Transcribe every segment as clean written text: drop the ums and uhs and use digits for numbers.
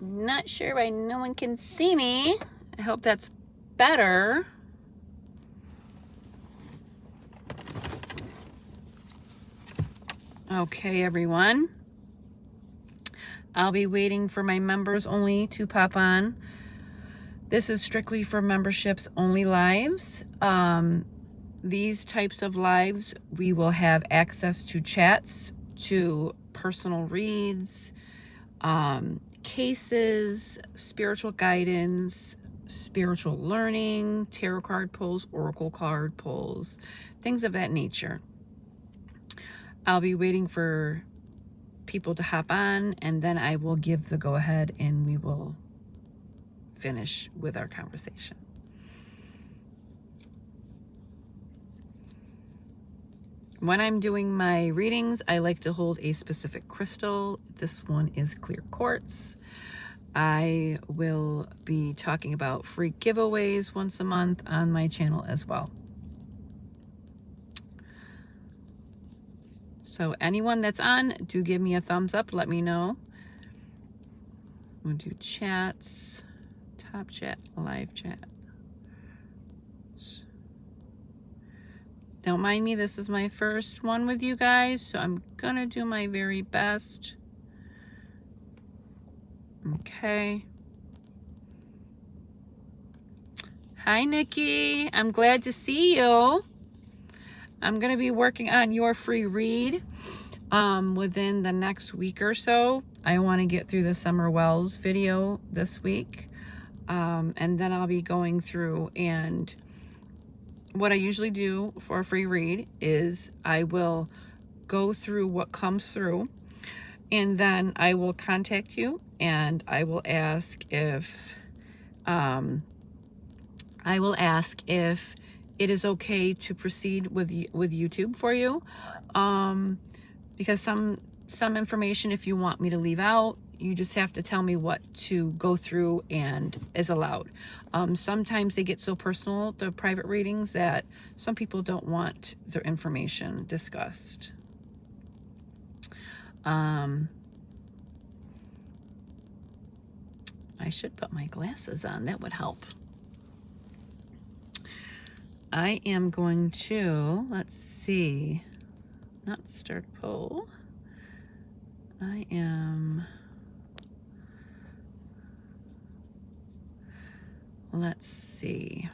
Not sure why no one can see me. I hope that's better. Okay, everyone. I'll be waiting for my members only to pop on. This is strictly for memberships only lives. These types of lives, we will have access to chats, to personal reads, cases, spiritual guidance, spiritual learning, tarot card pulls, oracle card pulls, things of that nature. I'll be waiting for people to hop on, and then I will give the go ahead and we will finish with our conversation. When I'm doing my readings, I like to hold a specific crystal. This one is clear quartz. I will be talking about free giveaways once a month on my channel as well. So anyone that's on, do give me a thumbs up. Let me know. We'll do chats, top chat, live chat. Don't mind me, this is my first one with you guys, so I'm gonna do my very best. Okay. Hi, Nikki. I'm glad to see you. I'm gonna be working on your free read within the next week or so. I want to get through the Summer Wells video this week, and then I'll be going through, and what I usually do for a free read is I will go through what comes through, and then I will contact you and I will ask if it is okay to proceed with YouTube for you, because some information, if you want me to leave out, you just have to tell me what to go through and is allowed. Sometimes they get so personal, the private readings, that some people don't want their information discussed. I should put my glasses on. That would help. I am going to, let's see, not start a poll. Let's see.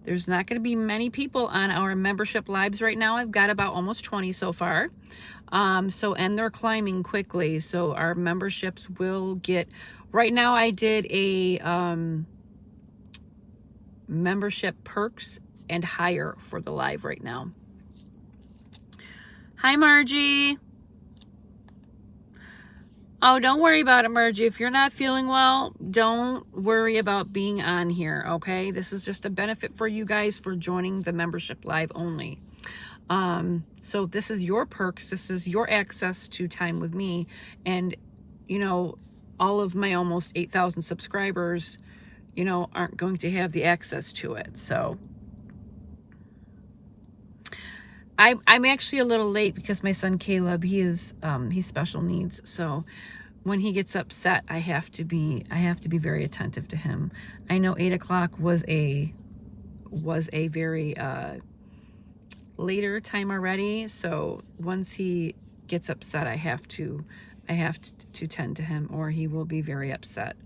There's not going to be many people on our membership lives right now. I've got about almost 20 so far. And they're climbing quickly. So our memberships will get, right now I did a membership perks and higher for the live right now. Hi, Margie. Oh, don't worry about it, Margie. If you're not feeling well, don't worry about being on here, okay? This is just a benefit for you guys for joining the membership live only. So this is your perks. This is your access to time with me. And, you know, all of my almost 8,000 subscribers, you know, aren't going to have the access to it. So I'm actually a little late because my son Caleb, he's special needs. So when he gets upset, I have to be very attentive to him. I know 8 o'clock was a very later time already. So once he gets upset, I have to tend to him, or he will be very upset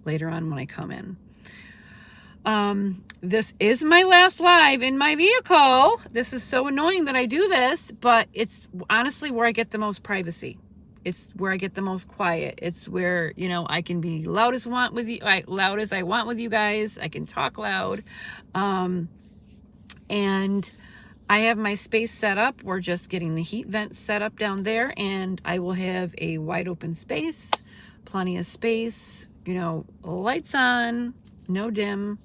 later on when I come in. This is my last live in my vehicle. This is so annoying that I do this, but it's honestly where I get the most privacy. It's where I get the most quiet. It's where, you know, I can be loud as I want with you guys. I can talk loud. And I have my space set up. We're just getting the heat vents set up down there, and I will have a wide open space, plenty of space, you know, lights on, no dim.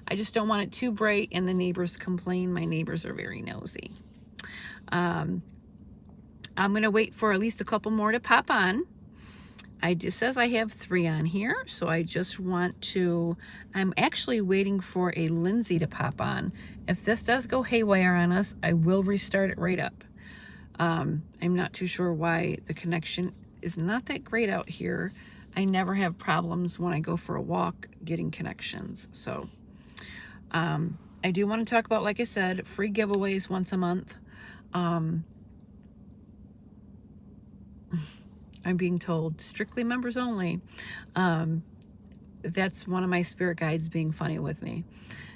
I just don't want it too bright and the neighbors complain. My neighbors are very nosy. I'm going to wait for at least a couple more to pop on. It just says I have 3 on here, so I just want to, I'm actually waiting for a Lindsay to pop on. If this does go haywire on us, I will restart it right up. I'm not too sure why the connection is not that great out here. I never have problems when I go for a walk getting connections. So I do want to talk about, like I said, free giveaways once a month. I'm being told strictly members only. That's one of my spirit guides being funny with me,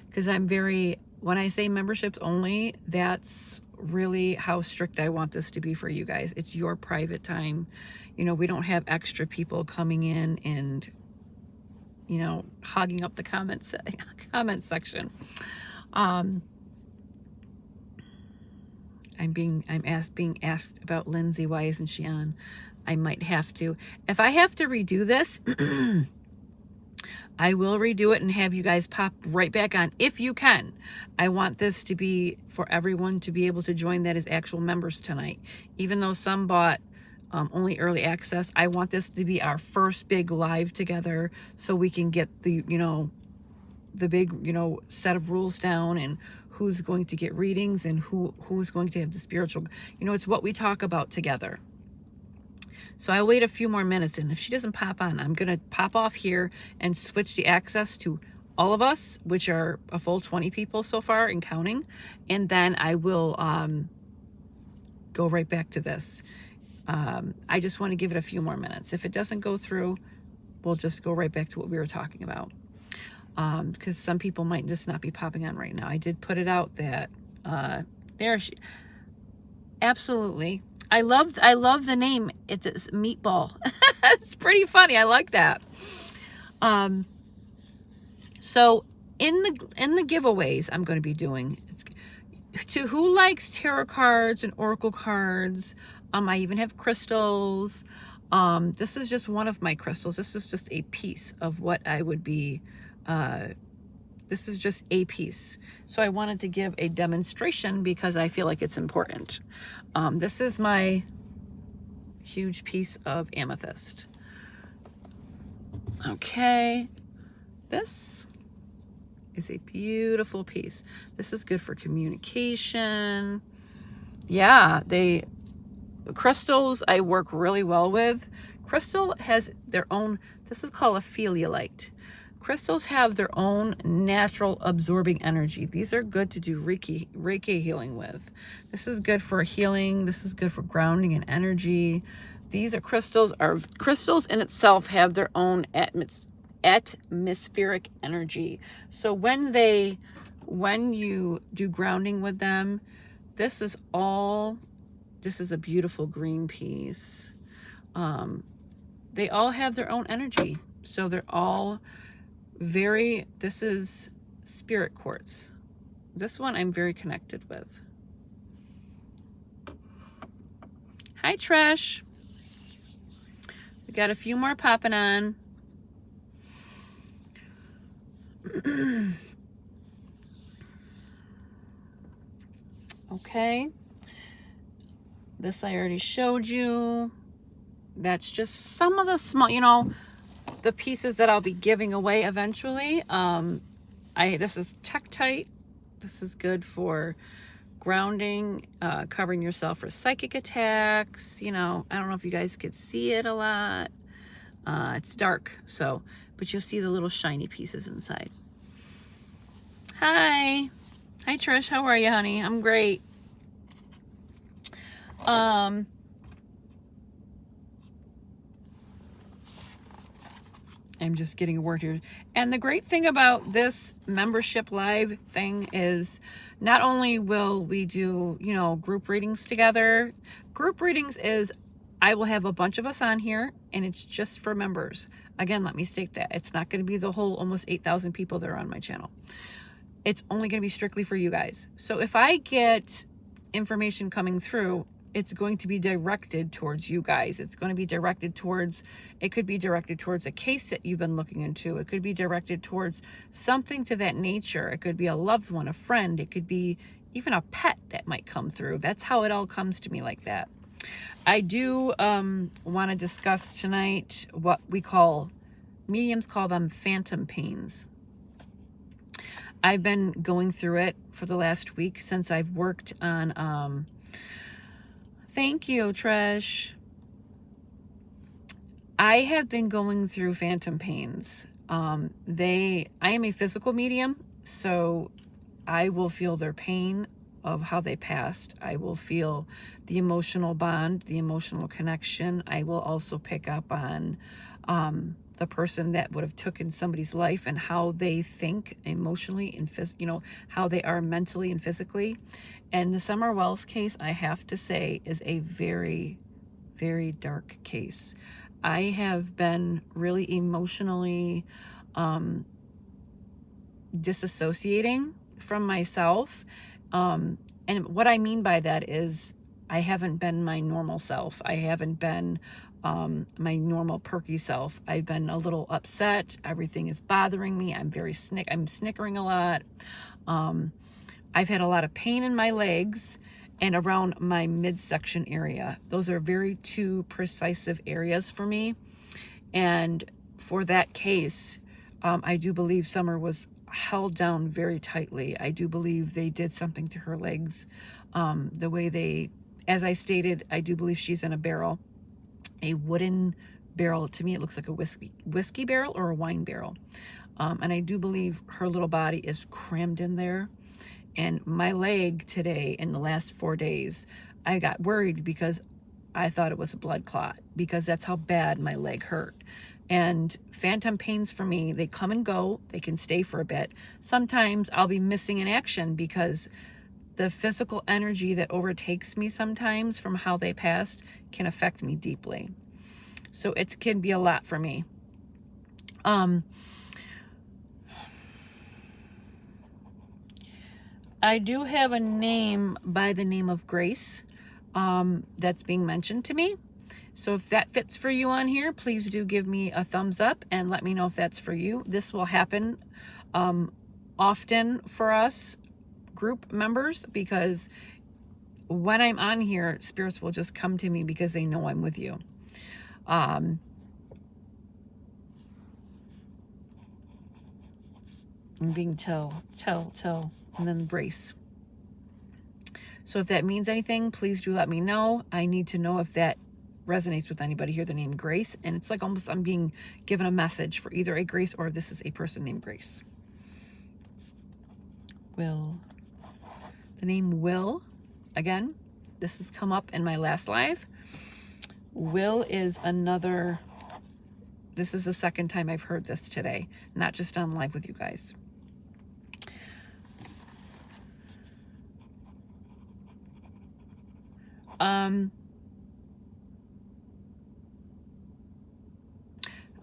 because when I say memberships only, that's really how strict I want this to be for you guys. It's your private time. We don't have extra people coming in and, hogging up the comment section. I'm being asked about Lindsay. Why isn't she on? I might have to. If I have to redo this, I will redo it and have you guys pop right back on if you can. I want this to be for everyone to be able to join that as actual members tonight. Even though some bought only early access, I want this to be our first big live together, so we can get the big set of rules down, and who's going to get readings and who's going to have the spiritual. It's what we talk about together. So I'll wait a few more minutes, and if she doesn't pop on, I'm going to pop off here and switch the access to all of us, which are a full 20 people so far and counting. And then I will go right back to this. I just want to give it a few more minutes. If it doesn't go through, we'll just go right back to what we were talking about. Because some people might just not be popping on right now. I did put it out that there she... Absolutely. I love the name. It's Meatball. It's pretty funny. I like that. So in the giveaways I'm going to be doing, to who likes tarot cards and oracle cards. I even have crystals. This is just one of my crystals. This is just a piece of what I would be. This is just a piece. So I wanted to give a demonstration because I feel like it's important. This is my huge piece of amethyst. Okay. This is a beautiful piece. This is good for communication. Yeah, crystals I work really well with. Crystal has their own, this is called a philiolite. Crystals have their own natural absorbing energy. These are good to do Reiki healing with. This is good for healing. This is good for grounding and energy. These are crystals in itself have their own atmospheric energy. So when you do grounding with them, this is a beautiful green piece. They all have their own energy. So they're all this is spirit quartz. This one I'm very connected with. Hi, Trish. We got a few more popping on. Okay. This I already showed you. That's just some of the small, the pieces that I'll be giving away eventually. This is Tektite. This is good for grounding, covering yourself for psychic attacks. I don't know if you guys could see it a lot. It's dark, but you'll see the little shiny pieces inside. Hi Trish, how are you, honey? I'm great. I'm just getting a word here. And the great thing about this membership live thing is not only will we do, group readings together. Group readings is I will have a bunch of us on here, and it's just for members. Again, let me state that. It's not going to be the whole almost 8,000 people that are on my channel. It's only going to be strictly for you guys. So if I get information coming through, it's going to be directed towards you guys. It's going to be directed towards, it could be directed towards a case that you've been looking into. It could be directed towards something to that nature. It could be a loved one, a friend. It could be even a pet that might come through. That's how it all comes to me like that. I do want to discuss tonight what mediums call them phantom pains. I've been going through it for the last week since I've worked on, thank you, Trish. I have been going through phantom pains. I am a physical medium, so I will feel their pain of how they passed. I will feel the emotional bond, the emotional connection. I will also pick up on the person that would have taken somebody's life and how they think emotionally and how they are mentally and physically. And the Summer Wells case, I have to say, is a very, very dark case. I have been really emotionally disassociating from myself. And what I mean by that is I haven't been my normal self. I haven't been my normal perky self. I've been a little upset. Everything is bothering me. I'm snickering a lot. I've had a lot of pain in my legs and around my midsection area. Those are very two precise areas for me. And for that case, I do believe Summer was held down very tightly. I do believe they did something to her legs. The way as I stated, I do believe she's in a barrel, a wooden barrel. To me, it looks like a whiskey barrel or a wine barrel. And I do believe her little body is crammed in there. And my leg today, in the last 4 days, I got worried because I thought it was a blood clot, because that's how bad my leg hurt. And phantom pains for me, they come and go. They can stay for a bit. Sometimes I'll be missing in action because the physical energy that overtakes me sometimes from how they passed can affect me deeply. So it can be a lot for me. I do have a name by the name of Grace that's being mentioned to me. So if that fits for you on here, please do give me a thumbs up and let me know if that's for you. This will happen often for us group members, because when I'm on here, spirits will just come to me because they know I'm with you. I'm being tell, and then Grace. So if that means anything, please do let me know. I need to know if that resonates with anybody here, the name Grace. And it's like almost I'm being given a message for either a Grace or this is a person named Grace. Will. The name Will, again, this has come up in my last live. Will is another, this is the second time I've heard this today, not just on live with you guys.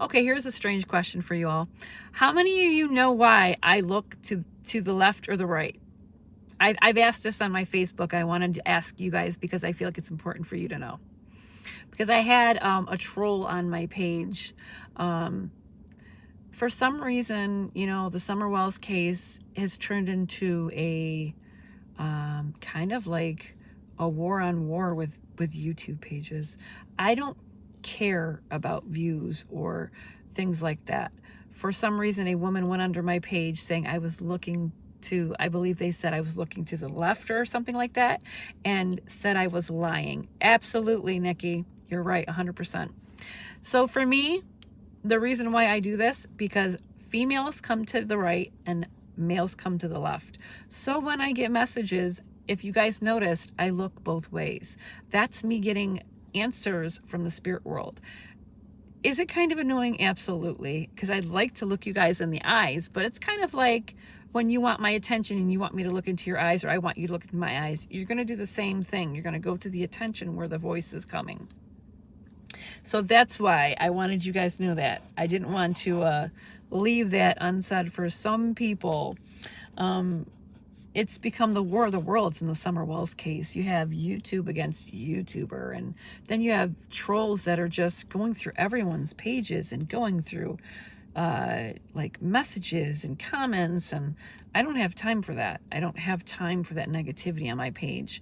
Okay, here's a strange question for you all. How many of you know why I look to the left or the right? I've asked this on my Facebook. I wanted to ask you guys because I feel like it's important for you to know. Because I had a troll on my page. For some reason, you know, the Summer Wells case has turned into a kind of like a war on war with YouTube pages. I don't care about views or things like that. For some reason, a woman went under my page saying I was looking to, I believe they said I was looking to the left or something like that, and said I was lying. Absolutely, Nikki, you're right, 100%. So for me, the reason why I do this, because females come to the right and males come to the left. So when I get messages, if you guys noticed, I look both ways. That's me getting answers from the spirit world. Is it kind of annoying? Absolutely, because I'd like to look you guys in the eyes, but it's kind of like when you want my attention and you want me to look into your eyes, or I want you to look into my eyes, you're going to do the same thing. You're going to go to the attention where the voice is coming. So that's why I wanted you guys to know that. I didn't want to leave that unsaid for some people. It's become the war of the worlds in the Summer Wells case. You have YouTube against YouTuber, and then you have trolls that are just going through everyone's pages and going through like messages and comments, and I don't have time for that. I don't have time for that negativity on my page.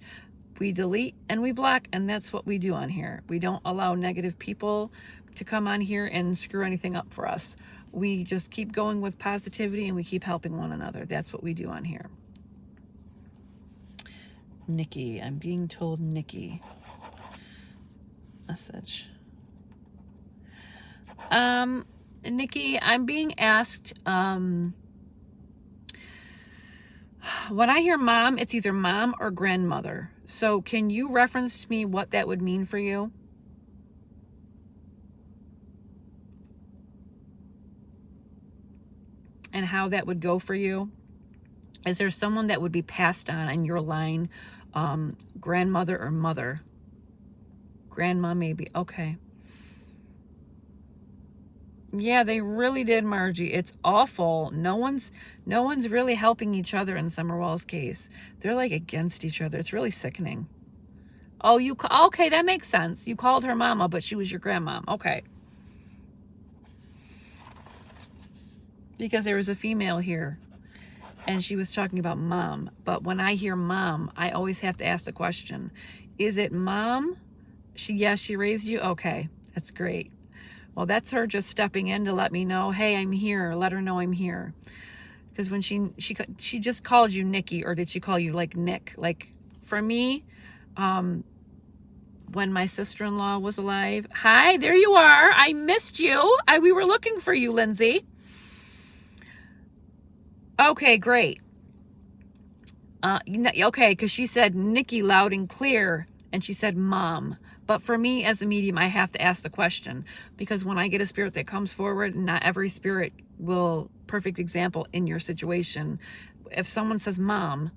We delete and we block, and that's what we do on here. We don't allow negative people to come on here and screw anything up for us. We just keep going with positivity and we keep helping one another. That's what we do on here. Nikki, I'm being told Nikki. Message. Nikki, I'm being asked, when I hear mom, it's either mom or grandmother. So can you reference to me what that would mean for you? And how that would go for you? Is there someone that would be passed on your line? Grandmother or mother? Grandma, maybe. Okay. Yeah, they really did, Margie. It's awful. No one's really helping each other in Summerwell's case. They're like against each other. It's really sickening. Oh, okay, that makes sense. You called her mama, but she was your grandmom. Okay. Because there was a female here and she was talking about mom. But when I hear mom, I always have to ask the question, is it mom? She raised you? Okay, that's great. Well, that's her just stepping in to let me know, hey, I'm here. Let her know I'm here. Because when she just called you Nikki, or did she call you like Nick? Like for me, when my sister-in-law was alive, hi, there you are. I missed you. We were looking for you, Lindsay. Okay, great. Okay, because she said Nikki loud and clear, and she said mom. But for me as a medium, I have to ask the question, because when I get a spirit that comes forward, not every spirit will, perfect example in your situation. If someone says mom,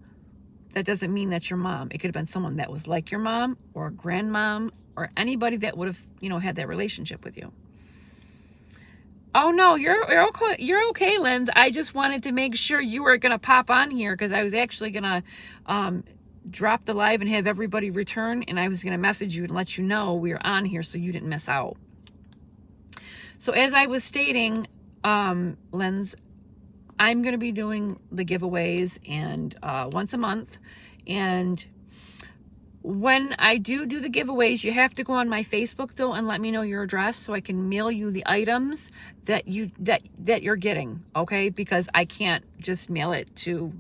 that doesn't mean that's your mom. It could have been someone that was like your mom or a grandmom or anybody that would have, had that relationship with you. Oh no, you're okay. You're okay, Linz. I just wanted to make sure you were gonna pop on here because I was actually gonna drop the live and have everybody return, and I was gonna message you and let you know we were on here so you didn't miss out. So as I was stating, Linz, I'm gonna be doing the giveaways and once a month, and when I do the giveaways, you have to go on my Facebook though and let me know your address so I can mail you the items that you're getting, okay? Because I can't just mail it to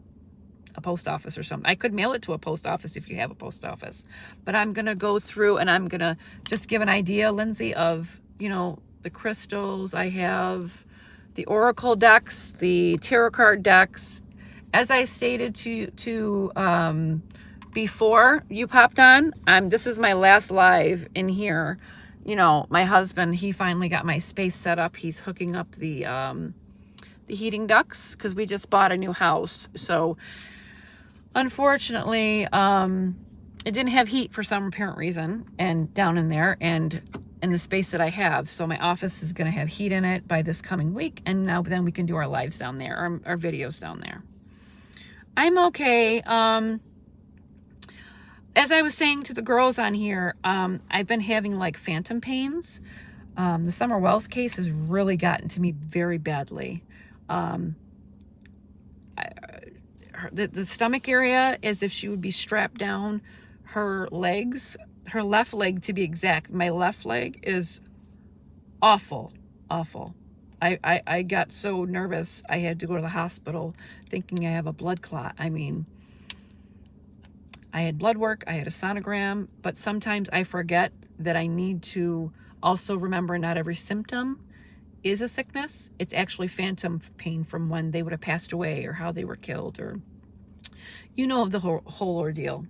a post office or something. I could mail it to a post office if you have a post office, but I'm gonna go through and I'm gonna just give an idea, Lindsay, of the crystals. I have the oracle decks, the tarot card decks. As I stated to before you popped on, this is my last live in here. My husband, he finally got my space set up. He's hooking up the heating ducts because we just bought a new house. So unfortunately, it didn't have heat for some apparent reason, and down in there and in the space that I have. So my office is going to have heat in it by this coming week, and then we can do our lives down there, our videos down there. I'm okay. As I was saying to the girls on here, I've been having like phantom pains. The Summer Wells case has really gotten to me very badly. The stomach area, as if she would be strapped down. Her legs, her left leg to be exact, my left leg is awful. I got so nervous I had to go to the hospital thinking I have a blood clot. I mean, I had blood work, I had a sonogram, but sometimes I forget that I need to also remember not every symptom is a sickness. It's actually phantom pain from when they would have passed away or how they were killed, or the whole ordeal.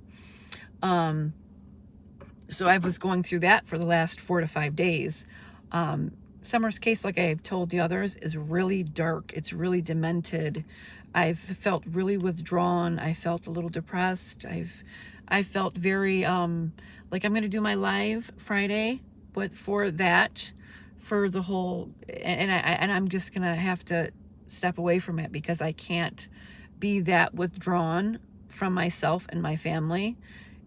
So I was going through that for the last 4 to 5 days. Summer's case, like I've told the others, is really dark. It's really demented. I've felt really withdrawn. I felt a little depressed. I felt very like I'm going to do my live Friday, but for the whole, and I'm just going to have to step away from it because I can't be that withdrawn from myself and my family.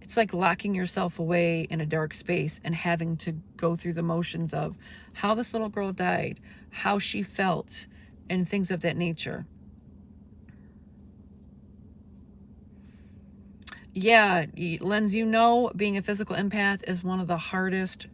It's like locking yourself away in a dark space and having to go through the motions of how this little girl died, how she felt, and things of that nature. Yeah, Lens, being a physical empath is one of the hardest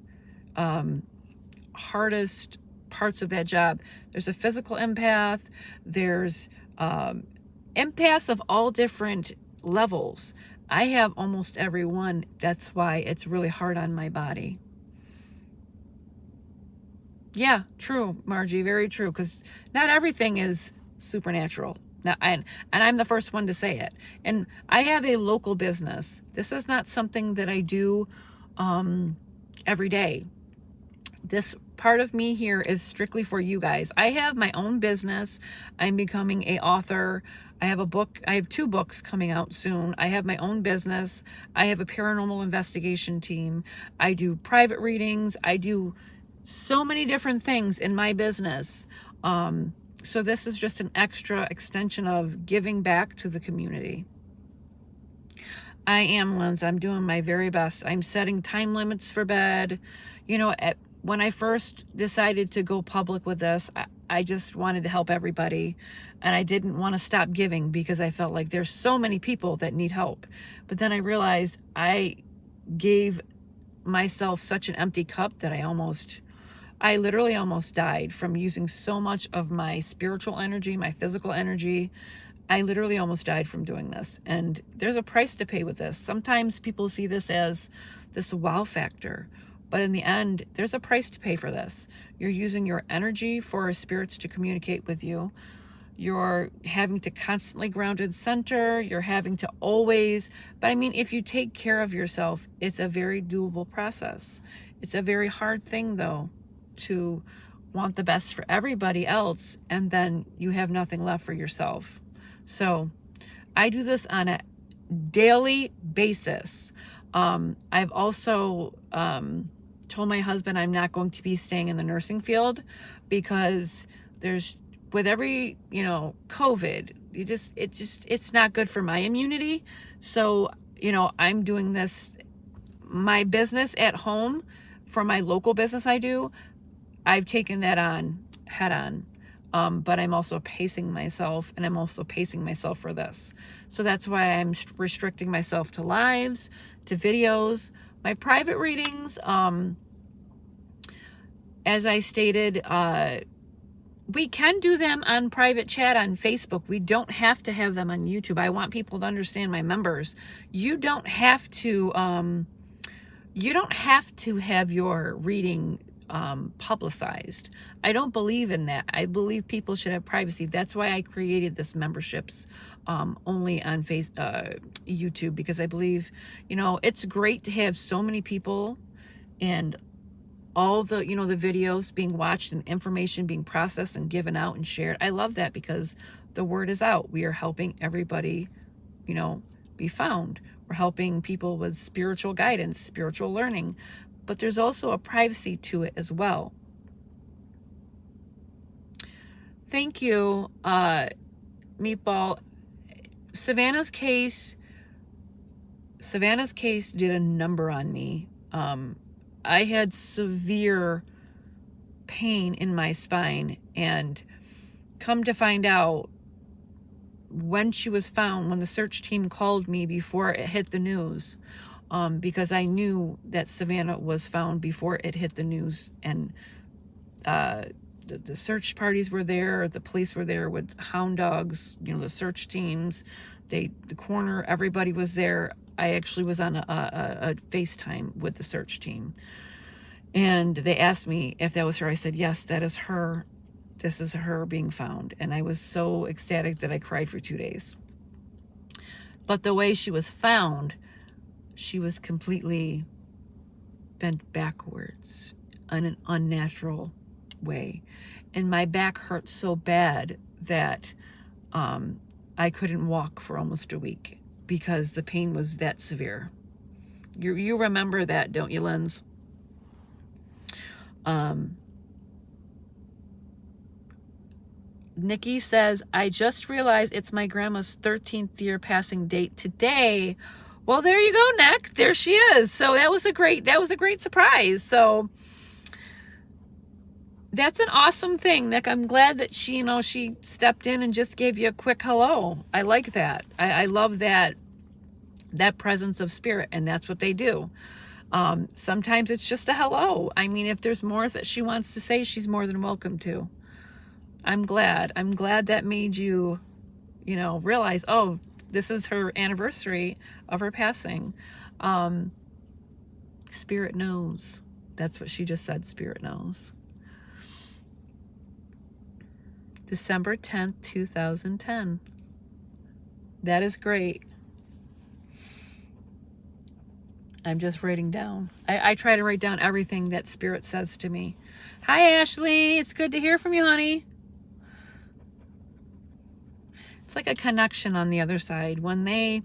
parts of that job. There's a physical empath, there's empaths of all different levels. I have almost every one. That's why it's really hard on my body. Yeah, true, Margie, very true, because not everything is supernatural. Now, and I'm the first one to say it. And I have a local business. This is not something that I do every day. This part of me here is strictly for you guys. I have my own business. I'm becoming a author. I have a book. I have 2 books coming out soon. I have my own business. I have a paranormal investigation team. I do private readings. I do so many different things in my business. So this is just an extra extension of giving back to the community. I am, Lens. I'm doing my very best. I'm setting time limits for bed. You know, when I first decided to go public with this, I just wanted to help everybody. And I didn't want to stop giving because I felt like there's so many people that need help. But then I realized I gave myself such an empty cup that I literally almost died from using so much of my spiritual energy, my physical energy. I literally almost died from doing this. And there's a price to pay with this. Sometimes people see this as this wow factor. But in the end, there's a price to pay for this. You're using your energy for spirits to communicate with you. You're having to constantly ground and center. You're having to always, but I mean, if you take care of yourself, it's a very doable process. It's a very hard thing though, to want the best for everybody else, and then you have nothing left for yourself. So I do this on a daily basis. I've also told my husband I'm not going to be staying in the nursing field because with every, COVID, it's not good for my immunity. So, I'm doing this, my business at home for my local business I've taken that on head on. But I'm also pacing myself, and I'm also pacing myself for this. So that's why I'm restricting myself to lives, to videos, my private readings. As I stated, we can do them on private chat on Facebook. We don't have to have them on YouTube. I want people to understand, my members. You don't have to have your reading publicized. I don't believe in that. I believe people should have privacy. That's why I created this memberships only on YouTube, because I believe, it's great to have so many people and all the, the videos being watched and information being processed and given out and shared. I love that because the word is out. We are helping everybody, be found. We're helping people with spiritual guidance, spiritual learning, but there's also a privacy to it as well. Thank you, Meatball. Savannah's case did a number on me. I had severe pain in my spine, and come to find out, when she was found, when the search team called me before it hit the news, because I knew that Savannah was found before it hit the news, and the search parties were there, the police were there with hound dogs, the search teams, the coroner, everybody was there. I actually was on a FaceTime with the search team, and they asked me if that was her. I said, yes, that is her. This is her being found. And I was so ecstatic that I cried for 2 days. But the way she was found, she was completely bent backwards in an unnatural way. And my back hurt so bad that I couldn't walk for almost a week because the pain was that severe. You remember that, don't you, Lens? Nikki says, I just realized it's my grandma's 13th year passing date today. Well, there you go, Nick. There she is. So that was a great surprise. So that's an awesome thing, Nick. I'm glad that she stepped in and just gave you a quick hello. I like that. I love that presence of spirit, and that's what they do. Sometimes it's just a hello. I mean, if there's more that she wants to say, she's more than welcome to. I'm glad that made you, realize, oh, this is her anniversary of her passing. Spirit knows. That's what she just said. Spirit knows. December 10th, 2010. That is great. I'm just writing down. I try to write down everything that Spirit says to me. Hi, Ashley. It's good to hear from you, honey. It's like a connection on the other side. When they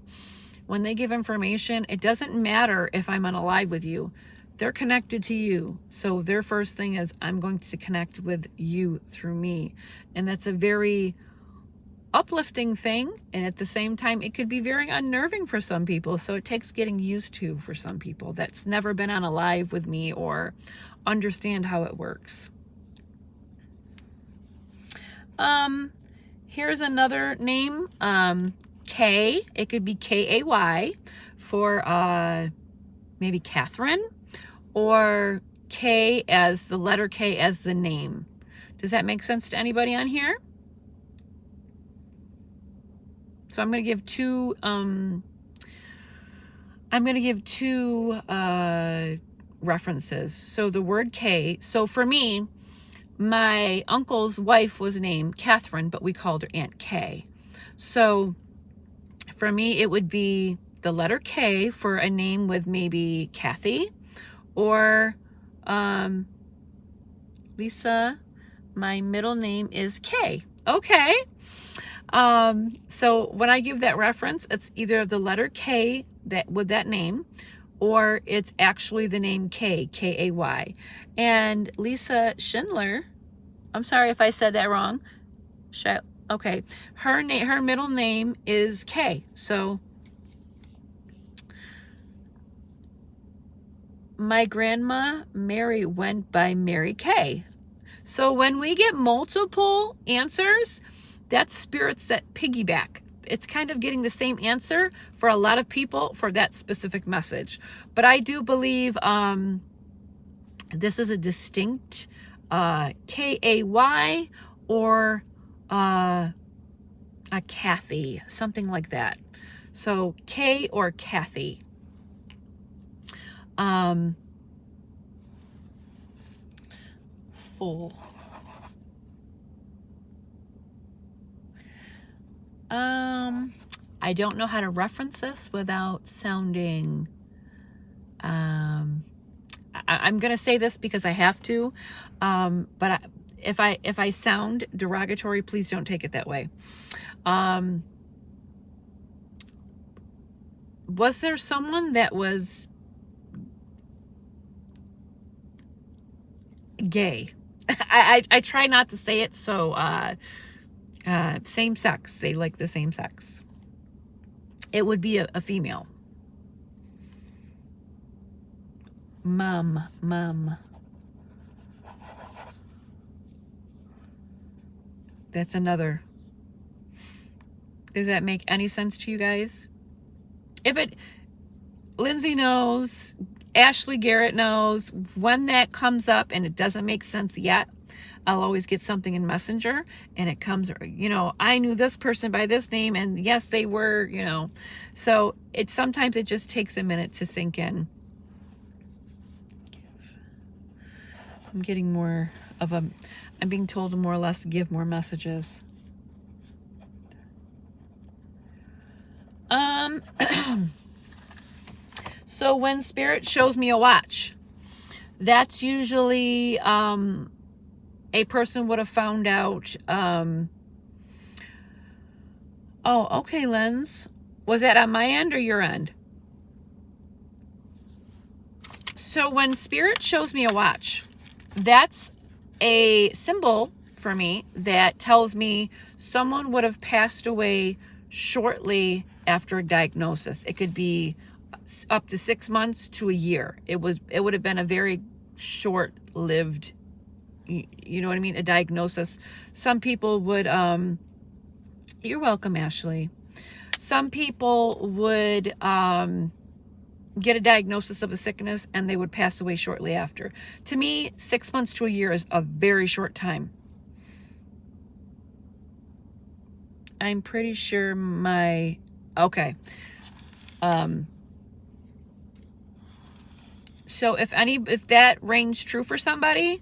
give information, it doesn't matter if I'm unalive with you. They're connected to you. So their first thing is, I'm going to connect with you through me. And that's a very uplifting thing. And at the same time, it could be very unnerving for some people. So it takes getting used to for some people that's never been on a live with me or understand how it works. Here's another name, K. It could be K-A-Y for maybe Catherine, or K as the letter K as the name. Does that make sense to anybody on here? So I'm going to give two references. So the word K. So for me, my uncle's wife was named Catherine, but we called her Aunt K. So for me, it would be the letter K for a name with maybe Kathy, or Lisa. My middle name is K. Okay. So when I give that reference, it's either the letter K that with that name, or it's actually the name K, K-A-Y. And Lisa Schindler, I'm sorry if I said that wrong. Okay. Her middle name is K. So my grandma Mary went by Mary K. So when we get multiple answers, that's spirits that piggyback. It's kind of getting the same answer for a lot of people for that specific message. But I do believe this is a distinct K-A-Y or a Kathy, something like that. So K or Kathy. Full. I don't know how to reference this without sounding, I'm going to say this because I have to, but if I sound derogatory, please don't take it that way. Was there someone that was gay? I try not to say it, so same sex. They like the same sex. It would be a female. Mom. That's another. Does that make any sense to you guys? Lindsay knows, Ashley Garrett knows, when that comes up and it doesn't make sense yet, I'll always get something in Messenger and it comes, I knew this person by this name and yes, they were, so sometimes it just takes a minute to sink in. I'm getting more of I'm being told to more or less give more messages. So when Spirit shows me a watch, that's usually a person would have found out. Oh, okay, Lens. Was that on my end or your end? So when Spirit shows me a watch, that's a symbol for me that tells me someone would have passed away shortly after a diagnosis. It could be up to 6 months to a year. It would have been a very short-lived, you know what I mean, a diagnosis. Some people would, you're welcome, Ashley. Some people would get a diagnosis of a sickness and they would pass away shortly after. To me, 6 months to a year is a very short time. I'm pretty sure okay. So if that rings true for somebody,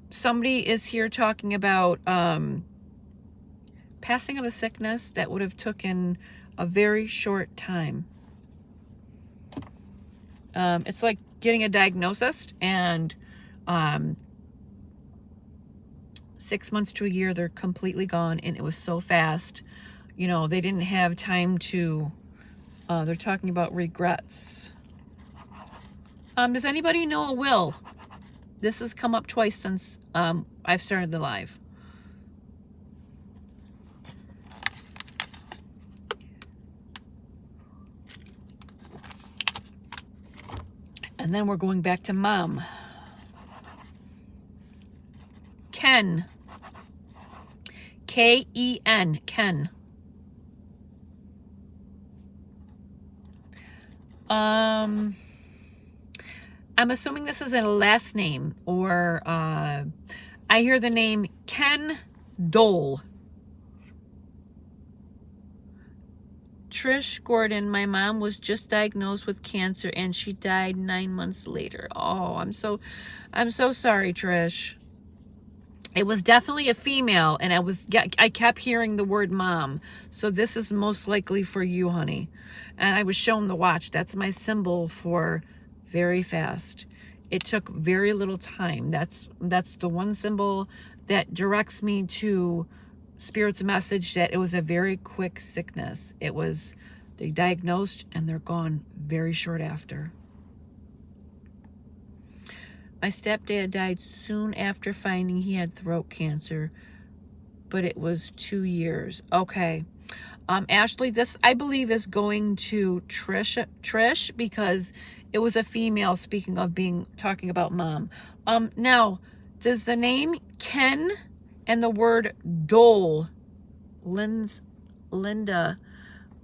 somebody is here talking about passing of a sickness that would have taken a very short time. It's like getting a diagnosis and 6 months to a year, they're completely gone, and it was so fast. You know, they didn't have time to, they're talking about regrets. Does anybody know a will? This has come up twice since I've started the live. And then we're going back to mom. Ken. K-E-N. Ken. I'm assuming this is a last name, or I hear the name Ken Dole. Trish Gordon, my mom was just diagnosed with cancer and she died 9 months later. Oh, I'm so sorry, Trish. It was definitely a female, and I kept hearing the word mom. So this is most likely for you, honey. And I was shown the watch. That's my symbol for very fast. It took very little time. That's the one symbol that directs me to Spirit's message that it was a very quick sickness. They diagnosed and they're gone very short after. My stepdad died soon after finding he had throat cancer, but it was 2 years. Okay. Ashley, this I believe is going to Trish, because it was a female, speaking of talking about mom. Now, does the name Ken and the word Dole, Linda,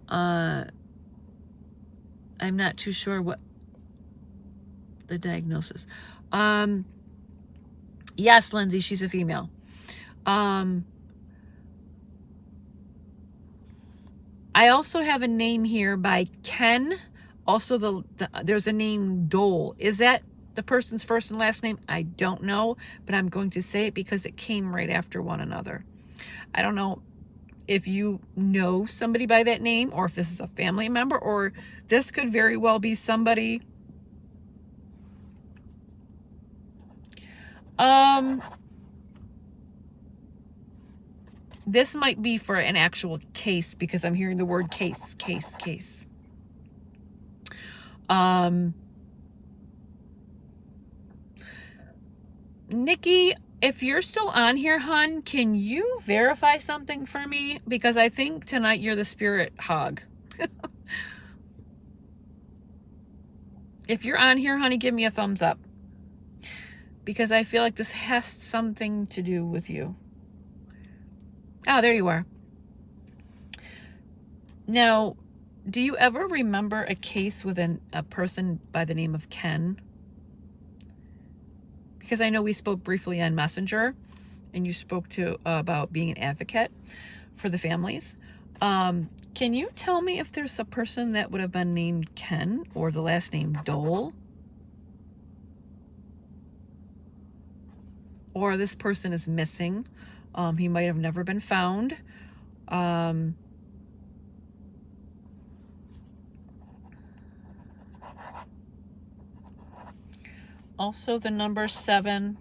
I'm not too sure what the diagnosis. Yes, Lindsay, she's a female. I also have a name here by Ken. Also, there's a name Dole. Is that the person's first and last name? I don't know, but I'm going to say it because it came right after one another. I don't know if you know somebody by that name, or if this is a family member, or this could very well be somebody. This might be for an actual case, because I'm hearing the word case. Nikki, if you're still on here, hon, can you verify something for me? Because I think tonight you're the spirit hog. If you're on here, honey, give me a thumbs up. Because I feel like this has something to do with you. Oh, there you are. Now, do you ever remember a case with a person by the name of Ken? Because I know we spoke briefly on Messenger, and you spoke about being an advocate for the families. Can you tell me if there's a person that would have been named Ken or the last name Dole? Or this person is missing. He might have never been found. Also, the number 7.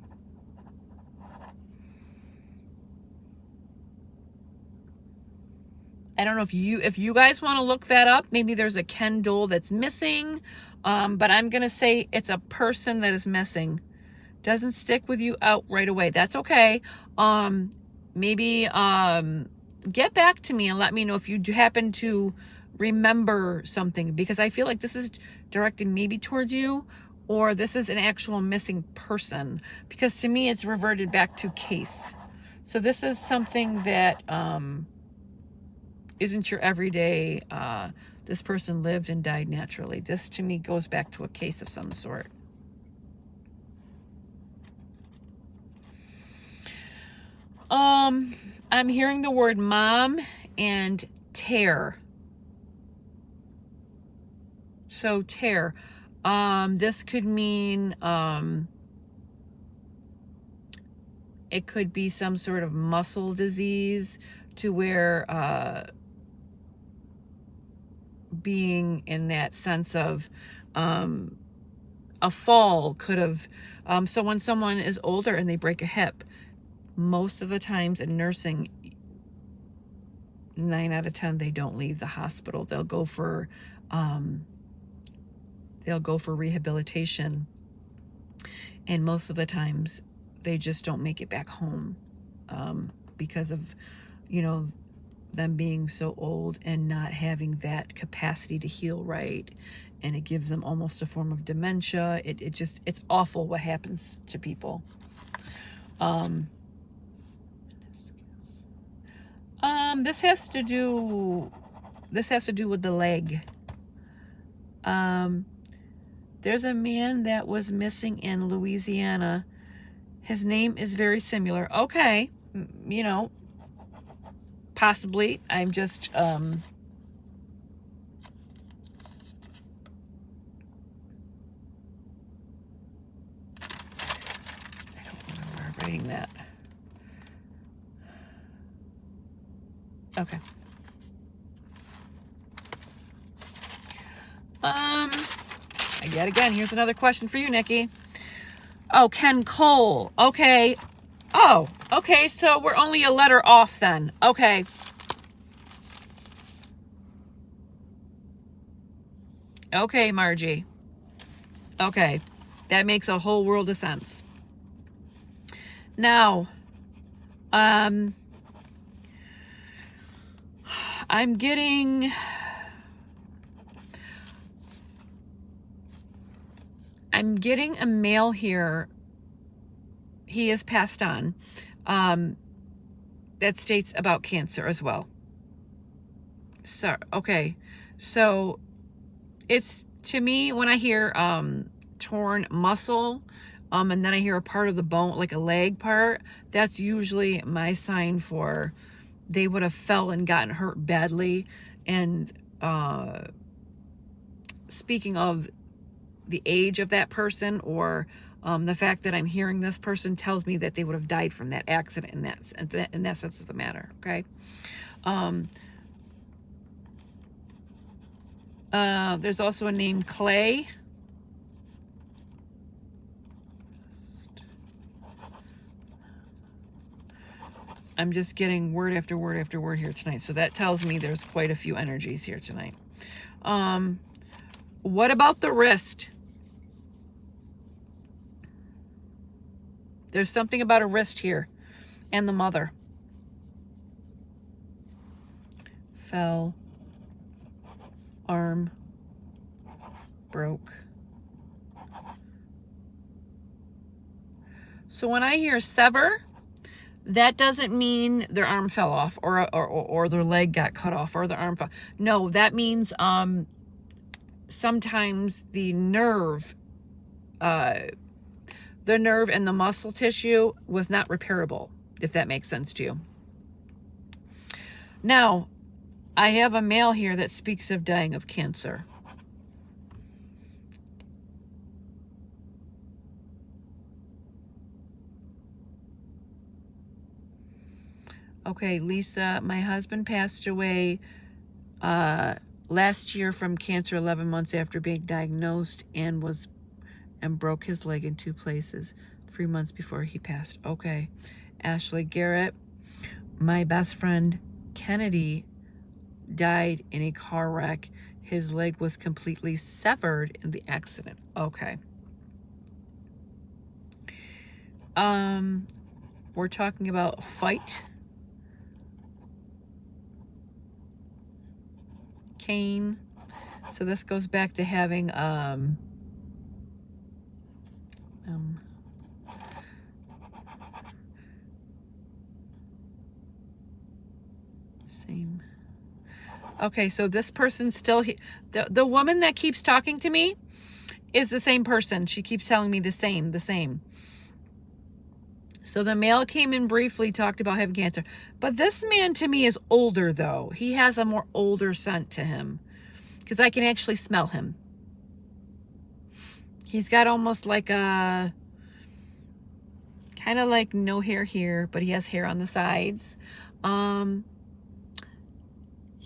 I don't know if you guys want to look that up. Maybe there's a Ken Dole that's missing. But I'm going to say it's a person that is missing. Doesn't stick with you out right away. That's okay. Maybe get back to me and let me know if you happen to remember something, because I feel like this is directed maybe towards you, or this is an actual missing person, because to me it's reverted back to case. So this is something that isn't your everyday, this person lived and died naturally. This to me goes back to a case of some sort. I'm hearing the word mom and tear. So tear. This could mean, it could be some sort of muscle disease, to where being in that sense of a fall could have, so when someone is older and they break a hip, most of the times in nursing, 9 out of 10, they don't leave the hospital. They'll go for rehabilitation, and most of the times they just don't make it back home because of, you know, them being so old and not having that capacity to heal right, and it gives them almost a form of dementia. It's awful what happens to people. This has to do with the leg. There's a man that was missing in Louisiana. His name is very similar. Okay, you know, possibly. I'm just I don't remember writing that. Okay. Yet again, here's another question for you, Nikki. Oh, Ken Cole. Okay. Oh, okay, so we're only a letter off then. Okay. Okay, Margie. Okay. That makes a whole world of sense. Now, I'm getting a male here. He is passed on. That states about cancer as well. So, okay. So it's, to me, when I hear torn muscle, and then I hear a part of the bone, like a leg part, that's usually my sign for they would have fell and gotten hurt badly. And speaking of the age of that person, or the fact that I'm hearing this person tells me that they would have died from that accident in that sense of the matter. Okay. There's also a name Clay. I'm just getting word after word after word here tonight. So that tells me there's quite a few energies here tonight. What about the wrist? There's something about a wrist here. And the mother. Fell. Arm. Broke. So when I hear sever, that doesn't mean their arm fell off, or their leg got cut off, or their arm fell. No, that means sometimes the nerve and the muscle tissue was not repairable, if that makes sense to you. Now, I have a male here that speaks of dying of cancer. Okay, Lisa, my husband passed away last year from cancer 11 months after being diagnosed, and broke his leg in 2 places 3 months before he passed. Okay. Ashley Garrett, my best friend Kennedy died in a car wreck. His leg was completely severed in the accident. Okay. We're talking about fight. Cain. So this goes back to having same. Okay, so this person's still the woman that keeps talking to me is the same person. She keeps telling me the same. So the male came in briefly, talked about having cancer. But this man to me is older, though. He has a more older scent to him, because I can actually smell him. He's got almost like a, kind of like no hair here, but he has hair on the sides.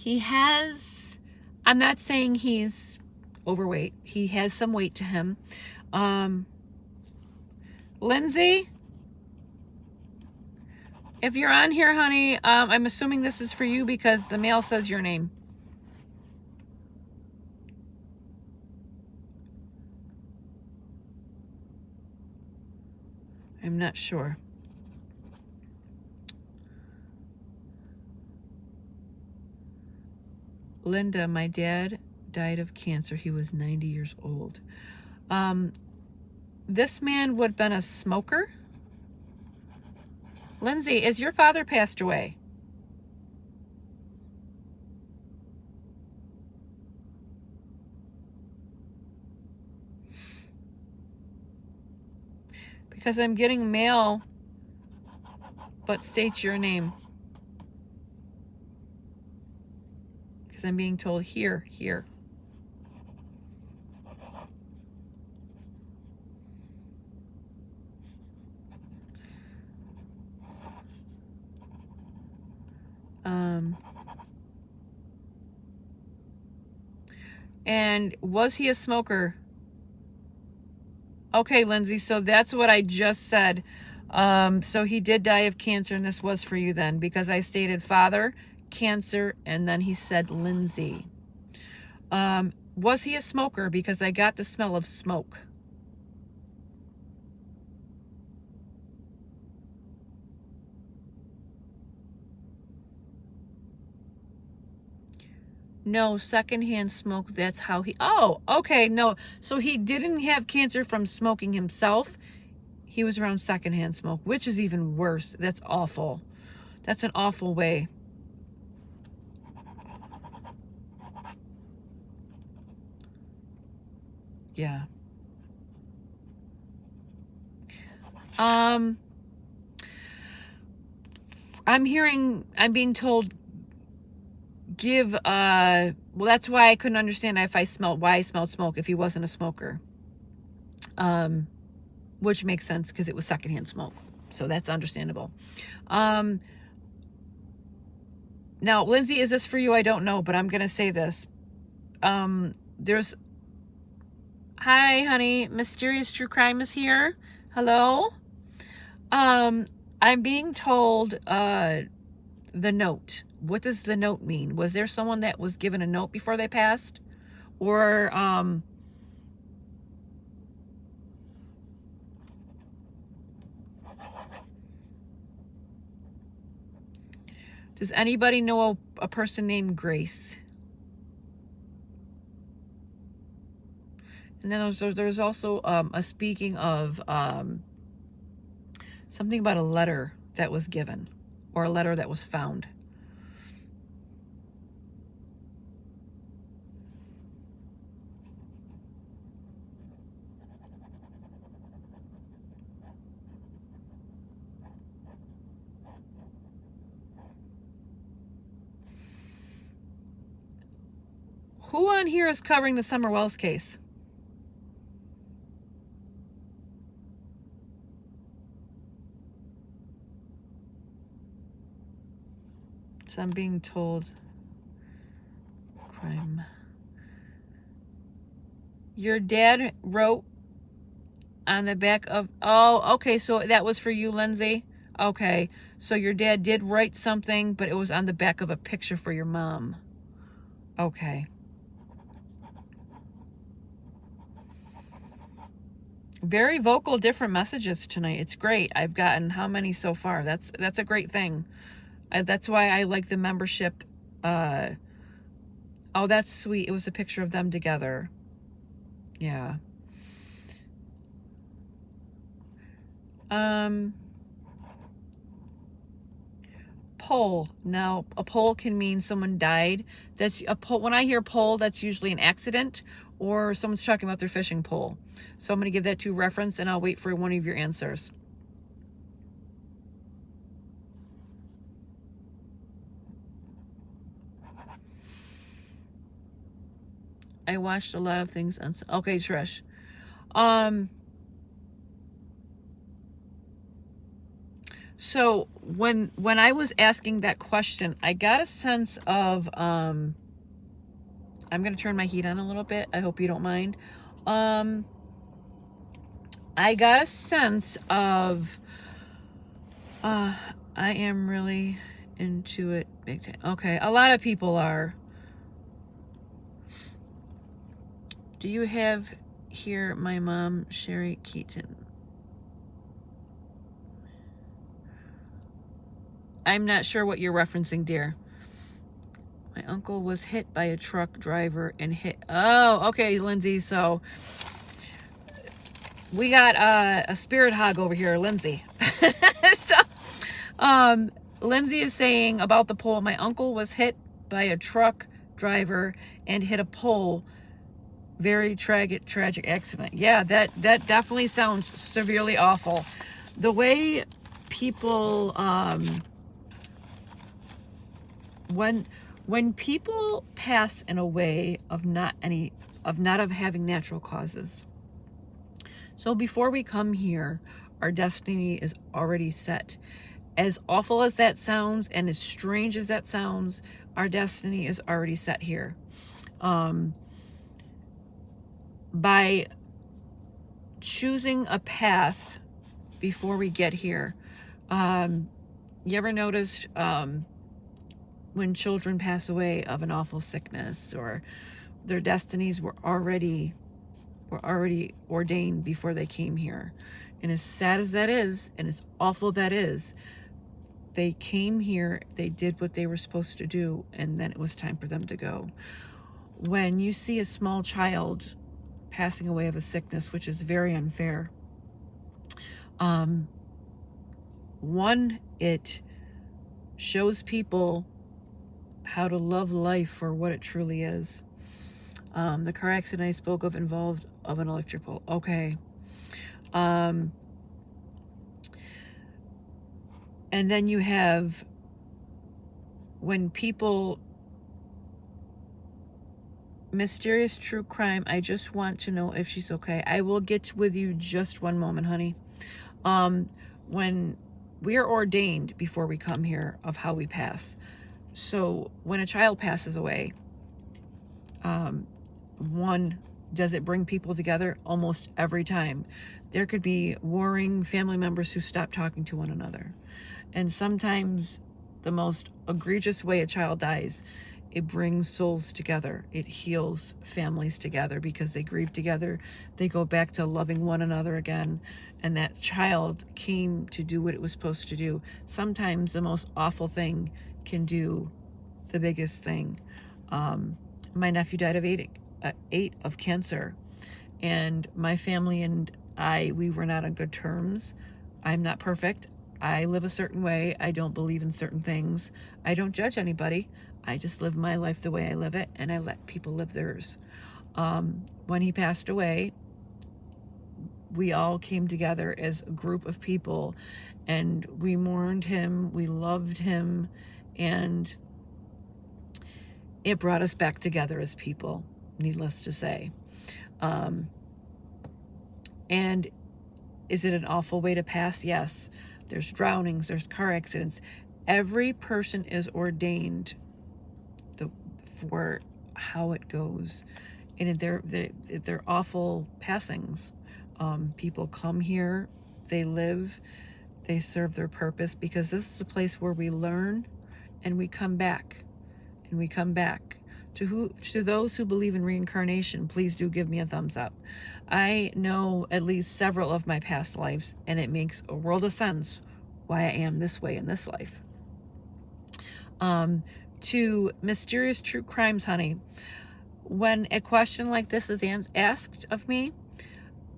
He has, I'm not saying he's overweight. He has some weight to him. Lindsay, if you're on here, honey, I'm assuming this is for you because the mail says your name. I'm not sure. Linda, my dad died of cancer. He was 90 years old. This man would have been a smoker. Lindsay, is your father passed away? Because I'm getting mail, but states your name. Because I'm being told here. And was he a smoker? Okay, Lindsay, so that's what I just said. So he did die of cancer, and this was for you then, because I stated father, cancer, and then he said Lindsay. Was he a smoker? Because I got the smell of smoke. No, secondhand smoke, that's how he... Oh, okay, no. So he didn't have cancer from smoking himself. He was around secondhand smoke, which is even worse. That's awful. That's an awful way. Yeah. I'm being told well, that's why I couldn't understand why I smelled smoke if he wasn't a smoker. Which makes sense because it was secondhand smoke. So that's understandable. Now, Lindsay, is this for you? I don't know, but I'm going to say this. Hi, honey. Mysterious True Crime is here. Hello. I'm being told, the note. What does the note mean? Was there someone that was given a note before they passed? Or, does anybody know a person named Grace? And then there's also a speaking of something about a letter that was given, or a letter that was found. Who on here is covering the Summer Wells case? So I'm being told crime. Your dad wrote on the back of... Oh, okay, so that was for you, Lindsay? Okay, so your dad did write something, but it was on the back of a picture for your mom. Okay. Very vocal, different messages tonight. It's great. I've gotten how many so far? That's a great thing. That's why I like the membership. Oh, that's sweet. It was a picture of them together. Yeah. Pole. Now, a pole can mean someone died. That's a pole. When I hear pole, that's usually an accident or someone's talking about their fishing pole. So I'm going to give that to reference, and I'll wait for one of your answers. I watched a lot of things on... Okay, Trish. So when I was asking that question, I got a sense of, I'm going to turn my heat on a little bit. I hope you don't mind. I got a sense of, I am really into it big time. Okay, a lot of people are. Do you have here my mom, Sherry Keaton? I'm not sure what you're referencing, dear. My uncle was hit by a truck driver and hit. Oh, okay, Lindsay. So we got a spirit hog over here, Lindsay. So, Lindsay is saying about the pole. My uncle was hit by a truck driver and hit a pole. Very tragic accident. Yeah, that definitely sounds severely awful. The way people, when people pass in a way of not having natural causes. So before we come here, our destiny is already set. As awful as that sounds and as strange as that sounds, our destiny is already set here. By choosing a path before we get here, you ever noticed when children pass away of an awful sickness, or their destinies were already ordained before they came here? And as sad as that is, and as awful that is, they came here, they did what they were supposed to do, and then it was time for them to go. When you see a small child passing away of a sickness, which is very unfair, one, it shows people how to love life for what it truly is. The car accident I spoke of involved of an electric pole. Okay. And then you have when people, mysterious true crime. I just want to know if she's okay. I will get with you just one moment, honey. When we are ordained before we come here of how we pass. So when a child passes away, one, does it bring people together? Almost every time. There could be warring family members who stop talking to one another. And sometimes the most egregious way a child dies, it brings souls together. It heals families together because they grieve together. They go back to loving one another again. And that child came to do what it was supposed to do. Sometimes the most awful thing can do the biggest thing. My nephew died of eight of cancer. And my family and we were not on good terms. I'm not perfect. I live a certain way. I don't believe in certain things. I don't judge anybody. I just live my life the way I live it, and I let people live theirs. When he passed away, we all came together as a group of people, and we mourned him, we loved him, and it brought us back together as people, needless to say. And is it an awful way to pass? Yes. There's drownings, there's car accidents. Every person is ordained for how it goes. And they're awful passings. People come here, they live, they serve their purpose, because this is a place where we learn and we come back. And we come back. To those who believe in reincarnation, please do give me a thumbs up. I know at least several of my past lives, and it makes a world of sense why I am this way in this life. To mysterious true crimes, honey, when a question like this is asked of me,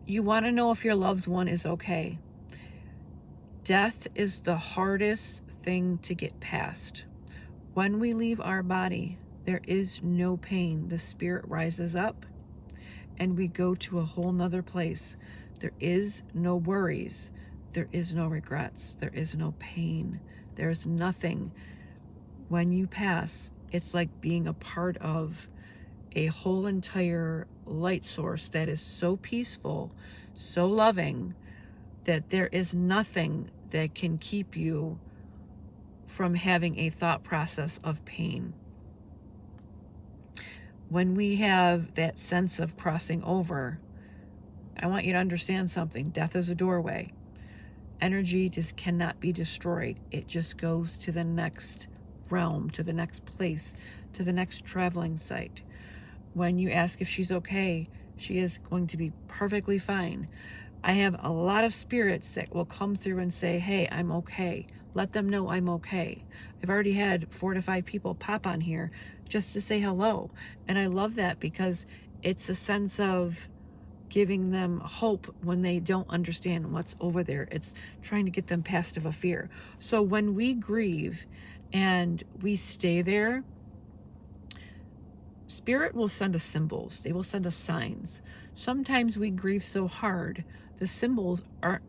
you want to know if your loved one is okay. Death is the hardest thing to get past. When we leave our body, there is no pain. The spirit rises up and we go to a whole nother place. There is no worries. There is no regrets. There is no pain. There is nothing. When you pass, it's like being a part of a whole entire light source that is so peaceful, so loving, that there is nothing that can keep you from having a thought process of pain. When we have that sense of crossing over, I want you to understand something. Death is a doorway. Energy just cannot be destroyed. It just goes to the next realm, to the next place, to the next traveling site. When you ask if she's okay, she is going to be perfectly fine. I have a lot of spirits that will come through and say, hey, I'm okay. Let them know I'm okay. I've already had 4 to 5 people pop on here just to say hello. And I love that because it's a sense of giving them hope when they don't understand what's over there. It's trying to get them past of a fear. So when we grieve and we stay there, Spirit will send us symbols. They will send us signs. Sometimes we grieve so hard, the symbols aren't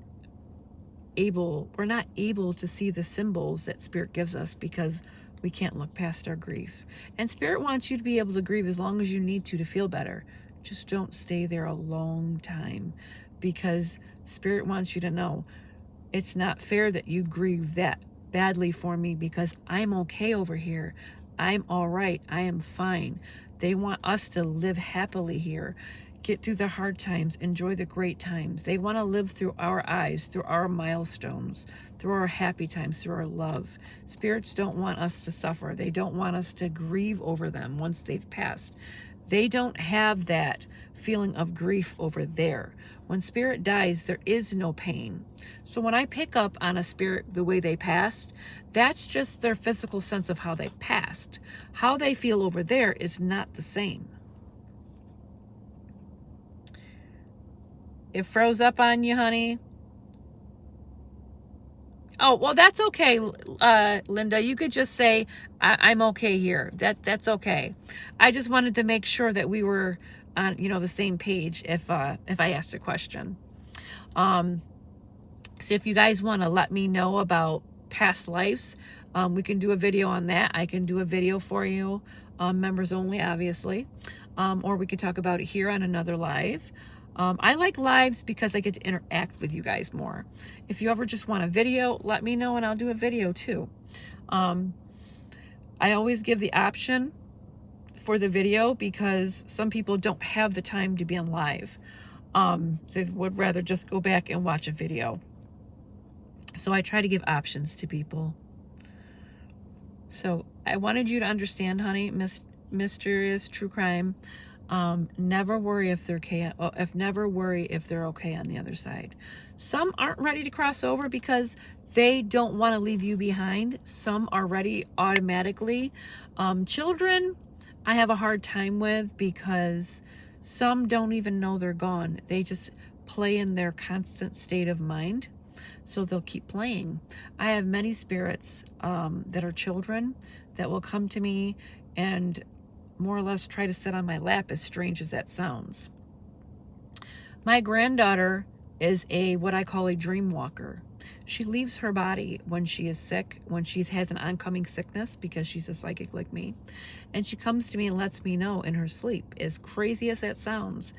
we're not able to see the symbols that Spirit gives us because we can't look past our grief. And Spirit wants you to be able to grieve as long as you need to feel better. Just don't stay there a long time, because Spirit wants you to know it's not fair that you grieve that badly for me, because I'm okay over here. I'm all right. I am fine. They want us to live happily here, get through the hard times, enjoy the great times. They want to live through our eyes, through our milestones, through our happy times, through our love. Spirits don't want us to suffer. They don't want us to grieve over them once they've passed. They don't have that feeling of grief over there. When Spirit dies, there is no pain. So when I pick up on a spirit the way they passed, that's just their physical sense of how they passed. How they feel over there is not the same. It froze up on you, honey. Oh, well, that's okay, Linda. You could just say, I'm okay here. That's okay. I just wanted to make sure that we were on, the same page if I asked a question. So if you guys want to let me know about past lives, we can do a video on that. I can do a video for you, members only, obviously. Or we could talk about it here on another live. I like lives because I get to interact with you guys more. If you ever just want a video, let me know and I'll do a video too. I always give the option for the video because some people don't have the time to be on live. They would rather just go back and watch a video. So I try to give options to people. So I wanted you to understand, honey, mysterious true crime. Never worry if they're okay. Never worry if they're okay on the other side. Some aren't ready to cross over because they don't want to leave you behind. Some are ready automatically. Children, I have a hard time with because some don't even know they're gone. They just play in their constant state of mind. So they'll keep playing. I have many spirits that are children that will come to me and more or less try to sit on my lap, as strange as that sounds. My granddaughter is what I call a dream walker. She leaves her body when she is sick, when she has an oncoming sickness, because she's a psychic like me. And she comes to me and lets me know in her sleep, as crazy as that sounds.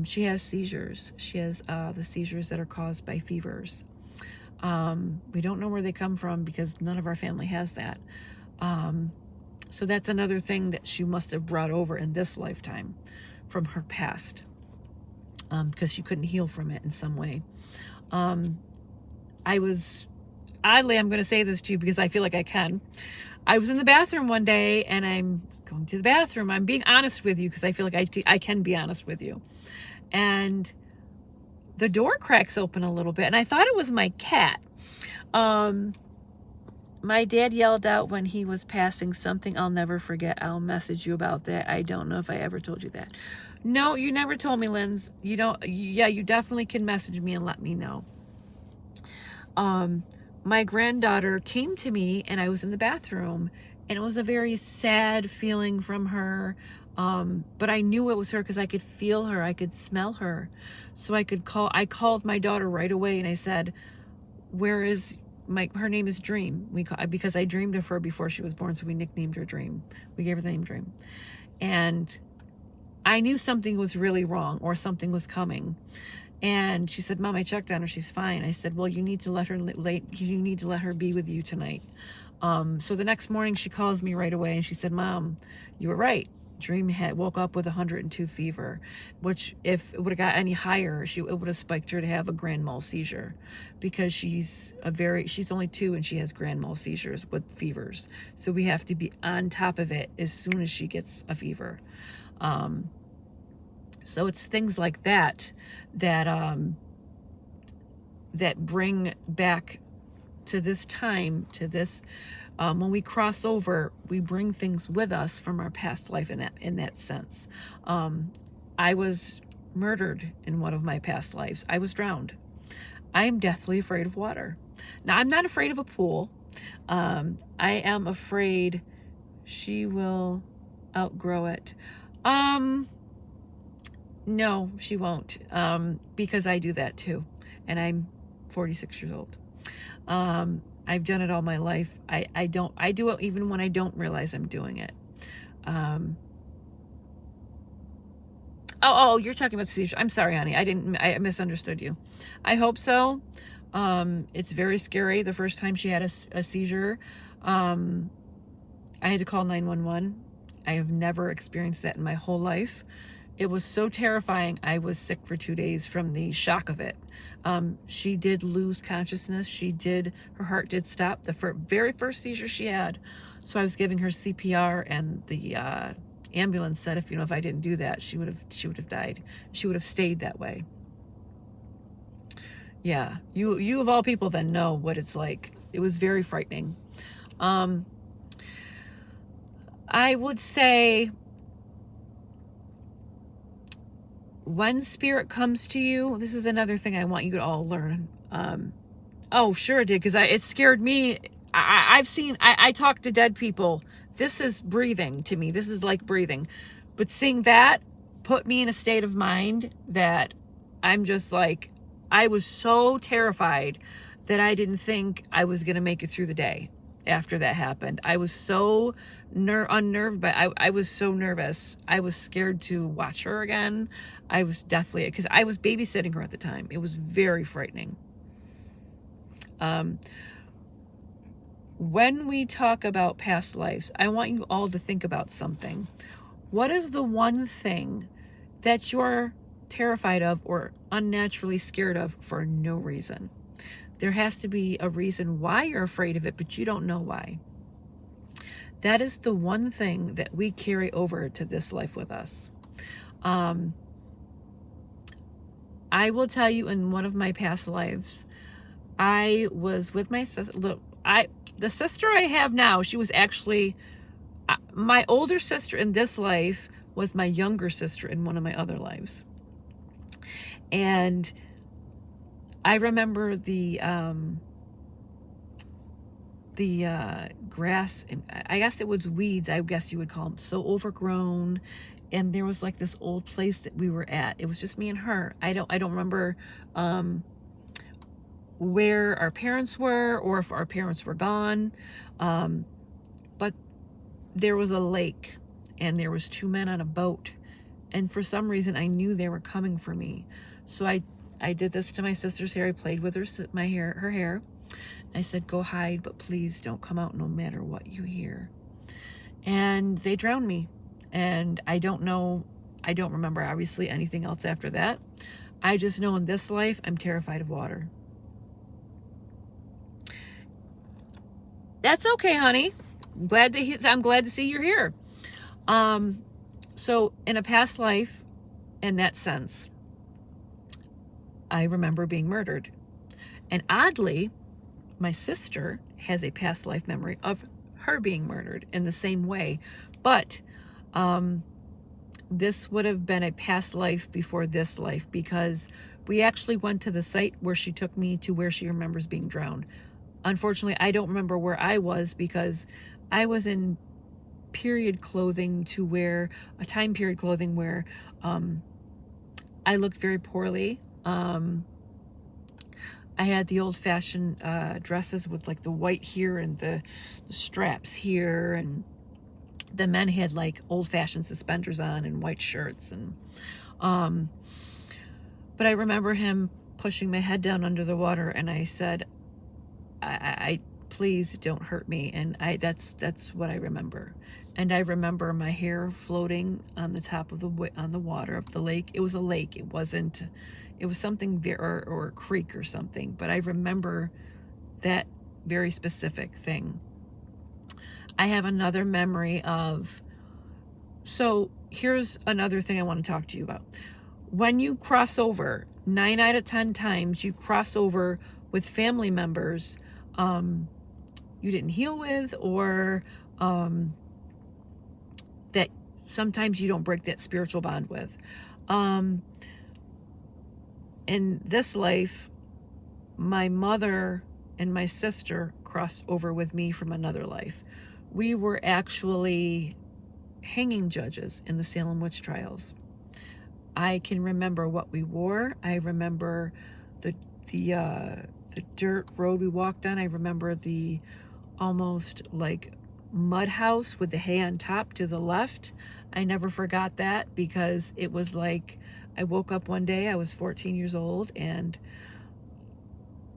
She has seizures. She has the seizures that are caused by fevers. We don't know where they come from because none of our family has that. So that's another thing that she must have brought over in this lifetime from her past, because she couldn't heal from it in some way. I'm going to say this to you because I feel like I can. I was in the bathroom one day and I'm going to the bathroom. I'm being honest with you because I feel like I can be honest with you. And the door cracks open a little bit and I thought it was my cat. My dad yelled out when he was passing something I'll never forget. I'll message you about that. I don't know if I ever told you that. No, you never told me, Linz. You don't. Yeah, you definitely can message me and let me know. My granddaughter came to me and I was in the bathroom and it was a very sad feeling from her. But I knew it was her because I could feel her. I could smell her. So I called my daughter right away and I said, where is her name is Dream. Because I dreamed of her before she was born, so we nicknamed her Dream. We gave her the name Dream. And I knew something was really wrong or something was coming. And she said, Mom, I checked on her. She's fine. I said, well, you need to let her be with you tonight. So the next morning she calls me right away and she said, Mom, you were right. Dream had woke up with 102 fever, which if it would have got any higher, it would have spiked her to have a grand mal seizure, because she's only 2 and she has grand mal seizures with fevers. So we have to be on top of it as soon as she gets a fever. So it's things like that that bring back to this time, to this, when we cross over, we bring things with us from our past life in that sense. I was murdered in one of my past lives. I was drowned. I am deathly afraid of water. Now, I'm not afraid of a pool. I am afraid she will outgrow it. No, she won't, because I do that too, and I'm 46 years old. I've done it all my life. I do it even when I don't realize I'm doing it. Oh, you're talking about seizure. I'm sorry, honey. I misunderstood you. I hope so. It's very scary. The first time she had a seizure, I had to call 911. I have never experienced that in my whole life. It was so terrifying. I was sick for 2 days from the shock of it. She did lose consciousness. Her heart did stop the very first seizure she had. So I was giving her CPR, and the ambulance said if I didn't do that, she would have died. She would have stayed that way. Yeah, you of all people then know what it's like. It was very frightening. I would say, when spirit comes to you, this is another thing I want you to all learn. Oh, sure it did, because it scared me. I talk to dead people. This is breathing to me. This is like breathing. But seeing that put me in a state of mind that I'm just like, I was so terrified that I didn't think I was going to make it through the day after that happened. I was so unnerved, but I was so nervous. I was scared to watch her again. I was deathly, because I was babysitting her at the time. It was very frightening. When we talk about past lives, I want you all to think about something. What is the one thing that you're terrified of or unnaturally scared of for no reason? There has to be a reason why you're afraid of it, but you don't know why. That is the one thing that we carry over to this life with us. I will tell you, in one of my past lives, I was with my sister. The sister I have now, she was actually my older sister in this life, was my younger sister in one of my other lives. And I remember the grass, and I guess it was weeds, I guess you would call them, so overgrown. And there was like this old place that we were at. It was just me and her. I don't remember where our parents were, or if our parents were gone. But there was a lake, and there was 2 men on a boat. And for some reason, I knew they were coming for me. So I did this to my sister's hair. I played with her hair. I said, go hide, but please don't come out no matter what you hear. And they drowned me. And I don't remember obviously anything else after that. I just know in this life, I'm terrified of water. That's okay, honey. I'm glad to see you're here. So in a past life, in that sense, I remember being murdered. And oddly, my sister has a past life memory of her being murdered in the same way. But this would have been a past life before this life, because we actually went to the site where she took me to, where she remembers being drowned. Unfortunately, I don't remember where I was, because I was in period clothing, a time period clothing where I looked very poorly. I had the old-fashioned dresses with like the white here and the straps here, and the men had like old-fashioned suspenders on and white shirts. And But I remember him pushing my head down under the water, and I said, I please don't hurt me. And that's what I remember. And I remember my hair floating on the top of on the water of the lake. It was a lake. It was something or a creek or something. But I remember that very specific thing. I have another memory of, so here's another thing I want to talk to you about. When you cross over, 9 out of 10 times you cross over with family members you didn't heal with, or that sometimes you don't break that spiritual bond with. In this life, my mother and my sister crossed over with me from another life. We were actually hanging judges in the Salem witch trials. I can remember what we wore. I remember the dirt road we walked on. I remember the almost like mud house with the hay on top to the left. I never forgot that, because it was like I woke up one day, I was 14 years old, and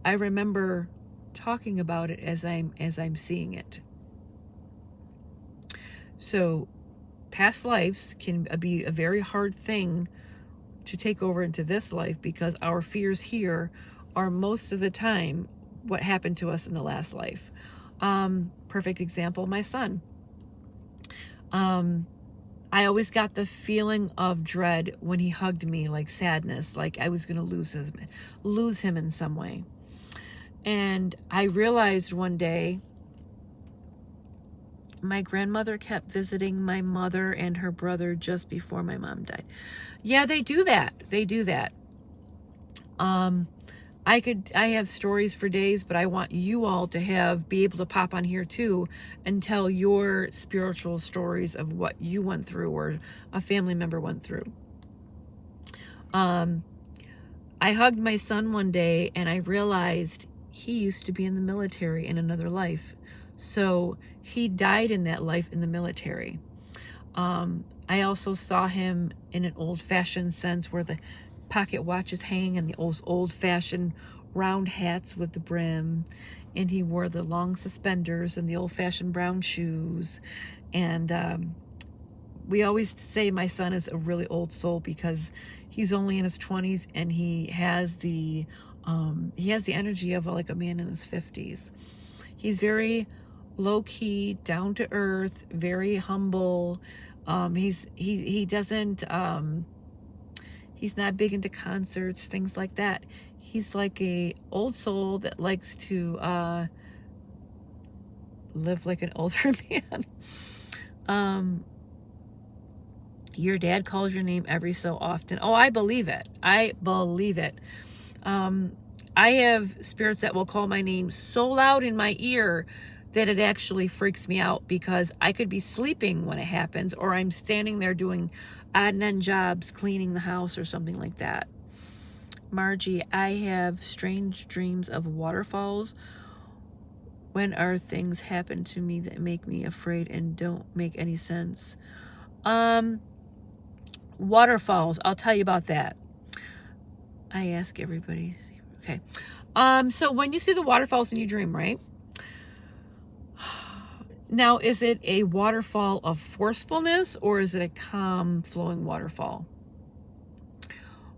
I remember talking about it as I'm seeing it. So past lives can be a very hard thing to take over into this life, because our fears here are most of the time what happened to us in the last life. Perfect example, my son. I always got the feeling of dread when he hugged me, like sadness, like I was going to lose him in some way. And I realized one day, my grandmother kept visiting my mother and her brother just before my mom died. Yeah, they do that. They do that. I have stories for days, but I want you all to be able to pop on here too and tell your spiritual stories of what you went through or a family member went through. I hugged my son one day, and I realized he used to be in the military in another life. So he died in that life in the military. I also saw him in an old-fashioned sense, where the pocket watches hang and the old-fashioned round hats with the brim, and he wore the long suspenders and the old-fashioned brown shoes. And we always say my son is a really old soul, because he's only in his 20s, and he has the energy of like a man in his 50s. He's very low-key, down to earth, very humble. He doesn't he's not big into concerts, things like that. He's like a old soul that likes to live like an older man. Your dad calls your name every so often. Oh, I believe it. I believe it. I have spirits that will call my name so loud in my ear that it actually freaks me out, because I could be sleeping when it happens, or I'm standing there doing odd and end jobs, cleaning the house or something like that. Margie, I have strange dreams of waterfalls. When are things happen to me that make me afraid and don't make any sense? Waterfalls, I'll tell you about that. I ask everybody. Okay. So when you see the waterfalls in your dream, right? Now, is it a waterfall of forcefulness, or is it a calm flowing waterfall?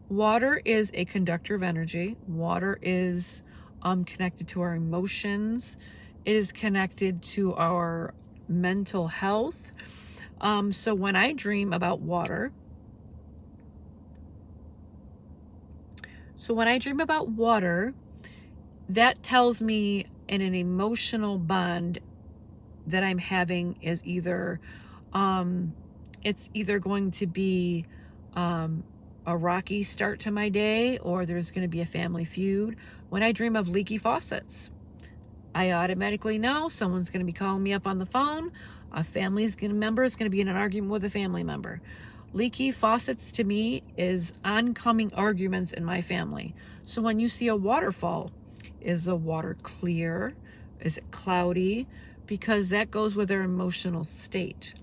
Water is a conductor of energy. Water is connected to our emotions. It is connected to our mental health. So when I dream about water, that tells me in an emotional bond that I'm having is either it's either going to be a rocky start to my day, or there's going to be a family feud. When I dream of leaky faucets, I automatically know someone's going to be calling me up on the phone. A member is going to be in an argument with a family member. Leaky faucets to me is oncoming arguments in my family. So when you see a waterfall, is the water clear? Is it cloudy? Because that goes with our emotional state.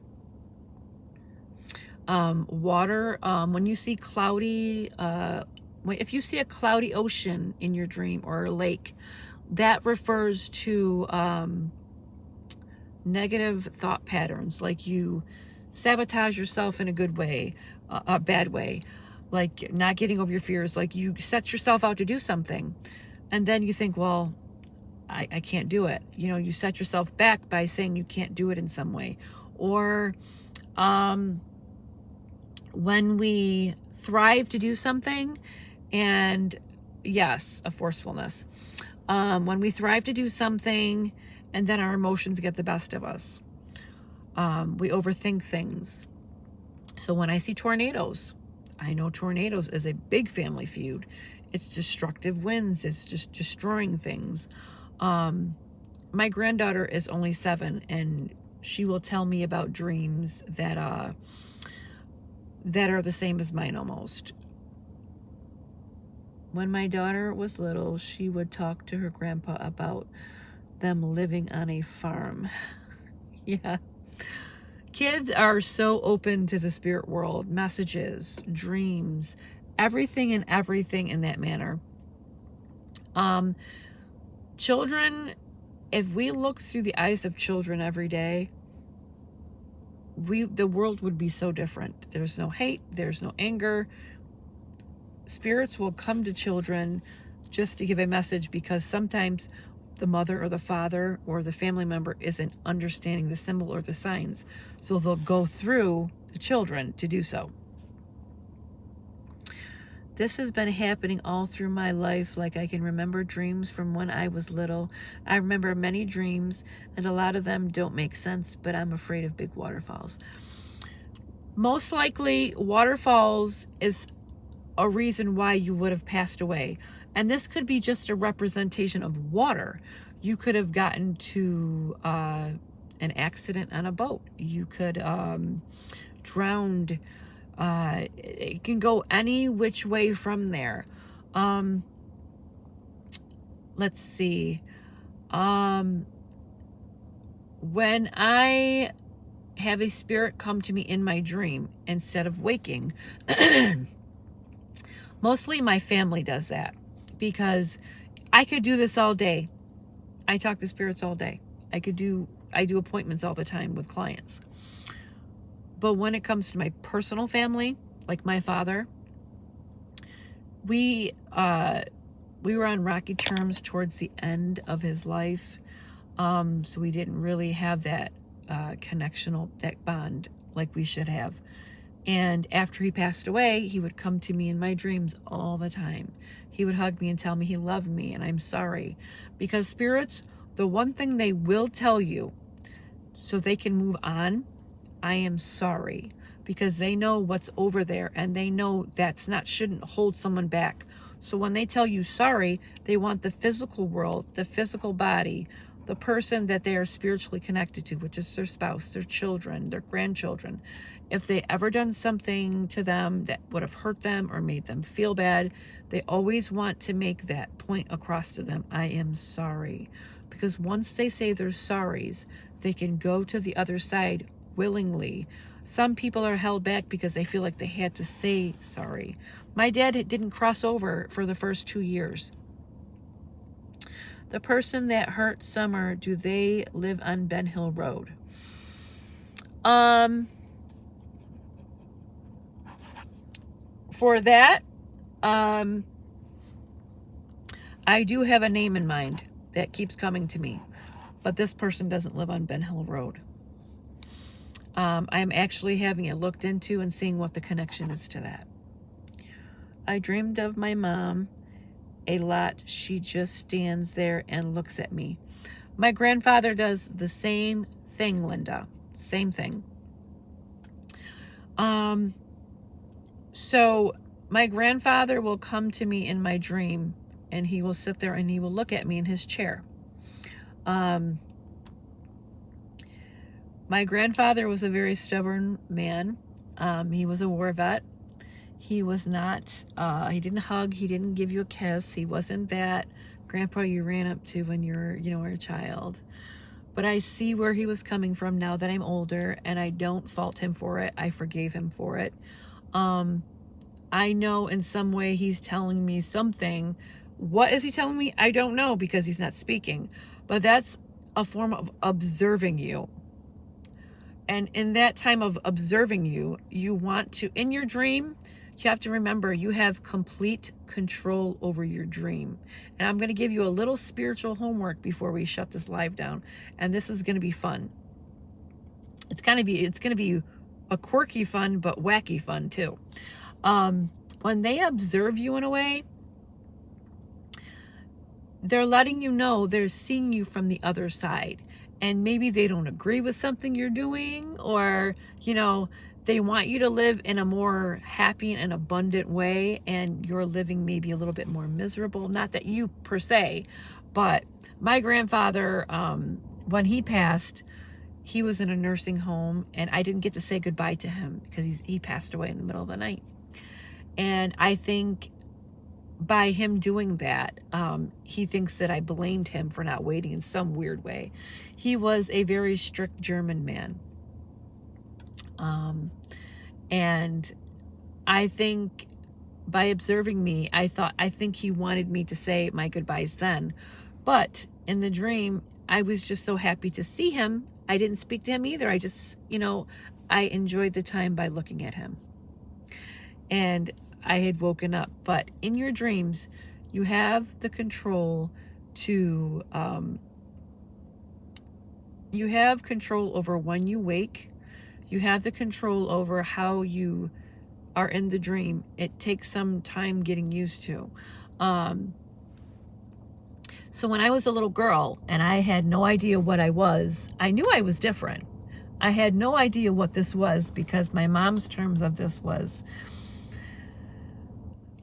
Water, when you see cloudy if you see a cloudy ocean in your dream or a lake, that refers to negative thought patterns, like you sabotage yourself in a good way, a bad way, like not getting over your fears, like you set yourself out to do something and then you think, well, I can't do it. You know, you set yourself back by saying you can't do it in some way. Or when we thrive to do something, and yes, a forcefulness. When we thrive to do something and then our emotions get the best of us. We overthink things. So when I see tornadoes, I know tornadoes is a big family feud. It's destructive winds. It's just destroying things. My granddaughter is only 7, and she will tell me about dreams that are the same as mine almost. When my daughter was little, she would talk to her grandpa about them living on a farm. Yeah. Kids are so open to the spirit world, messages, dreams, everything in that manner. Children, if we look through the eyes of children every day, the world would be so different. There's no hate, there's no anger. Spirits will come to children just to give a message, because sometimes the mother or the father or the family member isn't understanding the symbol or the signs. So they'll go through the children to do so. This has been happening all through my life. Like, I can remember dreams from when I was little. I remember many dreams, and a lot of them don't make sense, but I'm afraid of big waterfalls. Most likely, waterfalls is a reason why you would have passed away. And this could be just a representation of water. You could have gotten to an accident on a boat. You could drowned. It can go any which way from there. Let's see. When I have a spirit come to me in my dream instead of waking, mostly my family does that, because I could do this all day. I talk to spirits all day. I do appointments all the time with clients. But when it comes to my personal family, like my father, we were on rocky terms towards the end of his life. So we didn't really have that connectional, that bond like we should have. And after he passed away, he would come to me in my dreams all the time. He would hug me and tell me he loved me and I'm sorry. Because spirits, the one thing they will tell you so they can move on, I am sorry. Because they know what's over there, and they know shouldn't hold someone back. So when they tell you sorry, they want the physical world, the physical body, the person that they are spiritually connected to, which is their spouse, their children, their grandchildren. If they ever done something to them that would have hurt them or made them feel bad, they always want to make that point across to them, I am sorry. Because once they say their sorries, they can go to the other side willingly. Some people are held back because they feel like they had to say sorry. My dad didn't cross over for the first 2 years. The person that hurt Summer, do they live on Ben Hill Road? For that, I do have a name in mind that keeps coming to me, but this person doesn't live on Ben Hill Road. I'm actually having it looked into and seeing what the connection is to that. I dreamed of my mom a lot. She just stands there and looks at me. My grandfather does the same thing, Linda. Same thing. So my grandfather will come to me in my dream, and he will sit there and he will look at me in his chair. My grandfather was a very stubborn man. He was a war vet. He was not, he didn't hug, he didn't give you a kiss. He wasn't that grandpa you ran up to when you were, a child. But I see where he was coming from now that I'm older, and I don't fault him for it. I forgave him for it. I know in some way he's telling me something. What is he telling me? I don't know, because he's not speaking. But that's a form of observing you. And in that time of observing you, you want to, in your dream, you have to remember you have complete control over your dream. And I'm going to give you a little spiritual homework before we shut this live down. And this is going to be fun. It's going to be a quirky fun, but wacky fun too. When they observe you in a way, they're letting you know they're seeing you from the other side. And maybe they don't agree with something you're doing, or, you know, they want you to live in a more happy and abundant way, and you're living maybe a little bit more miserable. Not that you per se, but my grandfather, when he passed, he was in a nursing home, and I didn't get to say goodbye to him because he passed away in the middle of the night. And I think by him doing that, he thinks that I blamed him for not waiting in some weird way. He was a very strict German man. And I think by observing me, I think he wanted me to say my goodbyes then. But in the dream, I was just so happy to see him. I didn't speak to him either. I just, I enjoyed the time by looking at him. And I had woken up. But in your dreams, you have the control to, you have control over when you wake. You have the control over how you are in the dream. It takes some time getting used to. So when I was a little girl and I had no idea what I was, I knew I was different. I had no idea what this was, because my mom's terms of this was,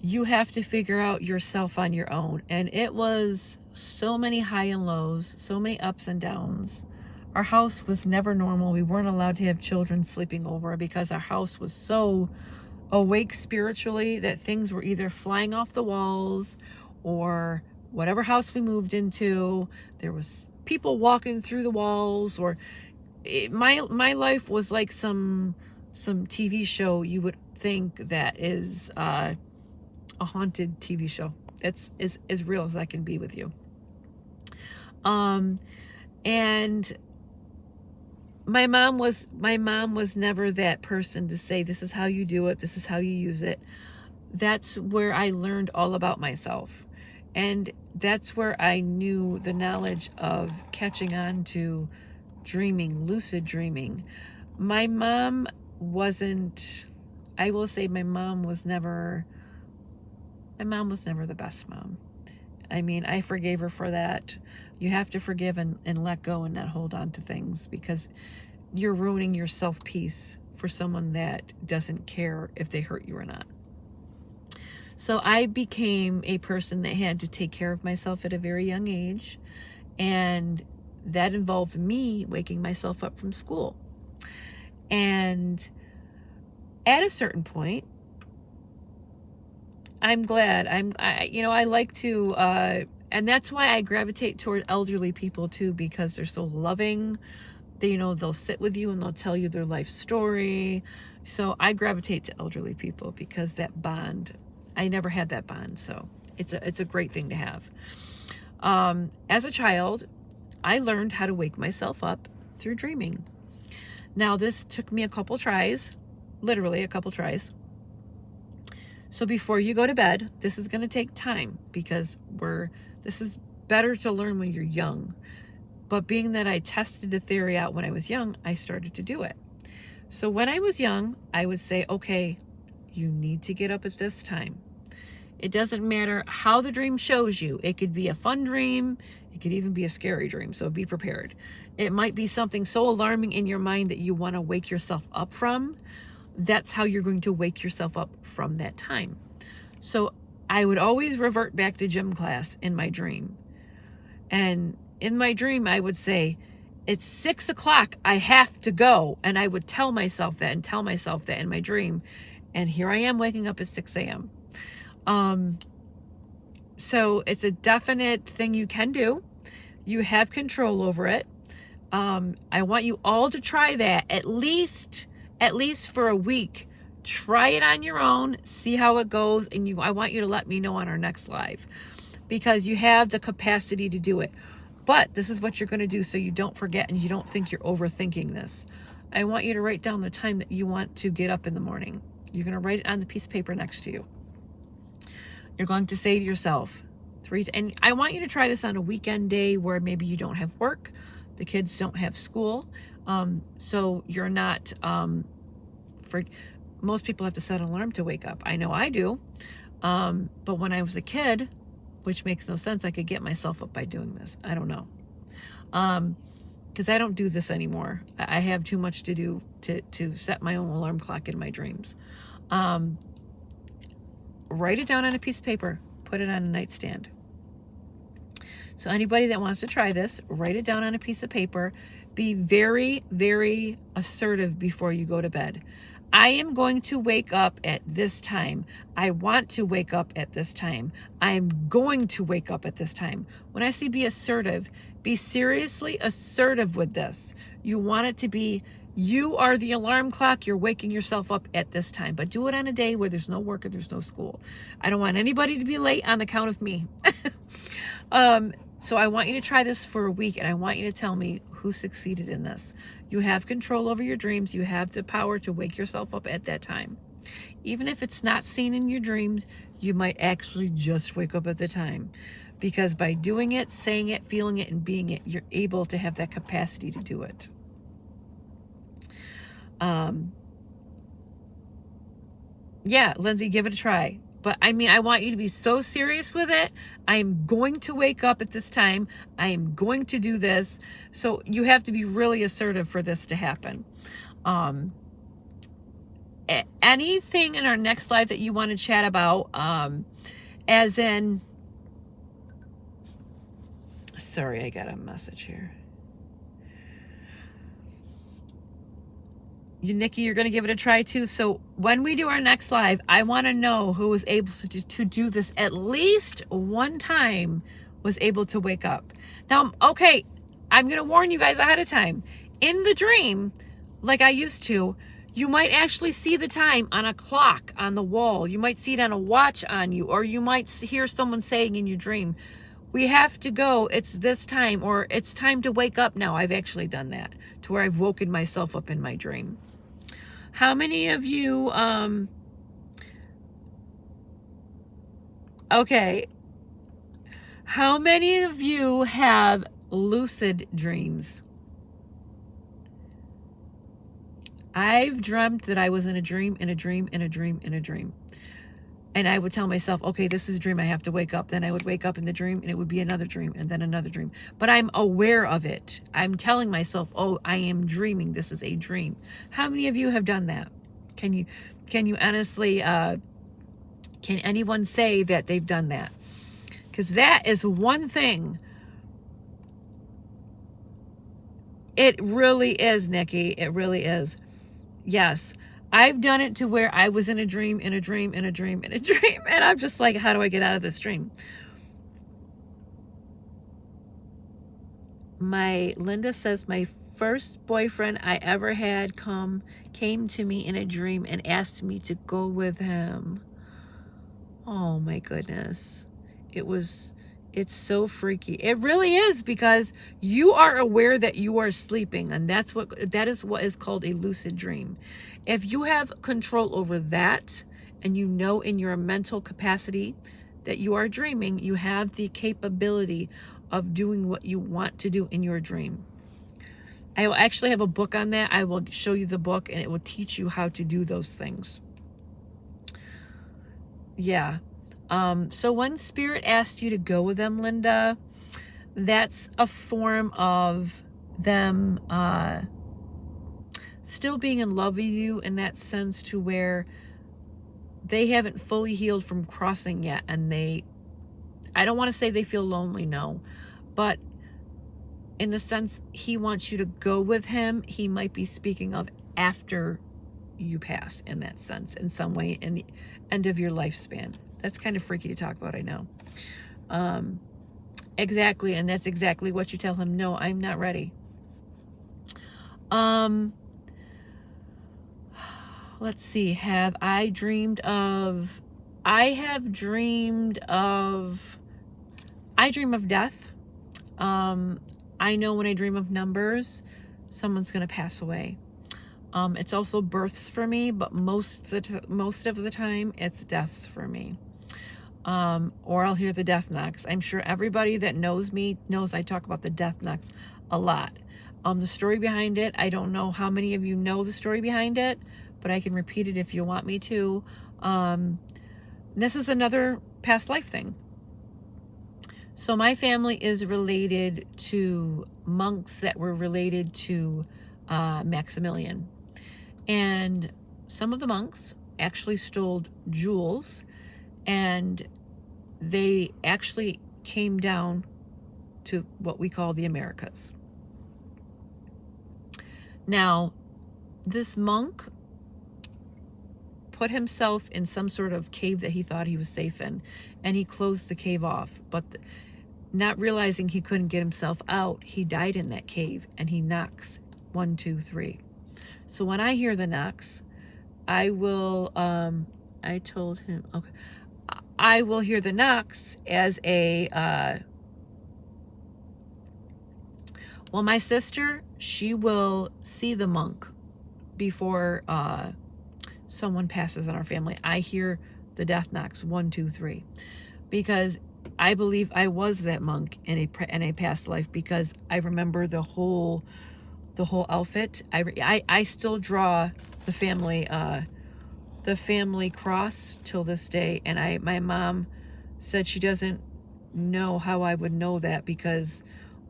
you have to figure out yourself on your own. And it was so many high and lows, so many ups and downs. Our house was never normal. We weren't allowed to have children sleeping over because our house was so awake spiritually that things were either flying off the walls, or whatever house we moved into, there was people walking through the walls, or my life was like some TV show you would think that is a haunted TV show. That's as real as I can be with you. And my mom was never that person to say, this is how you do it, this is how you use it. That's where I learned all about myself. And that's where I knew the knowledge of catching on to dreaming, lucid dreaming. My mom wasn't, I will say my mom was never the best mom. I mean, I forgave her for that. You have to forgive and let go and not hold on to things, because you're ruining your self-peace for someone that doesn't care if they hurt you or not. So I became a person that had to take care of myself at a very young age, and that involved me waking myself up from school. And at a certain point, I'm glad. I like to, and that's why I gravitate toward elderly people too, because they're so loving. They'll sit with you and they'll tell you their life story. So I gravitate to elderly people because that bond, I never had that bond. So it's a great thing to have. As a child, I learned how to wake myself up through dreaming. Now this took me a couple tries, literally a couple tries. So before you go to bed, this is going to take time, because this is better to learn when you're young. But being that I tested the theory out when I was young, I started to do it. So when I was young, I would say, okay, you need to get up at this time. It doesn't matter how the dream shows you. It could be a fun dream. It could even be a scary dream. So be prepared. It might be something so alarming in your mind that you want to wake yourself up from. That's how you're going to wake yourself up from that time. So I would always revert back to gym class in my dream. And in my dream, I would say, it's 6 o'clock, I have to go. And I would tell myself that in my dream. And here I am waking up at 6 a.m. So it's a definite thing you can do. You have control over it. I want you all to try that at least for a week. Try it on your own, see how it goes, and I want you to let me know on our next live, because you have the capacity to do it. But this is what you're going to do so you don't forget and you don't think you're overthinking this. I want you to write down the time that you want to get up in the morning. You're going to write it on the piece of paper next to you. You're going to say to yourself, and I want you to try this on a weekend day where maybe you don't have work, the kids don't have school, so you're not, most people have to set an alarm to wake up. I know I do, but when I was a kid, which makes no sense, I could get myself up by doing this. I don't know, because I don't do this anymore. I have too much to do to set my own alarm clock in my dreams. Write it down on a piece of paper, put it on a nightstand. So anybody that wants to try this, write it down on a piece of paper. Be very, very assertive before you go to bed. I am going to wake up at this time. I want to wake up at this time. I'm going to wake up at this time. When I say be assertive, be seriously assertive with this. You want it to be, you are the alarm clock. You're waking yourself up at this time. But do it on a day where there's no work or there's no school. I don't want anybody to be late on the count of me. So I want you to try this for a week, and I want you to tell me who succeeded in this. You have control over your dreams. You have the power to wake yourself up at that time. Even if it's not seen in your dreams, you might actually just wake up at the time. Because by doing it, saying it, feeling it, and being it, you're able to have that capacity to do it. Yeah, Lindsay, give it a try. But I mean, I want you to be so serious with it. I am going to wake up at this time. I am going to do this. So you have to be really assertive for this to happen. Anything in our next live that you want to chat about, as in, sorry, I got a message here. Nikki, you're going to give it a try too. So when we do our next live, I want to know who was able to do this at least one time, was able to wake up. Now, okay, I'm going to warn you guys ahead of time. In the dream, like I used to, you might actually see the time on a clock on the wall. You might see it on a watch on you, or you might hear someone saying in your dream, we have to go, it's this time, or it's time to wake up now. I've actually done that, to where I've woken myself up in my dream. How many of you, okay, how many of you have lucid dreams? I've dreamt that I was in a dream, in a dream, in a dream, in a dream. And I would tell myself, okay, this is a dream, I have to wake up. Then I would wake up in the dream, and it would be another dream, and then another dream. But I'm aware of it. I'm telling myself, oh, I am dreaming. This is a dream. How many of you have done that? Can you honestly, can anyone say that they've done that? Because that is one thing. It really is, Nikki. It really is. Yes. I've done it to where I was in a dream, in a dream, in a dream, in a dream. And I'm just like, how do I get out of this dream? Linda says, my first boyfriend I ever had came to me in a dream and asked me to go with him. Oh my goodness. It's so freaky. It really is, because you are aware that you are sleeping, and that is what is called a lucid dream. If you have control over that, and you know in your mental capacity that you are dreaming, you have the capability of doing what you want to do in your dream. I will actually have a book on that. I will show you the book, and it will teach you how to do those things. Yeah. So when Spirit asked you to go with them, Linda, that's a form of them still being in love with you, in that sense, to where they haven't fully healed from crossing yet. And I don't want to say they feel lonely, no. But in the sense, he wants you to go with him. He might be speaking of after you pass, in that sense, in some way, in the end of your lifespan. That's kind of freaky to talk about, I know. Exactly, and that's exactly what you tell him. No, I'm not ready. let's see, have I dreamed of, I dream of death. I know when I dream of numbers, someone's going to pass away. It's also births for me, but most of the time it's deaths for me. Or I'll hear the death knocks. I'm sure everybody that knows me knows I talk about the death knocks a lot. The story behind it, I don't know how many of you know the story behind it, but I can repeat it if you want me to. This is another past life thing. So my family is related to monks that were related to Maximilian. And some of the monks actually stole jewels, and they actually came down to what we call the Americas. Now, this monk put himself in some sort of cave that he thought he was safe in, and he closed the cave off. But not realizing he couldn't get himself out, he died in that cave, and he knocks 1, 2, 3. So when I hear the knocks, I will, I told him, okay, I will hear the knocks as a, well, my sister, she will see the monk before someone passes in our family. I hear the death knocks 1, 2, 3, because I believe I was that monk in a past life, because I remember the whole outfit. I still draw the family cross till this day, and my mom said she doesn't know how I would know that, because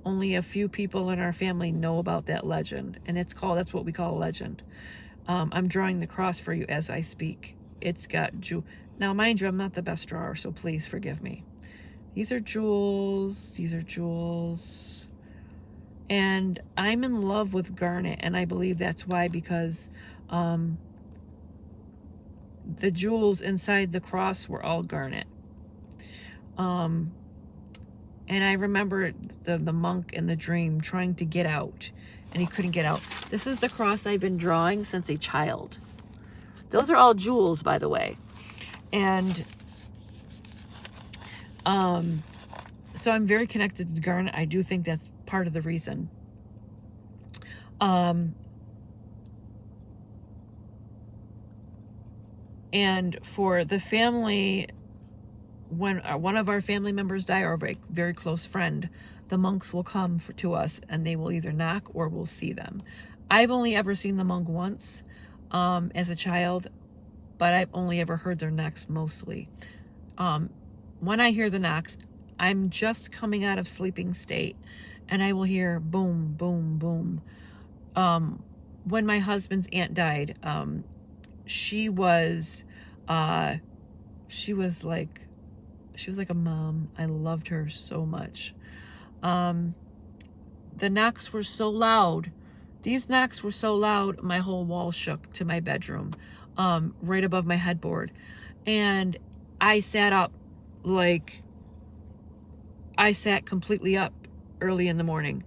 only a few people in our family know about that legend, and that's what we call a legend. I'm drawing the cross for you as I speak. It's got now, mind you, I'm not the best drawer, so please forgive me. These are jewels. And I'm in love with garnet, and I believe that's why, because the jewels inside the cross were all garnet. And I remember the monk in the dream trying to get out, and he couldn't get out. This is the cross I've been drawing since a child. Those are all jewels, by the way. And so I'm very connected to garnet. I do think that's part of the reason. And for the family, when one of our family members die, or a very, very close friend, the monks will come to us, and they will either knock or we'll see them. I've only ever seen the monk once as a child, but I've only ever heard their knocks mostly. When I hear the knocks, I'm just coming out of sleeping state, and I will hear boom, boom, boom. When my husband's aunt died, she was like a mom. I loved her so much. The knocks were so loud. These knocks were so loud, my whole wall shook to my bedroom, right above my headboard. And I sat up, I sat completely up early in the morning.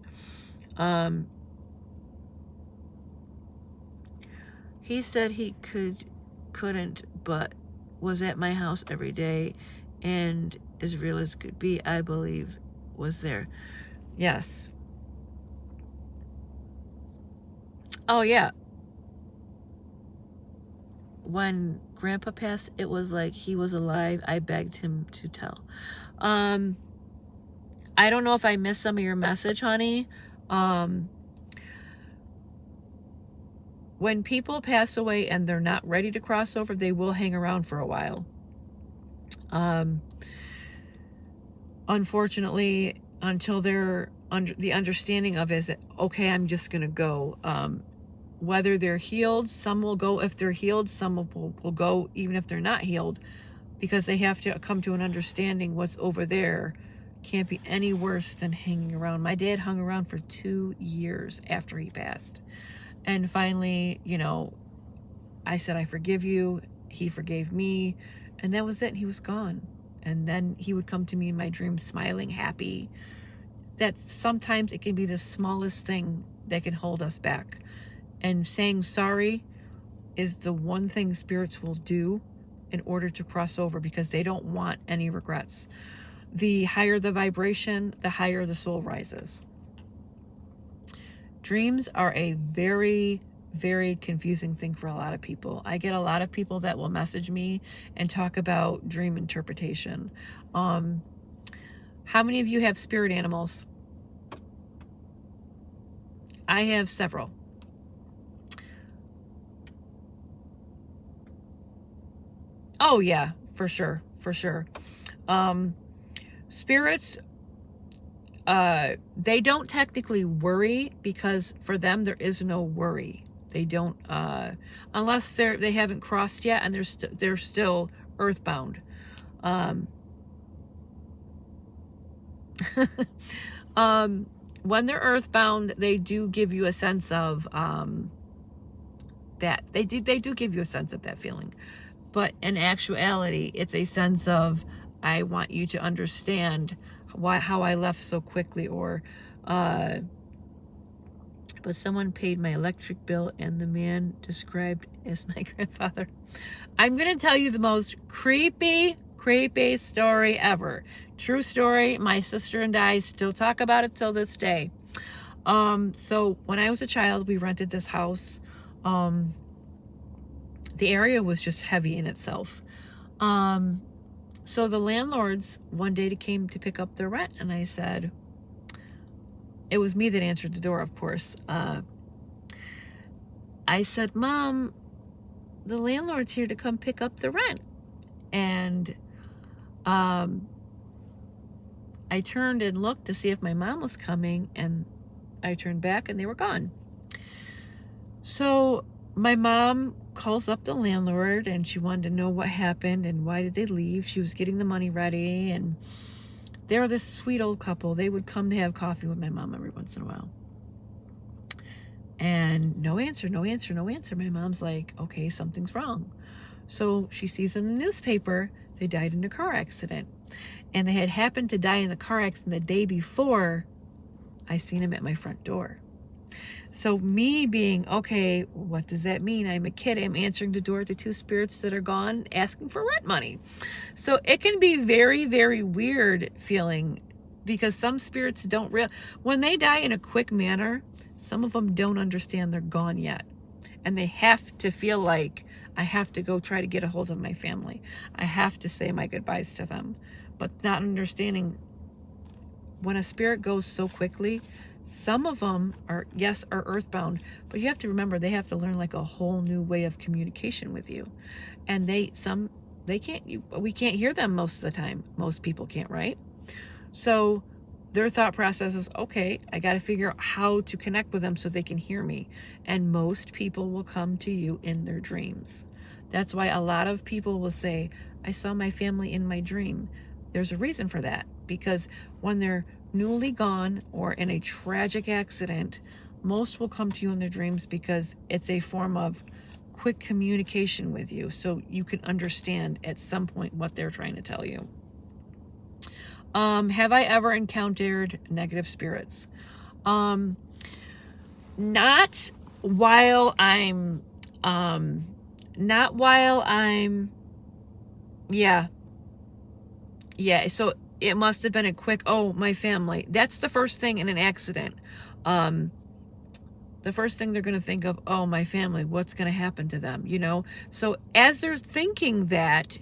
He said he couldn't, but was at my house every day, and as real as could be, I believe, was there. Yes. Oh, yeah. When Grandpa passed, it was like he was alive. I begged him to tell. I don't know if I missed some of your message, honey. When people pass away and they're not ready to cross over, they will hang around for a while. Unfortunately, until they're under the understanding of is that, okay, I'm just going to go. Whether they're healed, some will go if they're healed, some will go even if they're not healed, because they have to come to an understanding what's over there can't be any worse than hanging around. My dad hung around for 2 years after he passed. And finally, I said, I forgive you. He forgave me. And that was it. He was gone. And then he would come to me in my dreams smiling, happy. That sometimes it can be the smallest thing that can hold us back. And saying sorry is the one thing spirits will do in order to cross over, because they don't want any regrets. The higher the vibration, the higher the soul rises. Dreams are a very, very confusing thing for a lot of people. I get a lot of people that will message me and talk about dream interpretation. How many of you have spirit animals? I have several. Oh yeah, for sure, for sure. Spirits, they don't technically worry, because for them there is no worry. They don't, unless they haven't crossed yet and they're still earthbound. When they're earthbound, they do give you a sense of that they do give you a sense of that feeling, but in actuality, it's a sense of, I want you to understand how I left so quickly, or but someone paid my electric bill and the man described as my grandfather. I'm gonna tell you the most creepy story ever. True story. My sister and I still talk about it till this day. So when I was a child, we rented this house. The area was just heavy in itself. So the landlords one day came to pick up their rent, and I said, it was me that answered the door, of course. I said, Mom, the landlord's here to come pick up the rent. And I turned and looked to see if my mom was coming, and I turned back and they were gone. So my mom calls up the landlord, and she wanted to know what happened and why did they leave. She was getting the money ready, and they were this sweet old couple. They would come to have coffee with my mom every once in a while. And no answer. My mom's like, okay, something's wrong. So she sees in the newspaper they died in a car accident. And they had happened to die in the car accident the day before I seen him at my front door. So me being, okay, what does that mean? I'm a kid. I'm answering the door to two spirits that are gone asking for rent money. So it can be very, very weird feeling, because some spirits don't when they die in a quick manner, some of them don't understand they're gone yet. And they have to feel like, I have to go try to get a hold of my family. I have to say my goodbyes to them. But not understanding, when a spirit goes so quickly, some of them are earthbound, but you have to remember they have to learn like a whole new way of communication with you. And we can't hear them most of the time. Most people can't, right? So their thought process is, okay, I got to figure out how to connect with them so they can hear me. And most people will come to you in their dreams. That's why a lot of people will say, I saw my family in my dream. There's a reason for that, because when they're newly gone or in a tragic accident, most will come to you in their dreams, because it's a form of quick communication with you, so you can understand at some point what they're trying to tell you. Have I ever encountered negative spirits? Not while I'm so it must have been a quick, oh, my family. That's the first thing in an accident. The first thing they're going to think of, oh, my family, what's going to happen to them, So as they're thinking that,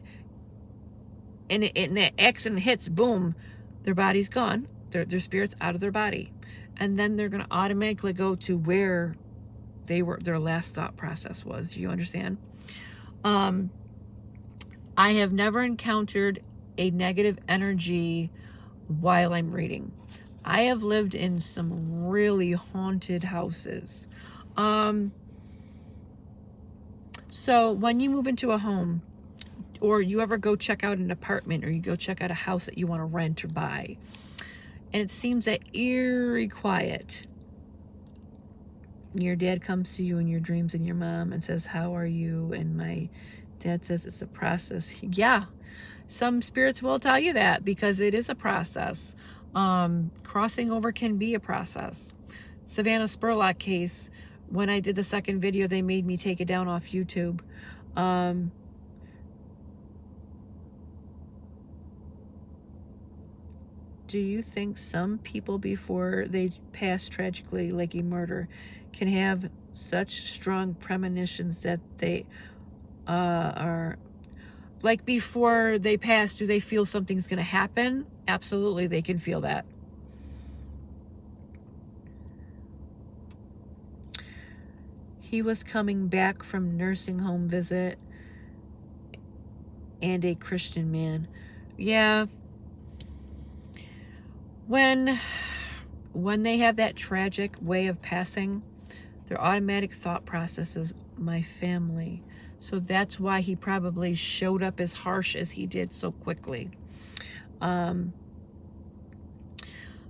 and the accident hits, boom, their body's gone. Their spirit's out of their body. And then they're going to automatically go to where their last thought process was. Do you understand? I have never encountered a negative energy while I'm reading. I have lived in some really haunted houses. So when you move into a home, or you ever go check out an apartment, or you go check out a house that you want to rent or buy, and it seems that eerie quiet, your dad comes to you in your dreams, and your mom, and says, how are you? And my dad says, it's a process. Yeah, some spirits will tell you that, because it is a process. Crossing over can be a process. Savannah Spurlock case, when I did the second video, they made me take it down off YouTube. Do you think some people, before they pass tragically, like a murder, can have such strong premonitions that they are, like, before they pass, do they feel something's going to happen? Absolutely, they can feel that. He was coming back from nursing home visit and a Christian man. Yeah. When they have that tragic way of passing, their automatic thought process is my family. So that's why he probably showed up as harsh as he did so quickly.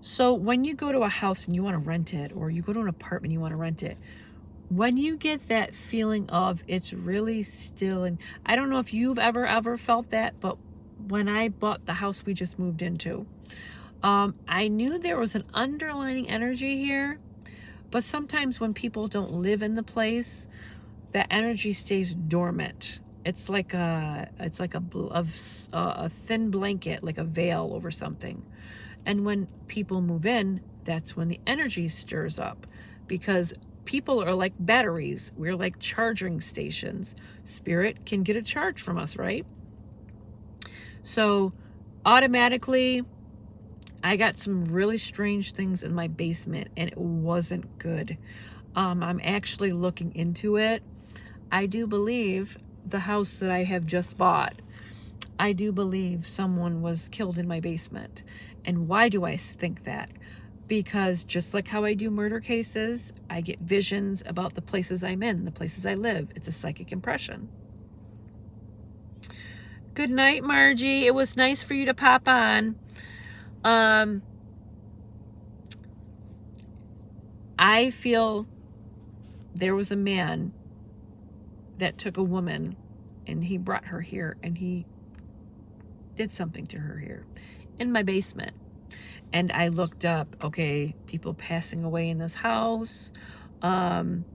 So when you go to a house and you want to rent it, or you go to an apartment and you want to rent it, when you get that feeling of it's really still, and I don't know if you've ever felt that, but when I bought the house we just moved into, I knew there was an underlying energy here, but sometimes when people don't live in the place, that energy stays dormant. It's like a thin blanket, like a veil over something. And when people move in, that's when the energy stirs up, because people are like batteries. We're like charging stations. Spirit can get a charge from us, right? So automatically, I got some really strange things in my basement, and it wasn't good. I'm actually looking into it. I do believe the house that I have just bought, I do believe someone was killed in my basement. And why do I think that? Because just like how I do murder cases, I get visions about the places I'm in, the places I live. It's a psychic impression. Good night, Margie. It was nice for you to pop on. I feel there was a man that took a woman and he brought her here, and he did something to her here in my basement. And I looked up, okay, people passing away in this house. And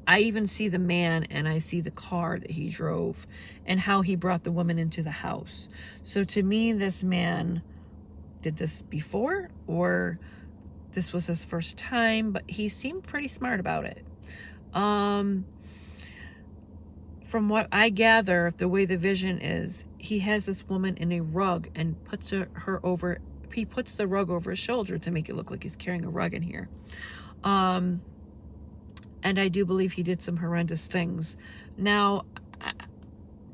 I even see the man, and I see the car that he drove and how he brought the woman into the house. So to me, this man did this before, or this was his first time, but he seemed pretty smart about it. From what I gather, the way the vision is, he has this woman in a rug and puts her over, he puts the rug over his shoulder to make it look like he's carrying a rug in here. And I do believe he did some horrendous things. Now,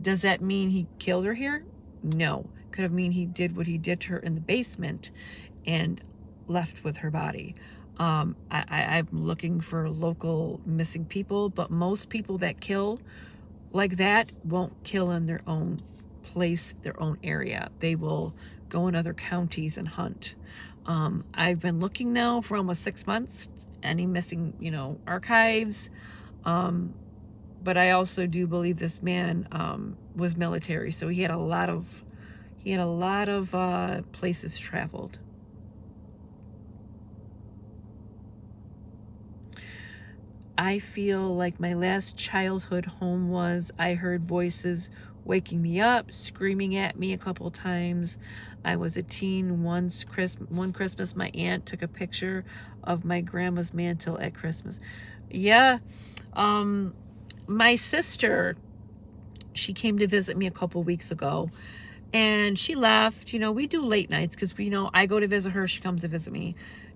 does that mean he killed her here? No. Could have mean he did what he did to her in the basement and left with her body. I'm looking for local missing people, but most people that kill like that won't kill in their own place, their own area. They will go in other counties and hunt. I've been looking now for almost 6 months, any missing, archives. But I also do believe this man was military, so he had a lot of places traveled. I feel like my last childhood home was, I heard voices waking me up, screaming at me a couple times. I was a teen. One Christmas, my aunt took a picture of my grandma's mantle at Christmas. Yeah. My sister, she came to visit me a couple weeks ago, and she left. We do late nights because I go to visit her, she comes to visit me.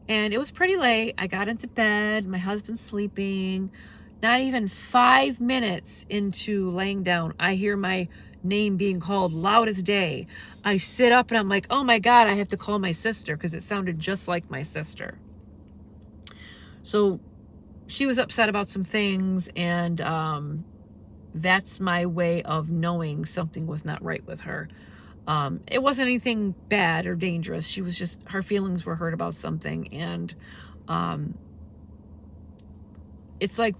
And it was pretty late. I got into bed. My husband's sleeping. Not even 5 minutes into laying down, I hear my name being called loud as day. I sit up and I'm like, oh my God, I have to call my sister, because it sounded just like my sister. So she was upset about some things, and that's my way of knowing something was not right with her. It wasn't anything bad or dangerous. She was just, her feelings were hurt about something. And, it's like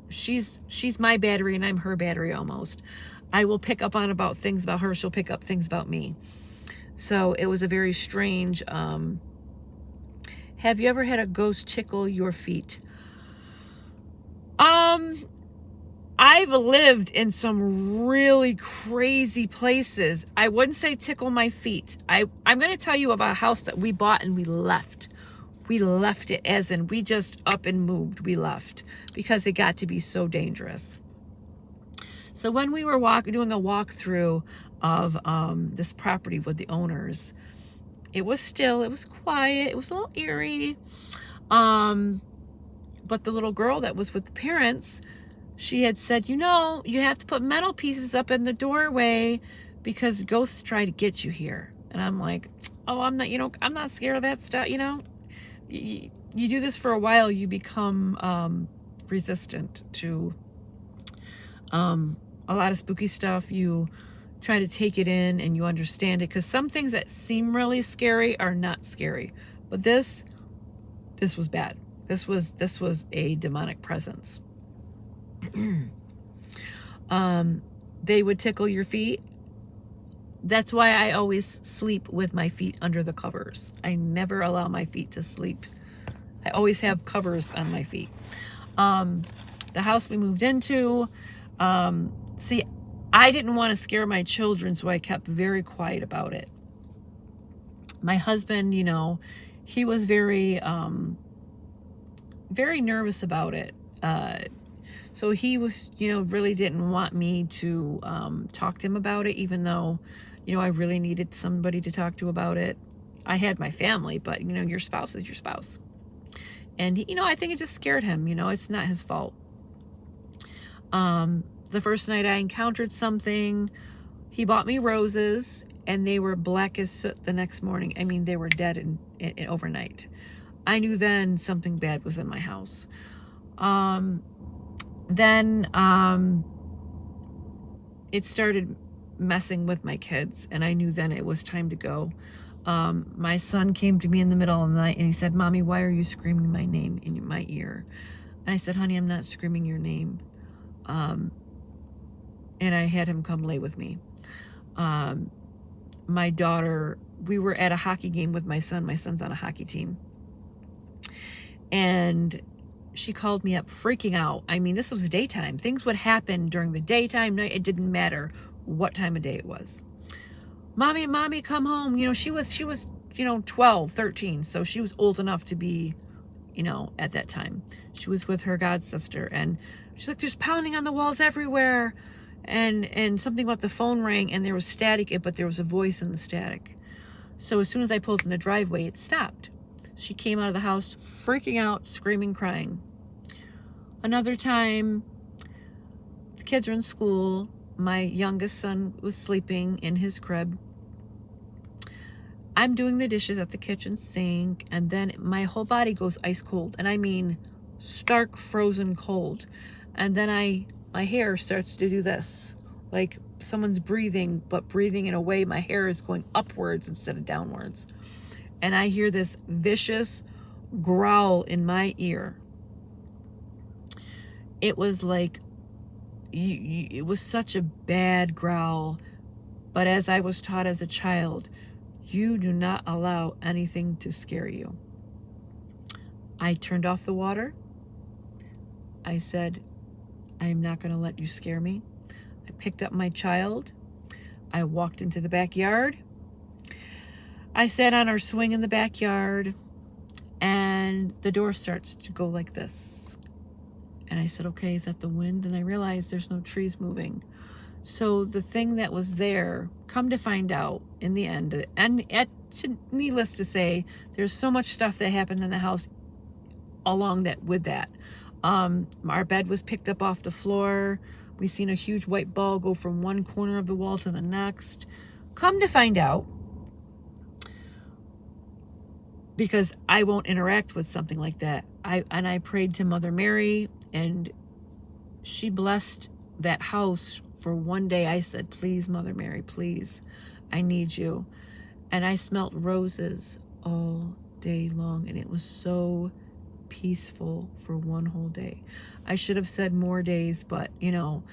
she's my battery and I'm her battery almost. I will pick up on about things about her. She'll pick up things about me. So it was a very strange, Have you ever had a ghost tickle your feet? I've lived in some really crazy places. I wouldn't say tickle my feet. I'm going to tell you of a house that we bought and we left. We left it, as in we just up and moved. We left because it got to be so dangerous. So when we were doing a walkthrough of this property with the owners, it was still, it was quiet, it was a little eerie. But the little girl that was with the parents, she had said, you know, you have to put metal pieces up in the doorway because ghosts try to get you here. And I'm like, oh, I'm not, you know, I'm not scared of that stuff. You know, you do this for a while, you become resistant to a lot of spooky stuff. You try to take it in and you understand it, because some things that seem really scary are not scary. But this was bad. This was a demonic presence. They would tickle your feet. That's why I always sleep with my feet under the covers. I never allow my feet to sleep. I always have covers on my feet. The house we moved into, see, I didn't want to scare my children, so I kept very quiet about it. My husband, you know, he was very nervous about it. So he was, you know, really didn't want me to talk to him about it, even though, you know, I really needed somebody to talk to about it. I had my family, but, you know, your spouse is your spouse. And, he, you know, I think it just scared him. You know, it's not his fault. The first night I encountered something, he bought me roses, and they were black as soot the next morning. I mean, they were dead in overnight. I knew then something bad was in my house. Then it started messing with my kids, and I knew then it was time to go. My son came to me in the middle of the night and he said, Mommy, why are you screaming my name in my ear? And I said, honey, I'm not screaming your name. And I had him come lay with me. My daughter, we were at a hockey game with my son. My son's on a hockey team. And she called me up freaking out. I mean, this was daytime. Things would happen during the daytime, night. It didn't matter what time of day it was. Mommy, come home. You know, she was, you know, 12, 13. So she was old enough to be, you know, at that time. She was with her god sister, and she's like, there's pounding on the walls everywhere. And something about the phone rang, and there was static, but there was a voice in the static. So as soon as I pulled in the driveway, it stopped. She came out of the house freaking out, screaming, crying. Another time, the kids are in school. My youngest son was sleeping in his crib. I'm doing the dishes at the kitchen sink, and then my whole body goes ice cold. And I mean stark frozen cold. And then my hair starts to do this, like someone's breathing, but breathing in a way my hair is going upwards instead of downwards. And I hear this vicious growl in my ear. It was like, it was such a bad growl. But as I was taught as a child, you do not allow anything to scare you. I turned off the water. I said, I am not going to let you scare me. I picked up my child. I walked into the backyard. I sat on our swing in the backyard, and the door starts to go like this. And I said, okay, is that the wind? And I realized there's no trees moving. So the thing that was there, come to find out in the end, and needless to say, there's so much stuff that happened in the house along that with that. Our bed was picked up off the floor. We seen a huge white ball go from one corner of the wall to the next. Come to find out, because I won't interact with something like that, I prayed to Mother Mary, and she blessed that house for one day. I said, please, Mother Mary, please, I need you. And I smelt roses all day long, and it was so peaceful for one whole day. I should have said more days, but you know,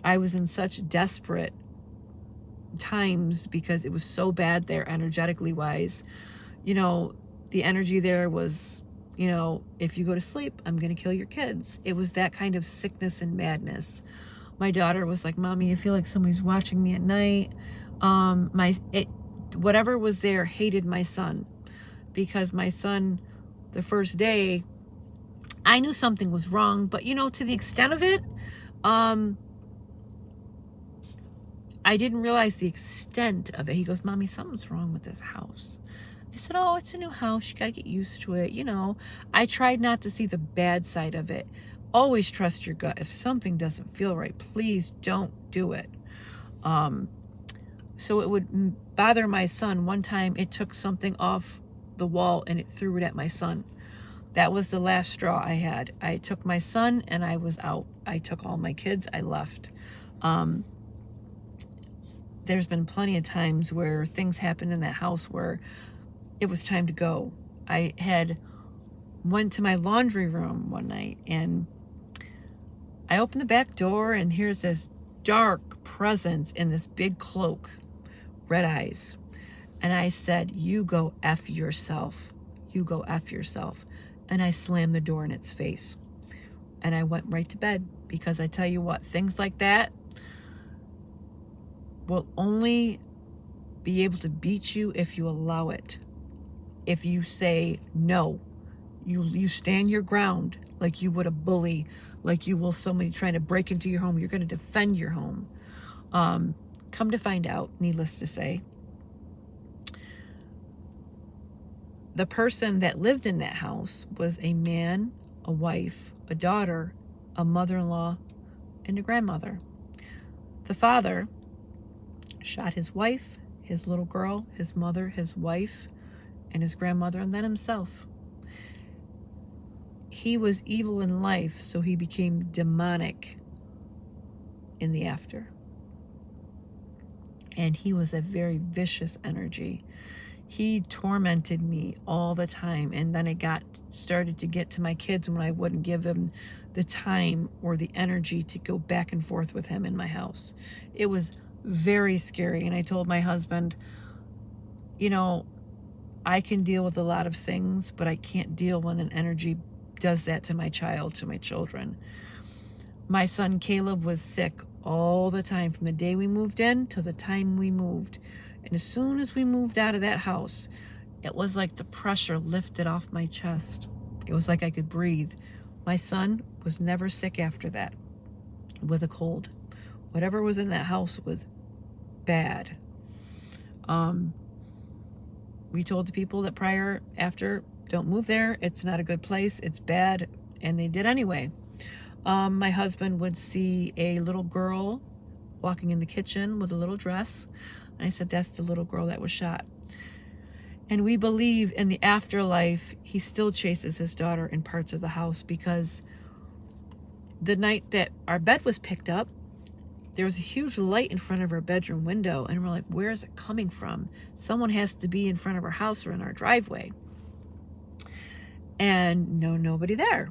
I was in such desperate times because it was so bad there energetically wise. You know, the energy there was, you know, if you go to sleep, I'm going to kill your kids. It was that kind of sickness and madness. My daughter was like, Mommy, I feel like somebody's watching me at night. Whatever was there hated my son, because my son, the first day, I knew something was wrong, but you know, to the extent of it, I didn't realize the extent of it. He goes, Mommy, something's wrong with this house. I said, oh, it's a new house. You got to get used to it. You know, I tried not to see the bad side of it. Always trust your gut. If something doesn't feel right, please don't do it. So it would bother my son. One time it took something off the wall and it threw it at my son. That was the last straw I had. I took my son and I was out. I took all my kids. I left. There's been plenty of times where things happened in that house where it was time to go. I had went to my laundry room one night and I opened the back door and here's this dark presence in this big cloak, red eyes. And I said, you go F yourself. You go F yourself. And I slammed the door in its face. And I went right to bed, because I tell you what, things like that will only be able to beat you if you allow it. If you say no, you stand your ground like you would a bully, like you will somebody trying to break into your home. You're going to defend your home. Come to find out, needless to say, the person that lived in that house was a man, a wife, a daughter, a mother-in-law, and a grandmother. The father shot his wife, his little girl, his mother, his wife, and his grandmother, and then himself. He was evil in life, so he became demonic in the after. And he was a very vicious energy. He tormented me all the time, and then it started to get to my kids when I wouldn't give him the time or the energy to go back and forth with him in my house. It was very scary, and I told my husband, you know, I can deal with a lot of things, but I can't deal when an energy does that to my child, to my children. My son Caleb was sick all the time, from the day we moved in till the time we moved. And as soon as we moved out of that house, it was like the pressure lifted off my chest. It was like I could breathe. My son was never sick after that with a cold. Whatever was in that house was bad. We told the people that after, don't move there. It's not a good place. It's bad. And they did anyway. My husband would see a little girl walking in the kitchen with a little dress. And I said, that's the little girl that was shot. And we believe in the afterlife, he still chases his daughter in parts of the house, because the night that our bed was picked up, there was a huge light in front of our bedroom window. And we're like, where is it coming from? Someone has to be in front of our house or in our driveway. And nobody there.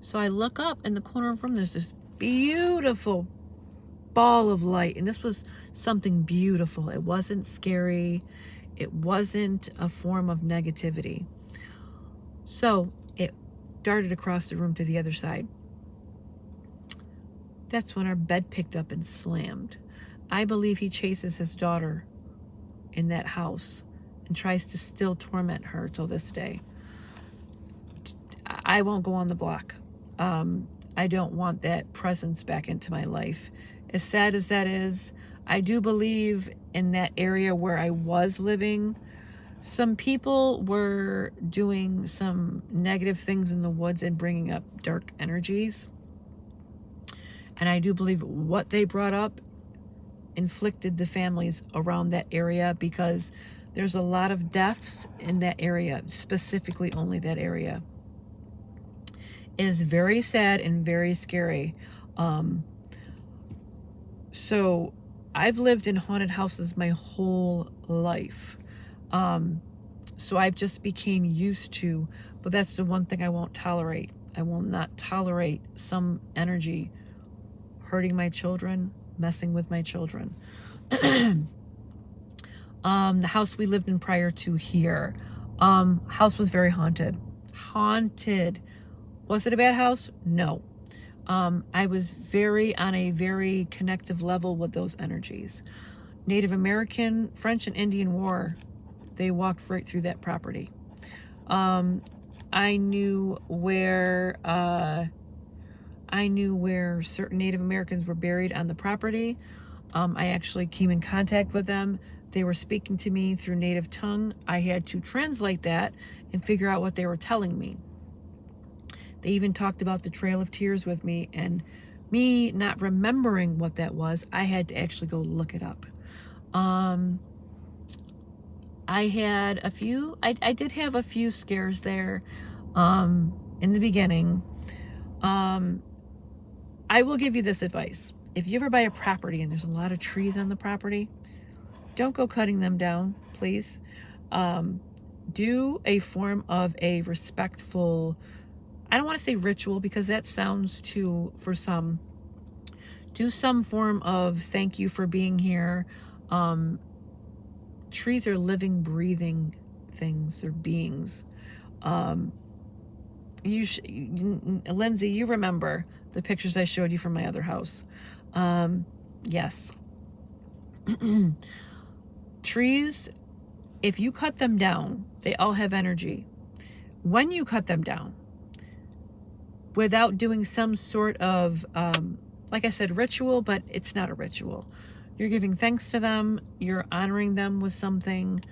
So I look up in the corner of the room, there's this beautiful ball of light. And this was something beautiful. It wasn't scary. It wasn't a form of negativity. So it darted across the room to the other side. That's when our bed picked up and slammed. I believe he chases his daughter in that house and tries to still torment her till this day. I won't go on the block. I don't want that presence back into my life. As sad as that is, I do believe in that area where I was living, some people were doing some negative things in the woods and bringing up dark energies. And I do believe what they brought up inflicted the families around that area, because there's a lot of deaths in that area, specifically only that area. It is very sad and very scary. So I've lived in haunted houses my whole life. So I've just became used to, but that's the one thing I won't tolerate. I will not tolerate some energy hurting my children, messing with my children. The house we lived in prior to here, House was very haunted. Haunted. Was it a bad house? No. I was on a very connective level with those energies. Native American, French and Indian War, they walked right through that property. I knew where certain Native Americans were buried on the property. I actually came in contact with them. They were speaking to me through native tongue. I had to translate that and figure out what they were telling me. They even talked about the Trail of Tears with me, and me not remembering what that was, I had to actually go look it up. I did have a few scares there in the beginning. I will give you this advice. If you ever buy a property and there's a lot of trees on the property, don't go cutting them down, please. Do a form of a respectful, I don't want to say ritual because that sounds too, for some. Do some form of thank you for being here. Trees are living, breathing things or beings. Lindsay, you remember the pictures I showed you from my other house. Yes. Trees, if you cut them down, they all have energy. When you cut them down, without doing some sort of, like I said, ritual, but it's not a ritual. You're giving thanks to them. You're honoring them with something.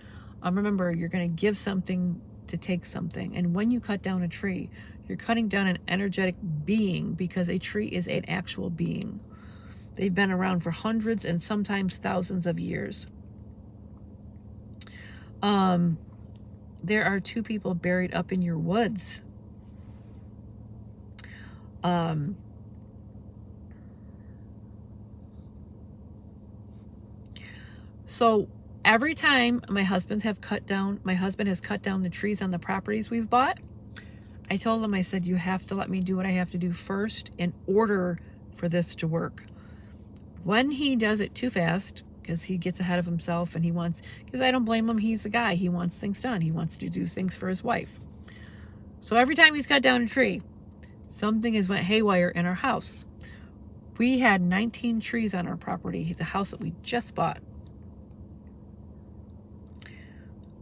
Remember, you're going to give something to take something. And when you cut down a tree, you're cutting down an energetic being, because a tree is an actual being. They've been around for hundreds and sometimes thousands of years. There are 2 people buried up in your woods. So every time my husband has cut down the trees on the properties we've bought, I told him, I said, you have to let me do what I have to do first in order for this to work. When he does it too fast, because he gets ahead of himself and because I don't blame him, he's a guy, he wants things done. He wants to do things for his wife. So every time he's cut down a tree, something has went haywire in our house. We had 19 trees on our property, the house that we just bought.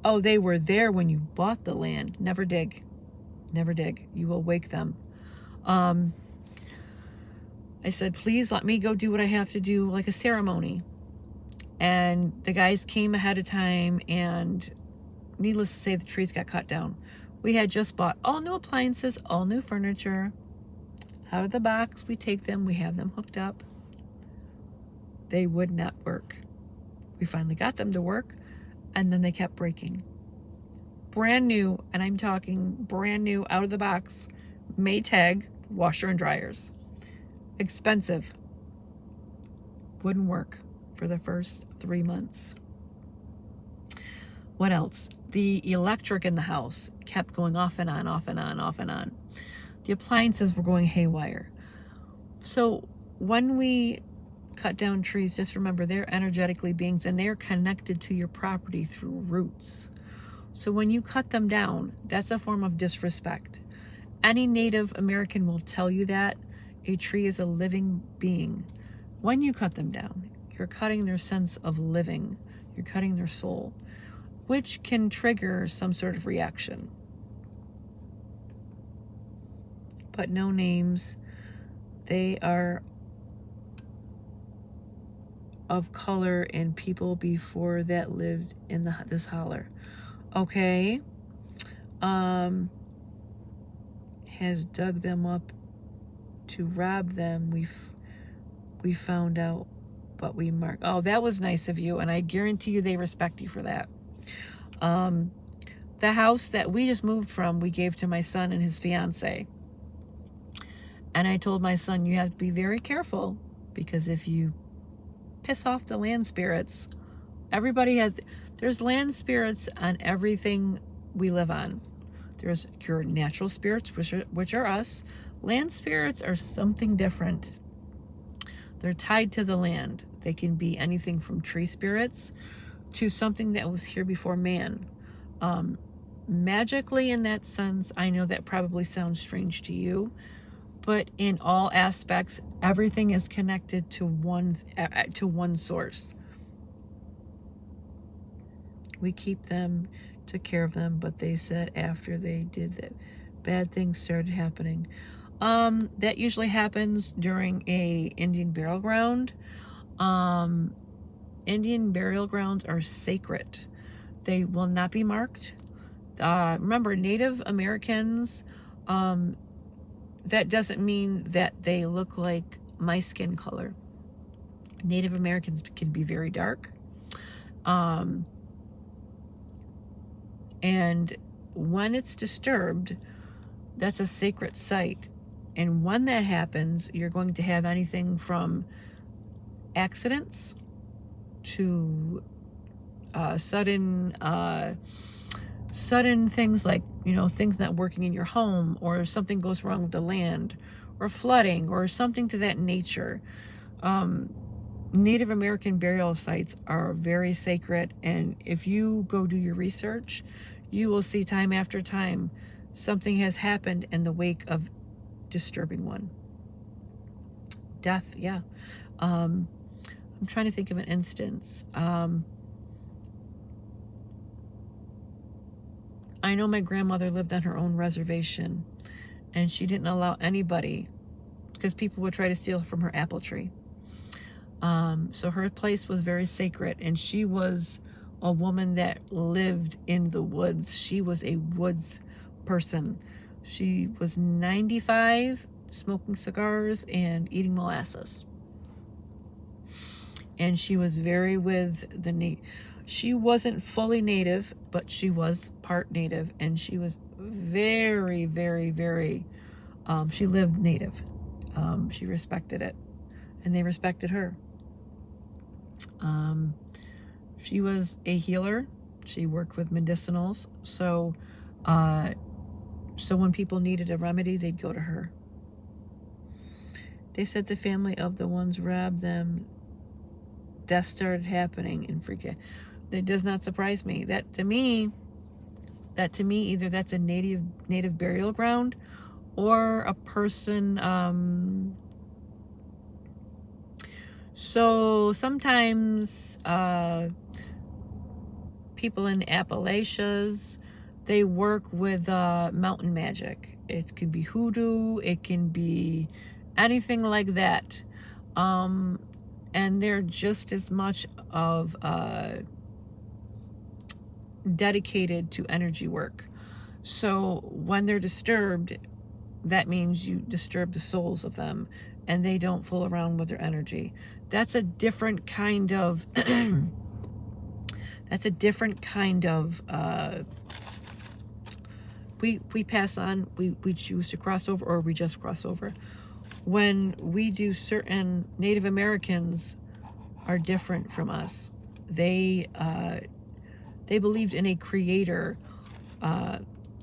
Oh, they were there when you bought the land. Never dig. Never dig. You will wake them. I said, please let me go do what I have to do, like a ceremony. And the guys came ahead of time, and needless to say, the trees got cut down. We had just bought all new appliances, all new furniture. Out of the box, we take them, we have them hooked up. They would not work. We finally got them to work, and then they kept breaking. Brand new, and I'm talking brand new, out of the box, Maytag washer and dryers. Expensive. Wouldn't work for the first 3 months. What else? The electric in the house kept going off and on, off and on, off and on. The appliances were going haywire. So when we cut down trees, just remember they're energetically beings, and they're connected to your property through roots. So when you cut them down, that's a form of disrespect. Any Native American will tell you that a tree is a living being. When you cut them down, you're cutting their sense of living. You're cutting their soul, which can trigger some sort of reaction. But no names. They are of color and people before that lived in this holler. Okay. Has dug them up to rob them. We found out, but we marked. Oh, that was nice of you, and I guarantee you they respect you for that. The house that we just moved from, we gave to my son and his fiance. And I told my son, you have to be very careful, because if you piss off the land spirits, there's land spirits on everything we live on. There's your natural spirits, which are us. Land spirits are something different. They're tied to the land. They can be anything from tree spirits to something that was here before man. magically, in that sense, I know that probably sounds strange to you, but in all aspects, everything is connected to one source. We keep them, took care of them, but they said after they did that, bad things started happening. That usually happens during a Indian burial ground. Indian burial grounds are sacred. They will not be marked. Remember, Native Americans, that doesn't mean that they look like my skin color. Native Americans can be very dark. And when it's disturbed, that's a sacred site. And when that happens, you're going to have anything from accidents to sudden things like, things not working in your home, or something goes wrong with the land, or flooding, or something to that nature. Native American burial sites are very sacred, and if you go do your research, you will see time after time something has happened in the wake of disturbing one. Death, yeah. I'm trying to think of an instance. I know my grandmother lived on her own reservation, and she didn't allow anybody, because people would try to steal from her apple tree. So her place was very sacred, and she was a woman that lived in the woods. She was a woods person. She was 95, smoking cigars and eating molasses. And she was very with the she wasn't fully native, but she was part native, and she was very, very, very, she lived native. She respected it, and they respected her. She was a healer. She worked with medicinals. So when people needed a remedy, they'd go to her. They said the family of the ones robbed them. Death started happening and forget. That does not surprise me. That to me, either that's a native burial ground, or a person. So sometimes people in Appalachias, they work with mountain magic. It can be hoodoo. It can be anything like that. And they're just as much of dedicated to energy work. So when they're disturbed, that means you disturb the souls of them, and they don't fool around with their energy. That's a different kind of we pass on, we choose to cross over, or we just cross over. When we do, certain Native Americans are different from us. They believed in a creator.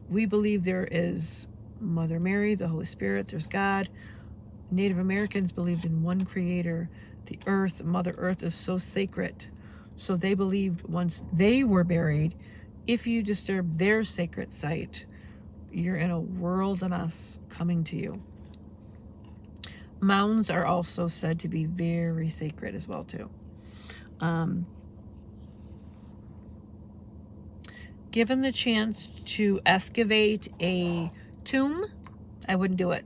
We believe there is Mother Mary, the Holy Spirit, there's God. Native Americans believed in one creator. The earth, Mother Earth, is so sacred. So they believed once they were buried, if you disturb their sacred site, you're in a world of mess coming to you. Mounds are also said to be very sacred as well too. Given the chance to excavate a tomb, I wouldn't do it.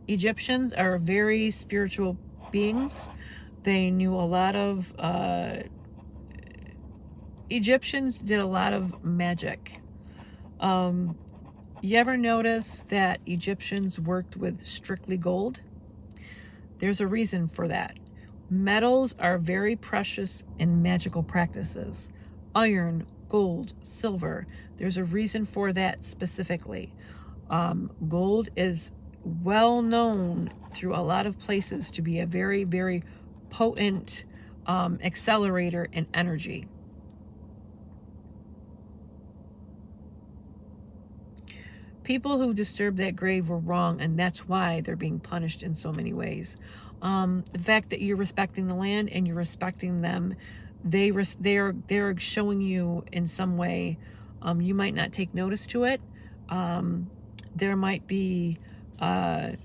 Egyptians are very spiritual beings. They knew a lot of Egyptians did a lot of magic. You ever notice that Egyptians worked with strictly gold? There's a reason for that. Metals are very precious in magical practices. Iron, gold, silver. There's a reason for that specifically. Gold is well known through a lot of places to be a very, very potent accelerator in energy. People who disturbed that grave were wrong, and that's why they're being punished in so many ways. The fact that you're respecting the land and you're respecting them, they're showing you in some way You might not take notice to it. There might be, do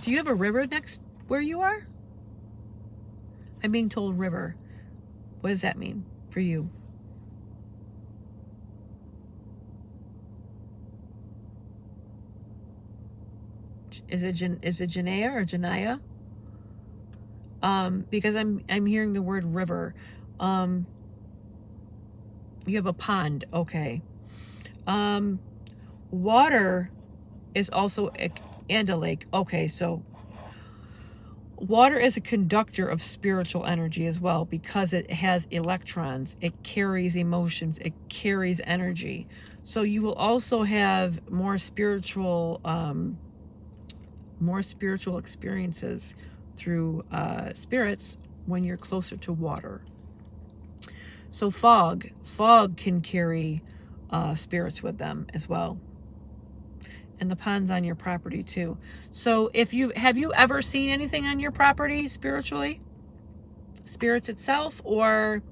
you have a river next where you are? I'm being told river. What does that mean for you? Is it Janaea or Janaya? Because I'm hearing the word river. You have a pond, okay. Water is also and a lake. Okay, so water is a conductor of spiritual energy as well, because it has electrons, it carries emotions, it carries energy. So you will also have more spiritual experiences through spirits when you're closer to water. So fog can carry spirits with them as well. And the pond's on your property too. So have you ever seen anything on your property spiritually? Spirits itself? Or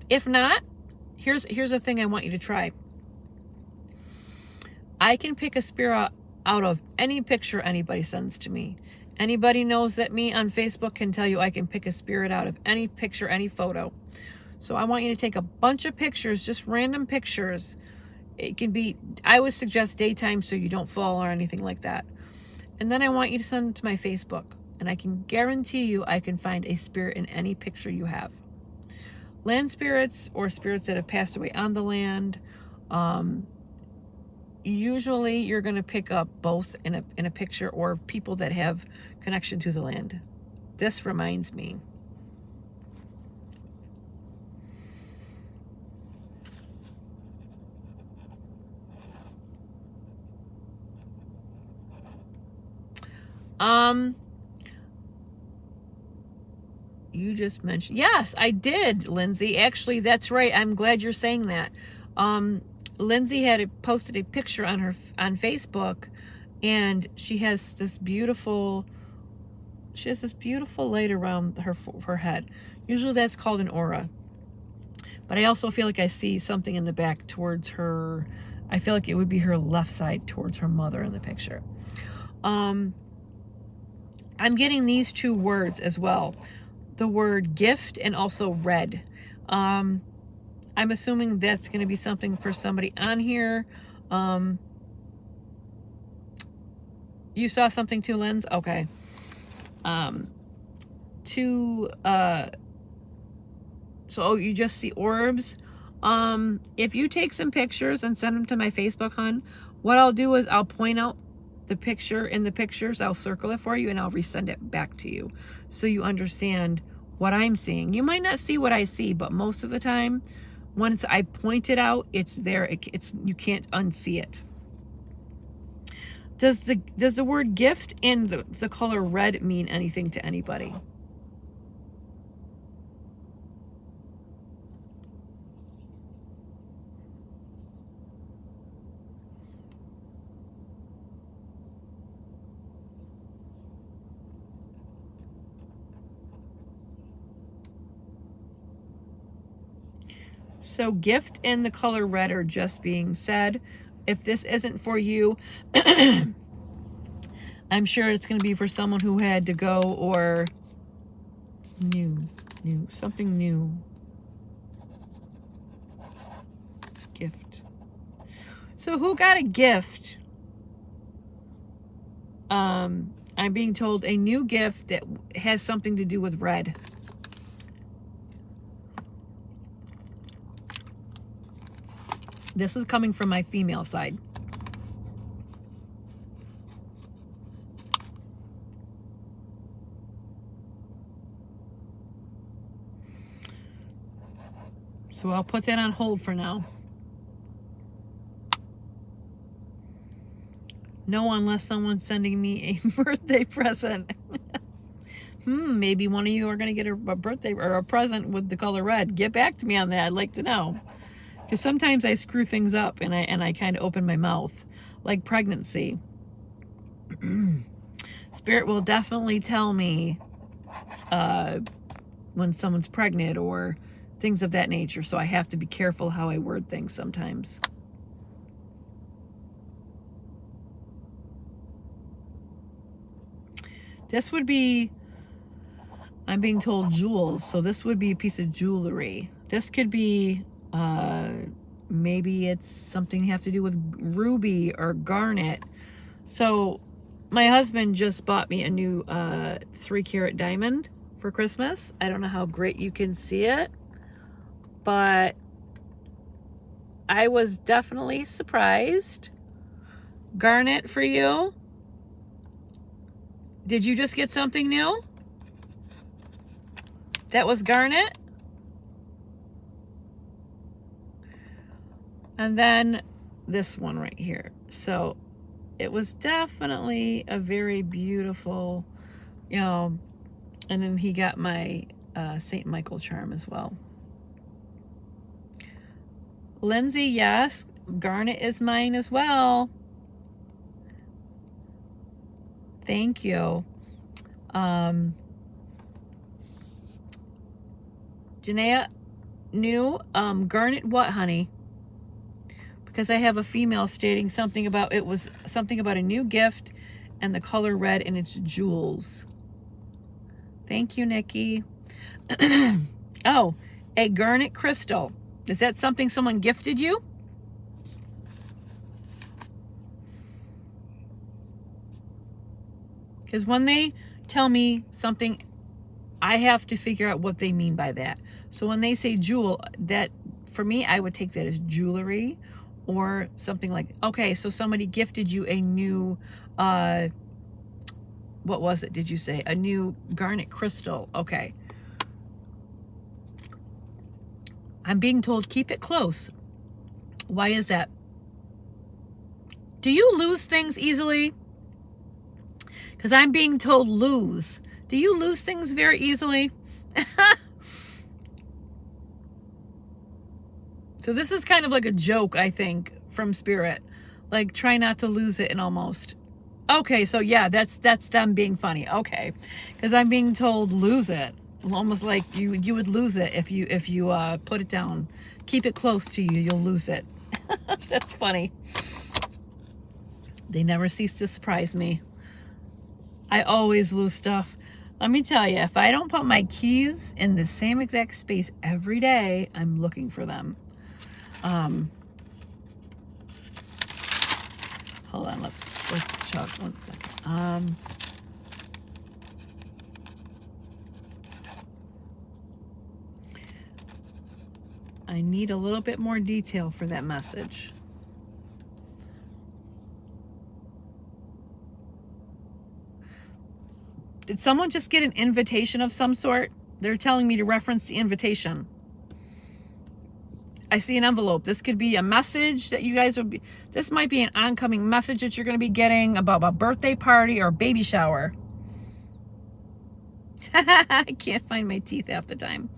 if not, here's a thing I want you to try. I can pick a spirit out of any picture anybody sends to me. Anybody knows that me on Facebook can tell you I can pick a spirit out of any picture, any photo. So I want you to take a bunch of pictures, just random pictures. It can be, I would suggest daytime so you don't fall or anything like that. And then I want you to send them to my Facebook. And I can guarantee you I can find a spirit in any picture you have. Land spirits or spirits that have passed away on the land. Usually you're going to pick up both in a picture, or people that have connection to the land. This reminds me. You just mentioned, yes, I did, Lindsay. Actually, that's right. I'm glad you're saying that. Lindsay had posted a picture on Facebook, and she has this beautiful light around her head. Usually that's called an aura. But I also feel like I see something in the back towards her. I feel like it would be her left side towards her mother in the picture. I'm getting these two words as well. The word gift and also red. I'm assuming that's going to be something for somebody on here. You saw something too, Lens? Okay. So you just see orbs. If you take some pictures and send them to my Facebook, hon, what I'll do is I'll point out the picture in the pictures. I'll circle it for you and I'll resend it back to you so you understand what I'm seeing. You might not see what I see, but most of the time, once I point it out, it's there. You can't unsee it. Does the word gift and the color red mean anything to anybody? So gift and the color red are just being said. If this isn't for you, I'm sure it's going to be for someone who had to go, or something new. Gift. So who got a gift? I'm being told a new gift that has something to do with red. This is coming from my female side. So I'll put that on hold for now. No, unless someone's sending me a birthday present. Maybe one of you are going to get a birthday or a present with the color red. Get back to me on that. I'd like to know. Because sometimes I screw things up and I kind of open my mouth. Like pregnancy. Spirit will definitely tell me when someone's pregnant, or things of that nature. So I have to be careful how I word things sometimes. This would be, I'm being told jewels. So this would be a piece of jewelry. This could be, maybe it's something you have to do with ruby or garnet. So my husband just bought me a new 3-carat diamond for Christmas. I don't know how great you can see it, but I was definitely surprised. Garnet for you. Did you just get something new? That was garnet. And then this one right here. So it was definitely a very beautiful, you know, and then he got my St. Michael charm as well. Lindsay, yes, garnet is mine as well. Thank you. Janaea, new, garnet what, honey? Because I have a female stating something about, it was something about a new gift and the color red and it's jewels. Thank you, Nikki. Oh, a garnet crystal. Is that something someone gifted you? Because when they tell me something, I have to figure out what they mean by that. So when they say jewel, that for me, I would take that as jewelry or something like, okay, so somebody gifted you a new, what was it? Did you say a new garnet crystal? Okay. I'm being told keep it close. Why is that? Do you lose things easily? Because I'm being told lose. Do you lose things very easily? So this is kind of like a joke, I think, from Spirit. Like, try not to lose it and almost. Okay, so yeah, that's them being funny. Okay. Because I'm being told lose it. Almost like you would lose it if you put it down. Keep it close to you, you'll lose it. That's funny. They never cease to surprise me. I always lose stuff. Let me tell you, if I don't put my keys in the same exact space every day, I'm looking for them. Hold on, let's talk 1 second. I need a little bit more detail for that message. Did someone just get an invitation of some sort? They're telling me to reference the invitation. I see an envelope. This could be a message that you guys would be, this might be an oncoming message that you're going to be getting about a birthday party or a baby shower. I can't find my teeth half the time.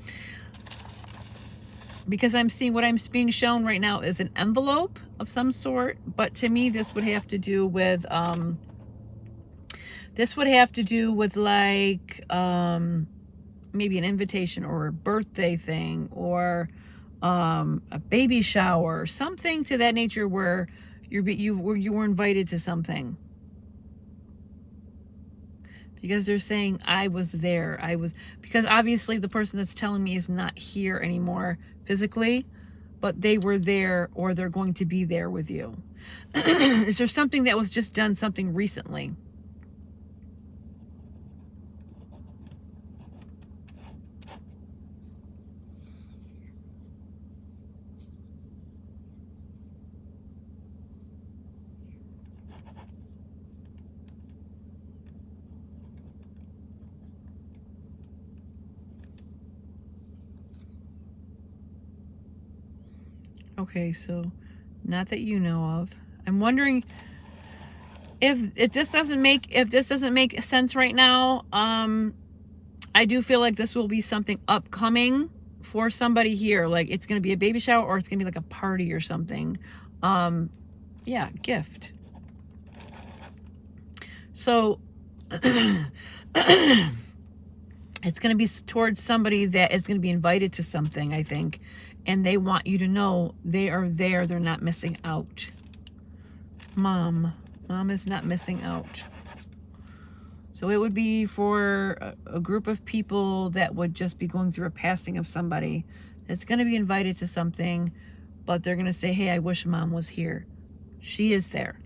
Because I'm seeing what I'm being shown right now is an envelope of some sort. But to me, this would have to do with, like, maybe an invitation or a birthday thing or a baby shower, something to that nature where you were invited to something. Because they're saying I was there. Because obviously the person that's telling me is not here anymore physically, but they were there or they're going to be there with you. Is there something that was just done, something recently? Okay, so not that you know of. I'm wondering if this doesn't make sense right now. I do feel like this will be something upcoming for somebody here. Like it's going to be a baby shower or it's going to be like a party or something. Yeah, gift. So It's going to be towards somebody that is going to be invited to something, I think. And they want you to know they are there. They're not missing out. Mom is not missing out. So it would be for a group of people that would just be going through a passing of somebody that's going to be invited to something, but they're going to say, hey, I wish Mom was here. She is there.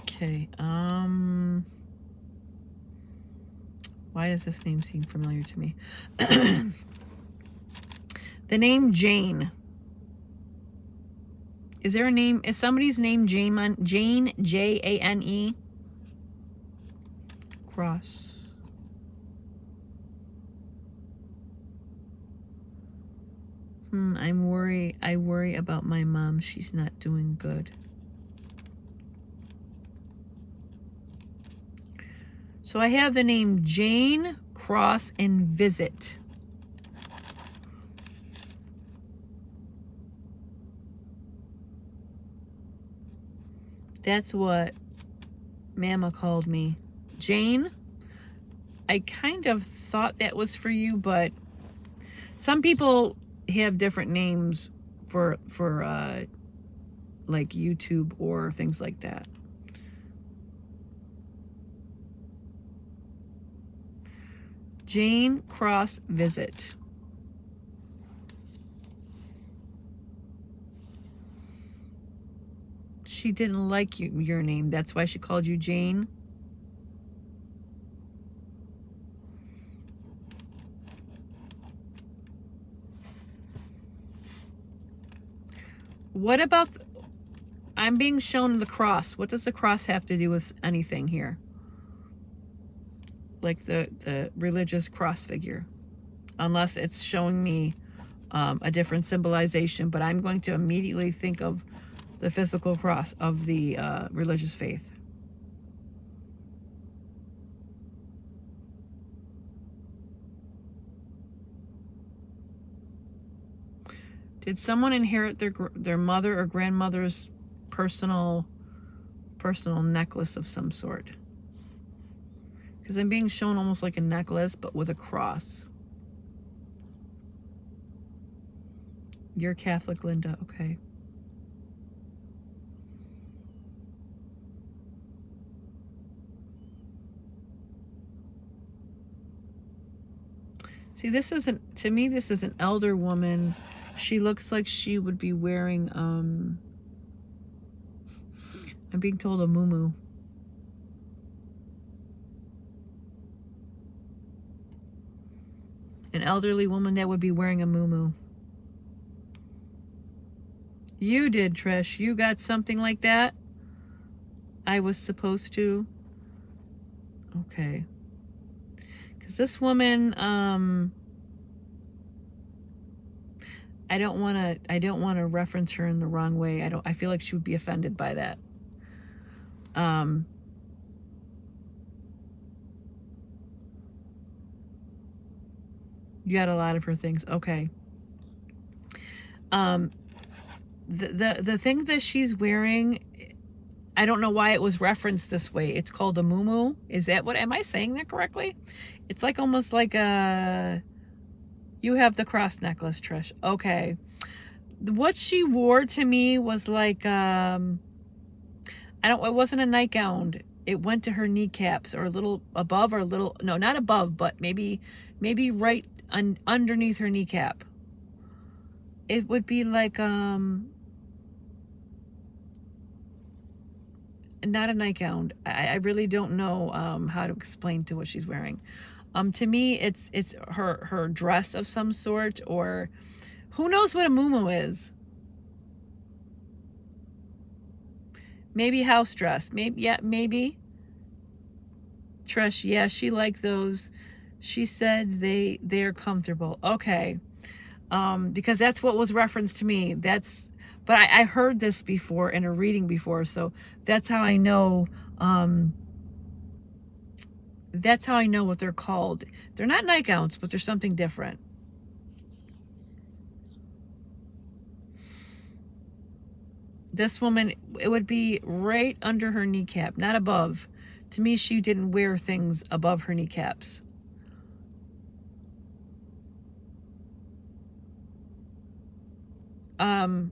Okay, why does this name seem familiar to me? The name Jane. Is there a name? Is somebody's name Jane? Jane, Jane? Cross. I worry about my mom. She's not doing good. So I have the name Jane, Cross, and Visit. That's what Mama called me. Jane, I kind of thought that was for you, but some people have different names for like YouTube or things like that. Jane, Cross, Visit. She didn't like your name. That's why she called you Jane. What about... I'm being shown the cross. What does the cross have to do with anything here? Like the religious cross figure. Unless it's showing me a different symbolization. But I'm going to immediately think of the physical cross of the religious faith. Did someone inherit their mother or grandmother's personal necklace of some sort? Because I'm being shown almost like a necklace, but with a cross. You're Catholic, Linda. Okay. See, this isn't, to me, this is an elder woman. She looks like she would be wearing, I'm being told a muumuu. An elderly woman that would be wearing a muumuu. You did, Trish. You got something like that? I was supposed to. Okay. Because this woman, I don't want to reference her in the wrong way. I feel like she would be offended by that. You got a lot of her things. Okay. The thing that she's wearing, I don't know why it was referenced this way. It's called a muumuu. Is that what, am I saying that correctly? It's like almost like a, you have the cross necklace, Trish. Okay. What she wore to me was like, it wasn't a nightgown. It went to her kneecaps, or a little above, or a little, no, not above, but maybe right underneath her kneecap. It would be like, not a nightgown. I really don't know how to explain to what she's wearing. To me, it's her dress of some sort, or who knows what a muumuu is. Maybe house dress. Maybe. Trish, yeah, she liked those. She said they're comfortable. Okay. Because that's what was referenced to me. But I heard this before in a reading before, so that's how I know. That's how I know what they're called. They're not nightgowns, but they're something different. This woman, it would be right under her kneecap, not above. To me, she didn't wear things above her kneecaps. I'm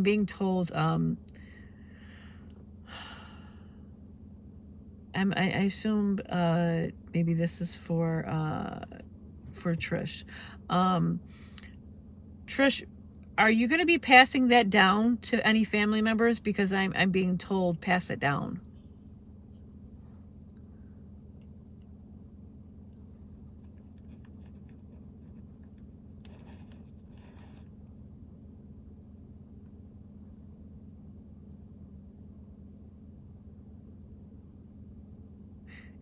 being told, I assume maybe this is for Trish. Trish, are you going to be passing that down to any family members? Because I'm being told pass it down.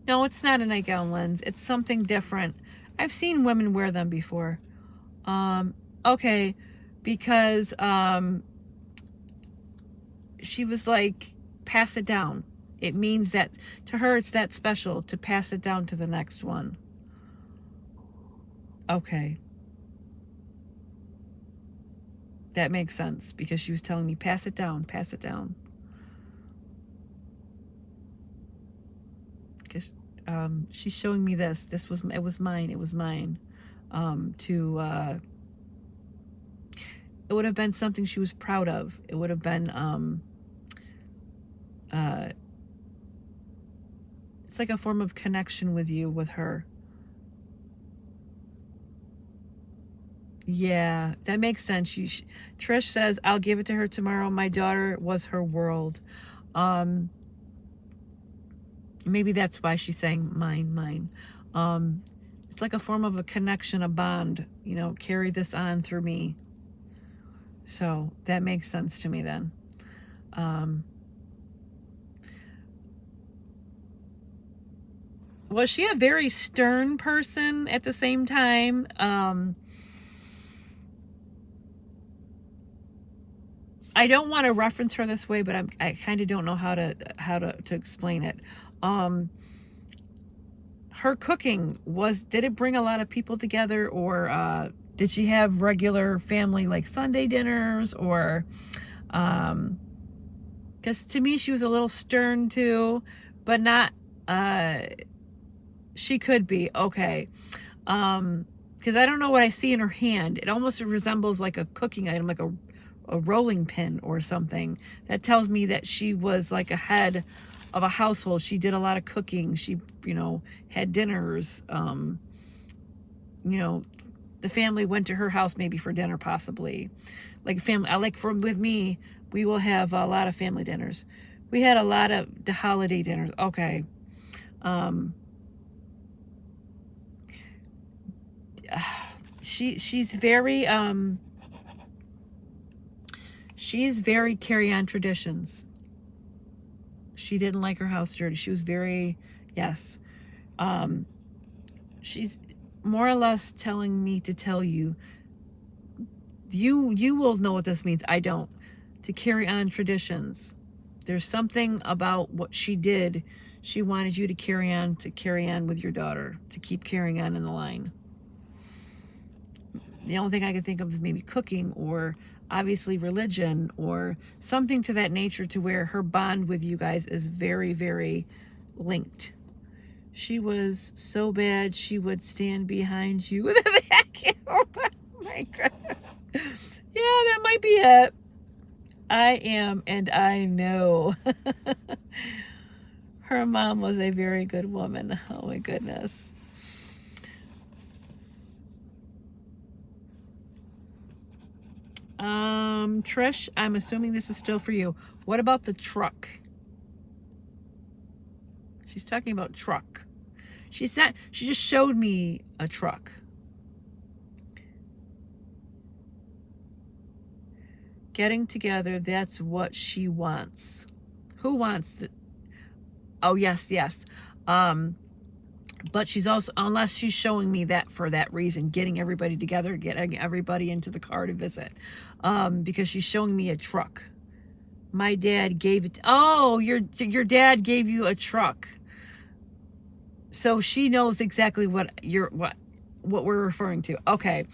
No, it's not a nightgown lens. It's something different. I've seen women wear them before. Okay, because she was like, pass it down. It means that to her it's that special to pass it down to the next one. Okay. That makes sense because she was telling me, pass it down, pass it down. Because she's showing me this. It was mine. It was mine. It would have been something she was proud of. It would have been it's like a form of connection with you, with her. Yeah, that makes sense. Trish says, I'll give it to her tomorrow. My daughter was her world. Maybe that's why she's saying mine. It's like a form of a connection, a bond, you know, carry this on through me. So that makes sense to me then. Was she a very stern person at the same time? I don't want to reference her this way, but I kind of don't know how to explain it. Her cooking did it bring a lot of people together, or did she have regular family like Sunday dinners, or because to me she was a little stern too, but not she could be okay. Because I don't know what I see in her hand. It almost resembles like a cooking item, like a rolling pin or something. That tells me that she was like a head of a household. She did a lot of cooking. She, you know, had dinners. You know, the family went to her house maybe for dinner, possibly. Like family, with me, we will have a lot of family dinners. We had a lot of the holiday dinners. Okay. She's very carry on traditions. She didn't like her house dirty. She was very, yes. She's more or less telling me to tell you, you will know what this means. I don't. To carry on traditions. There's something about what she did. She wanted you to carry on with your daughter, to keep carrying on in the line. The only thing I can think of is maybe cooking, or obviously religion, or something to that nature, to where her bond with you guys is very, very linked. She was so bad she would stand behind you with a vacuum. Oh my goodness. Yeah, that might be it. I am, and I know. Her mom was a very good woman. Oh my goodness. Trish, I'm assuming this is still for you. What about the truck? She's talking about truck. She just showed me a truck. Getting together, that's what she wants. Who wants to? Oh, yes. But she's also, unless she's showing me that for that reason, getting everybody together, getting everybody into the car to visit, because she's showing me a truck. My dad gave it. Oh, your dad gave you a truck. So she knows exactly what we're referring to. Okay.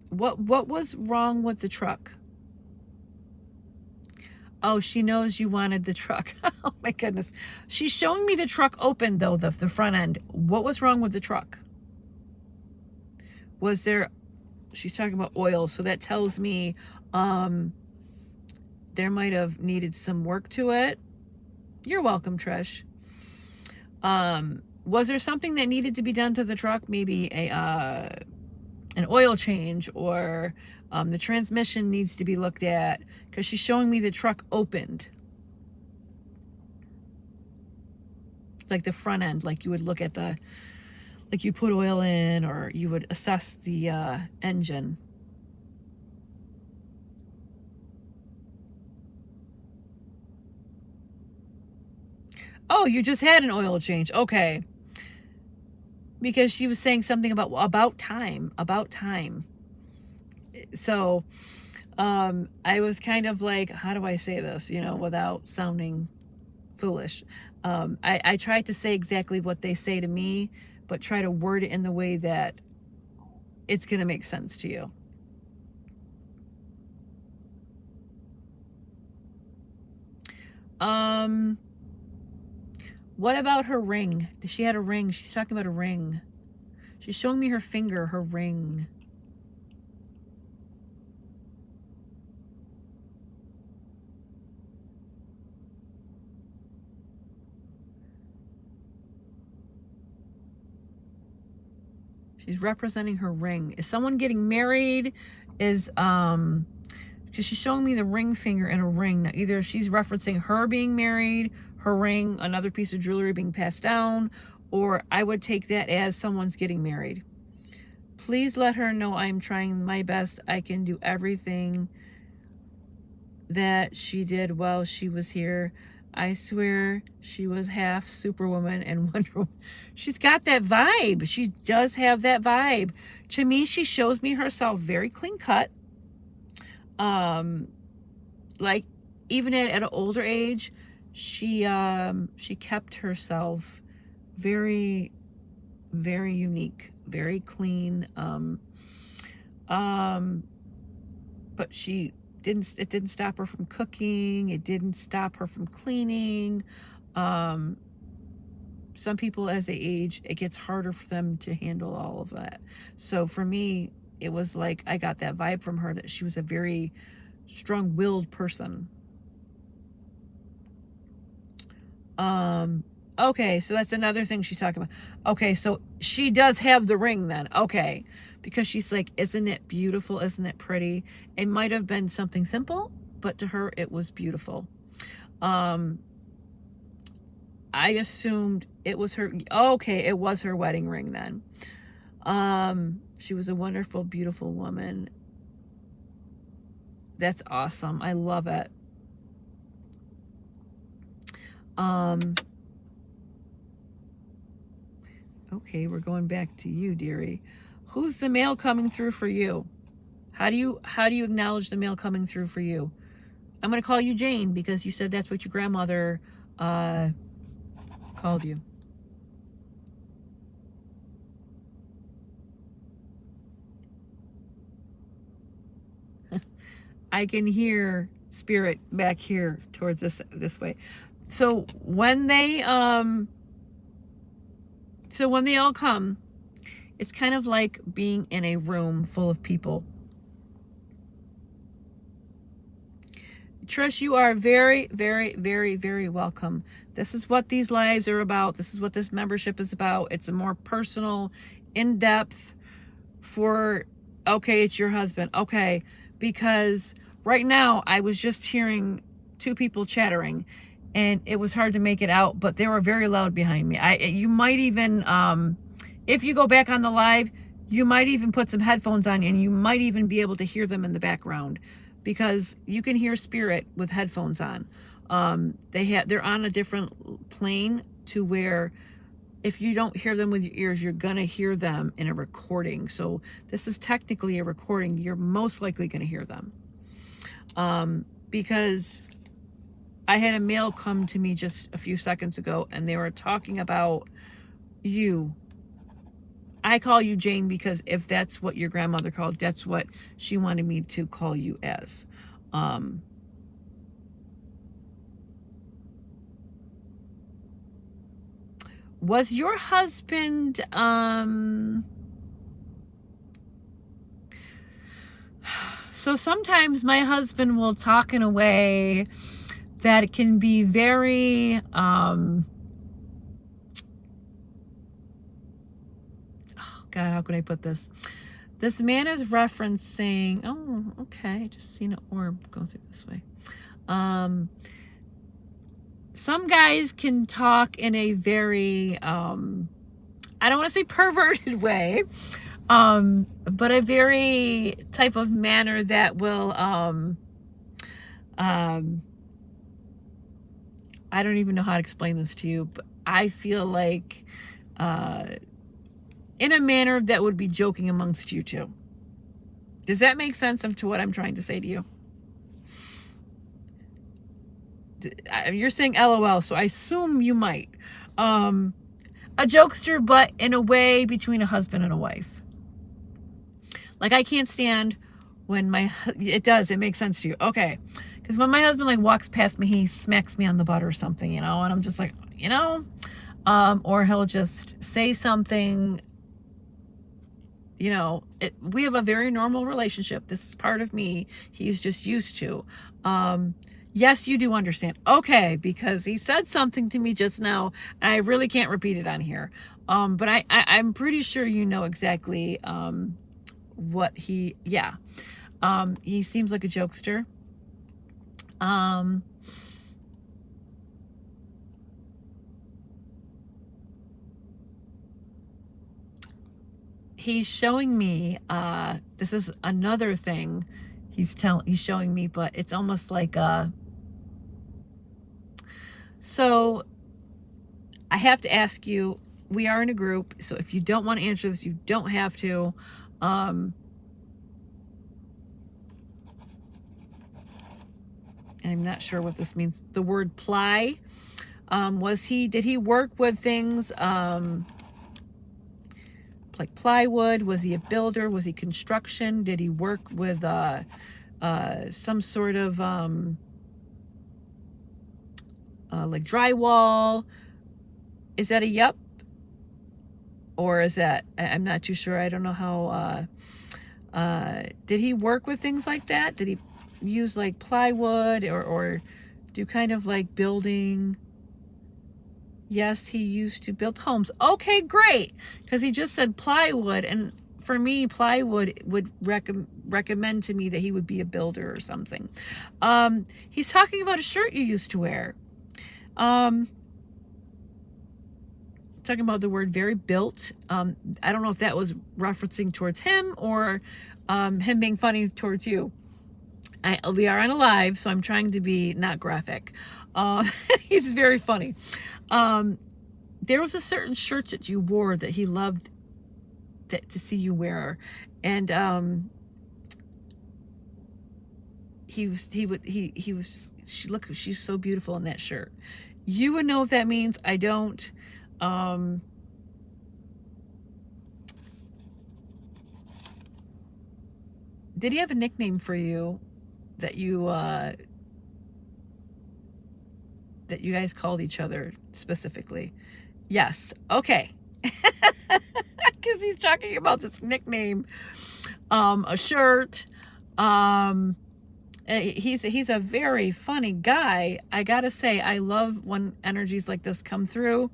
What was wrong with the truck? Oh, she knows you wanted the truck. Oh my goodness. She's showing me the truck open though, the front end. What was wrong with the truck? Was there, she's talking about oil, so that tells me there might have needed some work to it. You're welcome, Trish. Was there something that needed to be done to the truck? Maybe an oil change, or the transmission needs to be looked at, because she's showing me the truck opened. Like the front end, like you would look at like you put oil in, or you would assess the engine. Oh, you just had an oil change. Okay. Because she was saying something about time. So I was kind of like, how do I say this, without sounding foolish? I tried to say exactly what they say to me, but try to word it in the way that it's going to make sense to you. What about her ring? She had a ring. She's talking about a ring. She's showing me her finger, her ring. She's representing her ring. Is someone getting married? Because she's showing me the ring finger and a ring. Now, either she's referencing her being married, her ring, another piece of jewelry being passed down, or I would take that as someone's getting married. Please let her know I'm trying my best. I can do everything that she did while she was here. I swear she was half Superwoman and Wonder Woman. She's got that vibe. She does have that vibe. To me, she shows me herself very clean cut. Like even at an older age, she kept herself very, very unique, very clean. But it didn't stop her from cooking. It didn't stop her from cleaning. Some people, as they age, it gets harder for them to handle all of that. So for me, it was like I got that vibe from her that she was a very strong-willed person. Okay, so that's another thing she's talking about. Okay, so she does have the ring then. Okay, because she's like, isn't it beautiful? Isn't it pretty? It might have been something simple, but to her, it was beautiful. I assumed it was her. Okay, it was her wedding ring then. She was a wonderful, beautiful woman. That's awesome. I love it. Okay, we're going back to you, dearie. Who's the male coming through for you? How do you acknowledge the male coming through for you? I'm going to call you Jane because you said that's what your grandmother called you. I can hear spirit back here towards this way. So when they all come, it's kind of like being in a room full of people. Trish, you are very, very, very, very welcome. This is what these lives are about. This is what this membership is about. It's a more personal, in-depth for, okay, it's your husband. Okay, because right now I was just hearing two people chattering and it was hard to make it out, but they were very loud behind me. You might even, if you go back on the live, you might even put some headphones on and you might even be able to hear them in the background because you can hear spirit with headphones on. They're on a different plane to where if you don't hear them with your ears, you're gonna hear them in a recording. So this is technically a recording. You're most likely gonna hear them. Because I had a mail come to me just a few seconds ago, and they were talking about you. I call you Jane because if that's what your grandmother called, that's what she wanted me to call you as. Was your husband, so sometimes my husband will talk in a way that it can be very, oh God, how could I put this? This man is referencing, oh, okay, I just seen an orb go through this way. Some guys can talk in a very, I don't want to say perverted way, but a very type of manner that will, I don't even know how to explain this to you, but I feel like, in a manner that would be joking amongst you two. Does that make sense to what I'm trying to say to you? You're saying LOL, so I assume you might. A jokester, but in a way between a husband and a wife. Like, I can't stand when it makes sense to you. Okay. Because when my husband, like, walks past me, he smacks me on the butt or something, and I'm just like, or he'll just say something, we have a very normal relationship. This is part of me. He's just used to. Yes, you do understand. Okay, because he said something to me just now, and I really can't repeat it on here. But I'm pretty sure you know exactly what he seems like a jokester. He's showing me, this is another thing he's showing me, but it's almost like, so I have to ask you, we are in a group, so if you don't want to answer this, you don't have to. I'm not sure what this means. The word ply, did he work with things, like plywood? Was he a builder? Was he construction? Did he work with some sort of like drywall? Is that a yup? Or is that, I'm not too sure. I don't know how, did he work with things like that? Did he use like plywood or do kind of like building? Yes, he used to build homes. Okay, great. Because he just said plywood. And for me, plywood would recommend to me that he would be a builder or something. He's talking about a shirt you used to wear. Talking about the word very built. I don't know if that was referencing towards him or him being funny towards you. We are on a live, so I'm trying to be not graphic. He's very funny. There was a certain shirt that you wore that he loved to see you wear, and she's so beautiful in that shirt. You would know what that means. I don't. Did he have a nickname for you that you guys called each other specifically? Yes. Okay. Because he's talking about this nickname, a shirt. He's a very funny guy. I gotta say, I love when energies like this come through,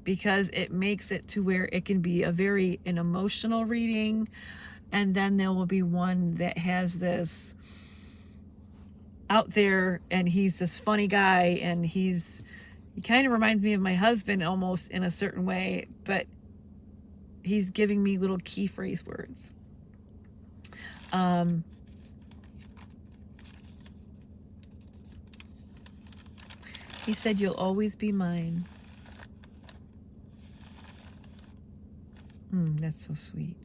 because it makes it to where it can be an emotional reading, and then there will be one that has this out there, and he's this funny guy, and he kind of reminds me of my husband almost in a certain way, but he's giving me little key phrase words. He said, you'll always be mine. That's so sweet.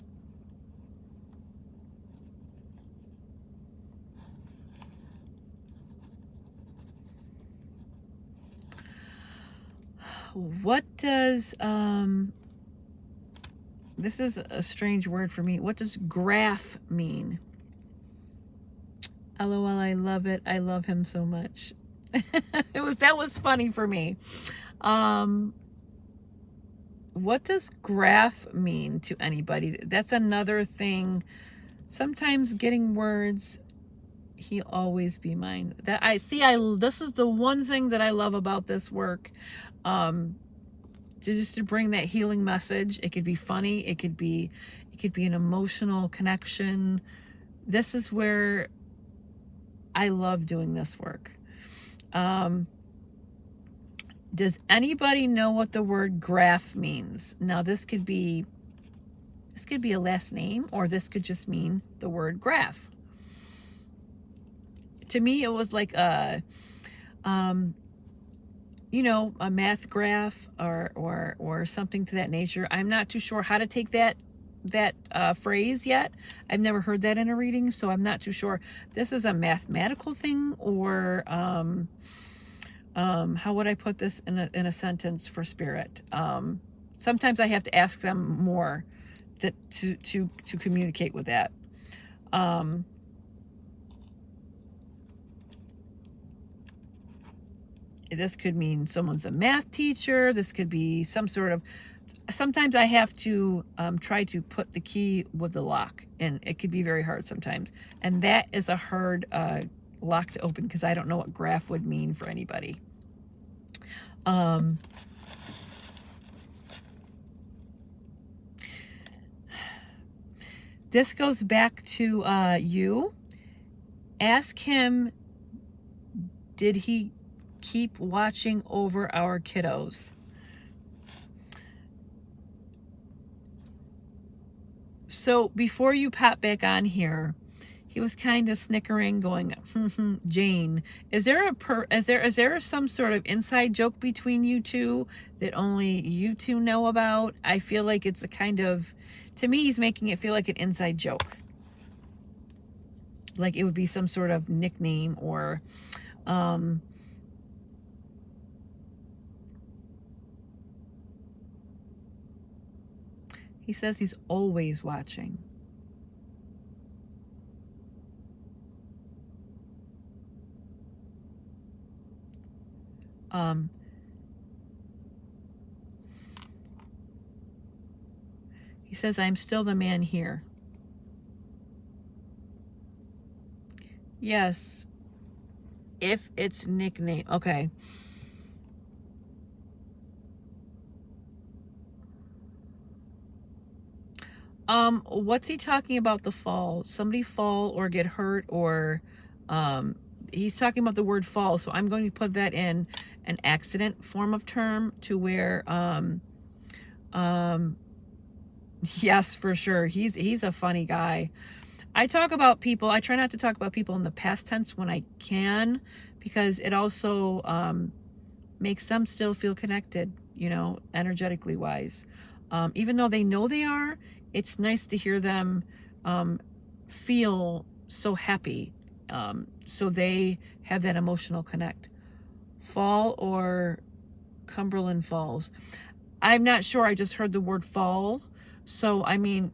What does, this is a strange word for me. What does graph mean? LOL, I love it. I love him so much. That was funny for me. What does graph mean to anybody? That's another thing. Sometimes getting words, he'll always be mine. That I see, this is the one thing that I love about this work. Just to bring that healing message. It could be funny, it could be an emotional connection. This is where I love doing this work. Does anybody know what the word graph means? Now this could be a last name, or this could just mean the word graph. To me, it was like a math graph or something to that nature. I'm not too sure how to take that phrase yet. I've never heard that in a reading, so I'm not too sure. This is a mathematical thing, or how would I put this in a sentence for spirit? Sometimes I have to ask them more to communicate with that. This could mean someone's a math teacher. This could be some sort of, sometimes I have to try to put the key with the lock, and it could be very hard sometimes. And that is a hard lock to open, because I don't know what graph would mean for anybody. This goes back to you. Ask him, did he keep watching over our kiddos? So before you pop back on here, he was kind of snickering, going, Jane, is there some sort of inside joke between you two that only you two know about? I feel like it's a kind of, to me, he's making it feel like an inside joke. Like it would be some sort of nickname, or he says he's always watching. He says, I'm still the man here. Yes. If it's nickname. Okay. What's he talking about? The fall? Somebody fall or get hurt, or he's talking about the word fall. So I'm going to put that in an accident form of term, to where yes, for sure. He's a funny guy. I talk about people. I try not to talk about people in the past tense when I can, because it also makes them still feel connected, energetically wise. Even though they know they are, it's nice to hear them feel so happy. So they have that emotional connect. Fall or Cumberland Falls. I'm not sure. I just heard the word fall. So, I mean,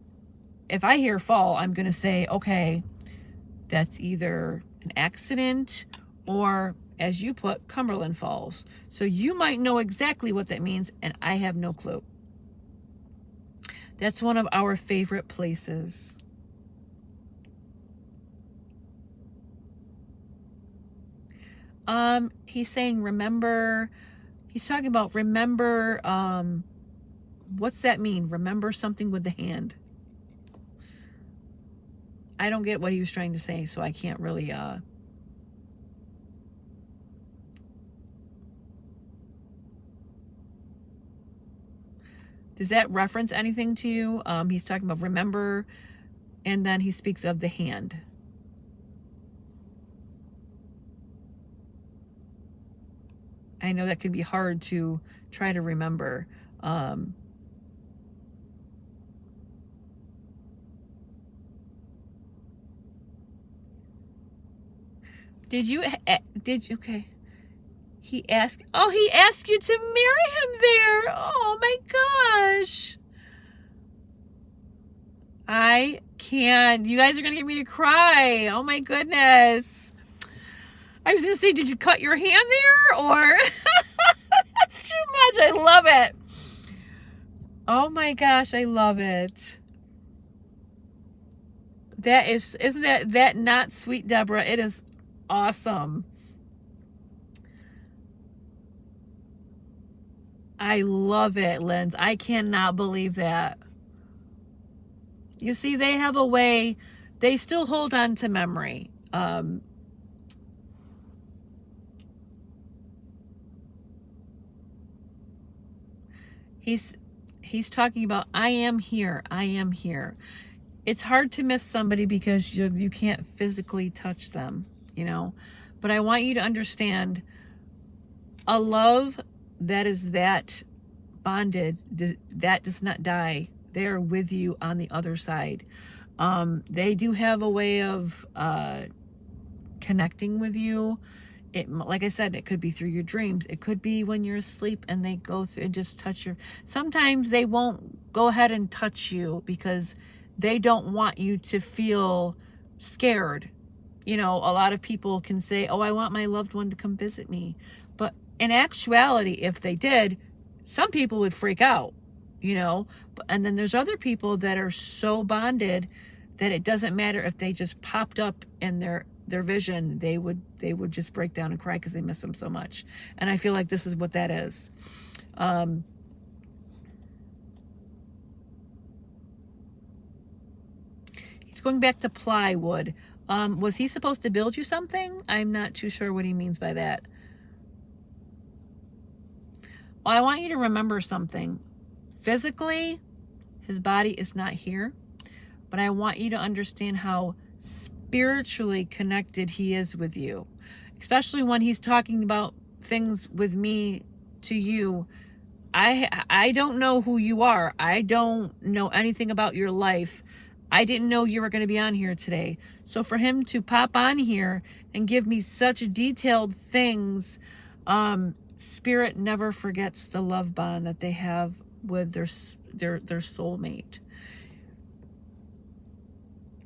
if I hear fall, I'm going to say, okay, that's either an accident or, as you put, Cumberland Falls. So you might know exactly what that means, and I have no clue. That's one of our favorite places. He's saying, remember, he's talking about remember, what's that mean? Remember something with the hand. I don't get what he was trying to say, so I can't really, does that reference anything to you? He's talking about remember, and then he speaks of the hand. I know that can be hard to try to remember. Okay. He asked you to marry him there. Oh my gosh. I can't. You guys are going to get me to cry. Oh my goodness. I was going to say, did you cut your hand there? Or that's too much. I love it. Oh my gosh, I love it. Isn't that not sweet, Deborah? It is awesome. I love it, Linz. I cannot believe that. You see, they have a way, they still hold on to memory. He's talking about, I am here. I am here. It's hard to miss somebody because you can't physically touch them, you know. But I want you to understand, a love that is that bonded, that does not die. They are with you on the other side. They do have a way of connecting with you. Like I said, it could be through your dreams. It could be when you're asleep and they go through and just touch your... Sometimes they won't go ahead and touch you because they don't want you to feel scared. You know, a lot of people can say, oh, I want my loved one to come visit me. But in actuality, if they did, some people would freak out, you know. And then there's other people that are so bonded that it doesn't matter if they just popped up in their vision, they would just break down and cry because they miss them so much. And I feel like this is what that is. He's going back to plywood. Was he supposed to build you something? I'm not too sure what he means by that. Well, I want you to remember something. Physically, his body is not here, but I want you to understand how spiritually connected he is with you, especially when he's talking about things with me to you. I don't know who you are. I don't know anything about your life. I didn't know you were going to be on here today. So for him to pop on here and give me such detailed things, Spirit never forgets the love bond that they have with their soulmate.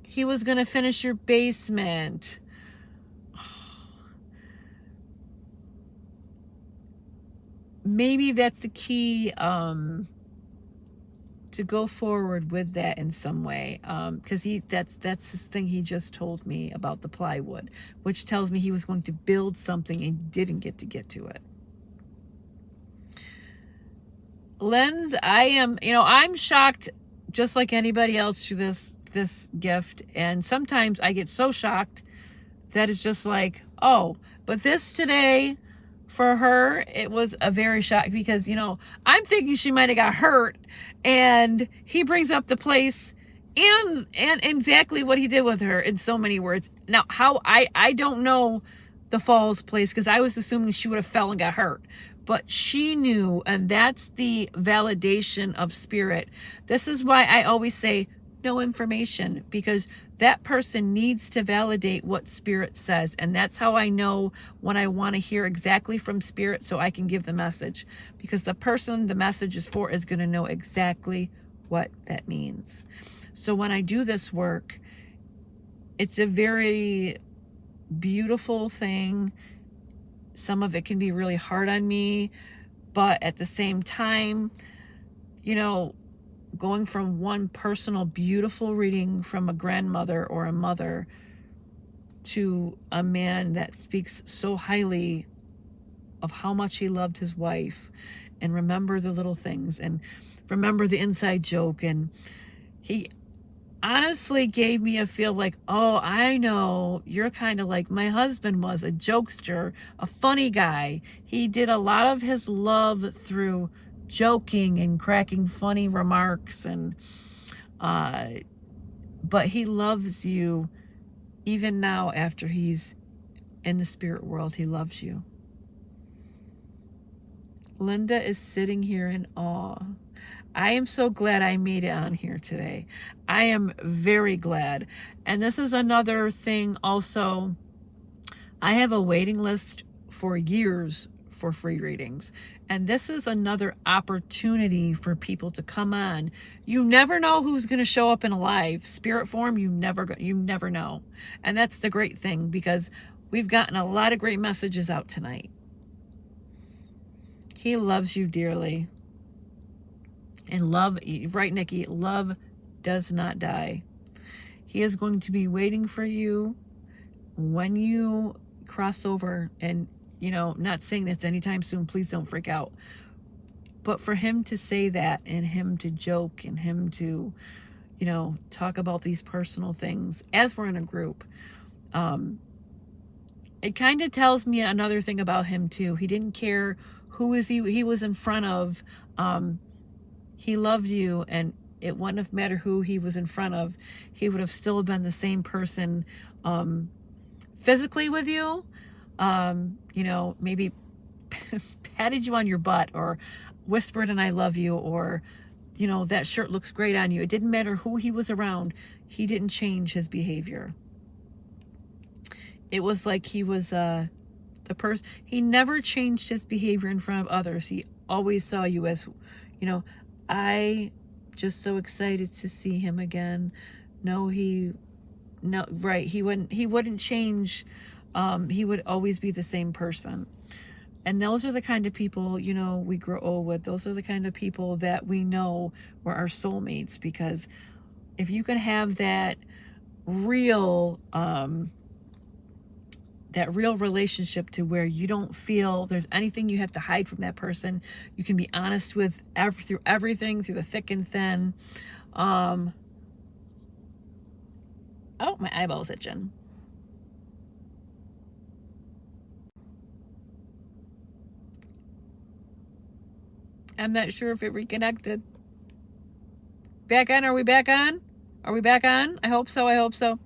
He was going to finish your basement. Maybe that's the key to go forward with that in some way. Because that's his thing he just told me about the plywood, which tells me he was going to build something and didn't get to it. Lens, I'm shocked just like anybody else through this gift, and sometimes I get so shocked that it's just like, oh, but this today for her, it was a very shock because, I'm thinking she might have got hurt, and he brings up the place and exactly what he did with her in so many words. Now, how I don't know the falls place because I was assuming she would have fell and got hurt. But she knew, and that's the validation of spirit. This is why I always say no information, because that person needs to validate what spirit says. And that's how I know when I want to hear exactly from spirit so I can give the message. Because the person the message is for is going to know exactly what that means. So when I do this work, it's a very beautiful thing. Some of it can be really hard on me, but at the same time, going from one personal beautiful reading from a grandmother or a mother to a man that speaks so highly of how much he loved his wife and remember the little things and remember the inside joke, and he honestly gave me a feel like, oh, I know, you're kind of like my husband was, a jokester, a funny guy. He did a lot of his love through joking and cracking funny remarks, and but he loves you even now after he's in the spirit world. He loves you. Linda is sitting here in awe. I am so glad I made it on here today. I am very glad. And this is another thing also. I have a waiting list for years for free readings. And this is another opportunity for people to come on. You never know who's going to show up in a live spirit form. You never know. And that's the great thing, because we've gotten a lot of great messages out tonight. He loves you dearly. And love, right, Nikki, love does not die. He is going to be waiting for you when you cross over. And, you know, not saying that's anytime soon. Please don't freak out. But for him to say that, and him to joke, and him to, you know, talk about these personal things as we're in a group, it kind of tells me another thing about him too. He didn't care who he was in front of. He loved you, and it wouldn't have mattered who he was in front of. He would have still been the same person physically with you. You know, maybe patted you on your butt, or whispered and I love you, or, you know, that shirt looks great on you. It didn't matter who he was around. He didn't change his behavior. It was like he was the person. He never changed his behavior in front of others. He always saw you as, you know, I just so excited to see him again. He wouldn't change. He would always be the same person. And those are the kind of people, you know, we grow old with. Those are the kind of people that we know were our soulmates, because if you can have that real relationship to where you don't feel there's anything you have to hide from that person. You can be honest with through everything, through the thick and thin. Oh, my eyeball's itching. I'm not sure if it reconnected. Back on? Are we back on? Are we back on? I hope so. I hope so.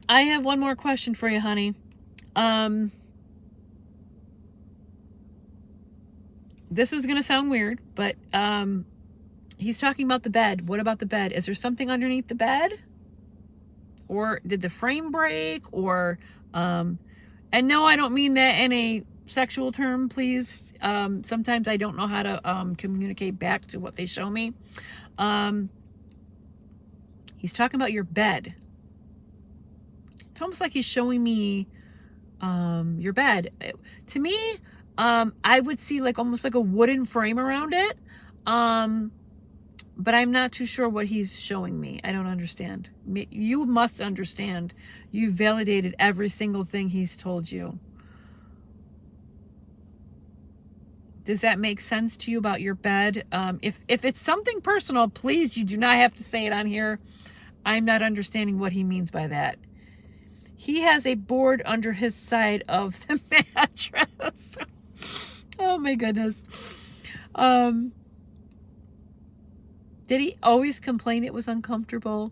I have one more question for you, honey. This is going to sound weird, but he's talking about the bed. What about the bed? Is there something underneath the bed? Or did the frame break? Or, and no, I don't mean that in a sexual term, please. Sometimes I don't know how to communicate back to what they show me. He's talking about your bed. It's almost like he's showing me your bed. To me, I would see like almost like a wooden frame around it. But I'm not too sure what he's showing me. I don't understand. You must understand. You've validated every single thing he's told you. Does that make sense to you about your bed? If it's something personal, please, you do not have to say it on here. I'm not understanding what he means by that. He has a board under his side of the mattress. Oh my goodness. Did he always complain it was uncomfortable?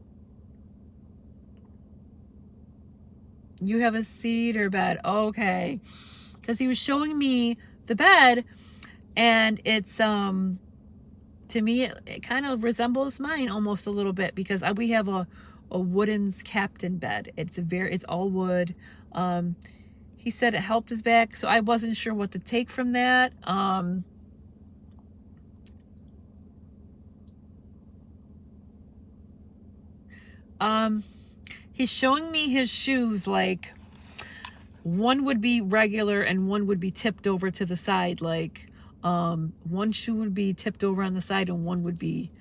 You have a cedar bed. Okay. Because he was showing me the bed, and it's, to me, it kind of resembles mine almost a little bit, because we have a wooden's captain bed. It's all wood. He said it helped his back, so I wasn't sure what to take from that. He's showing me his shoes, like one would be regular and one would be tipped over to the side. Like, one shoe would be tipped over on the side and one would be,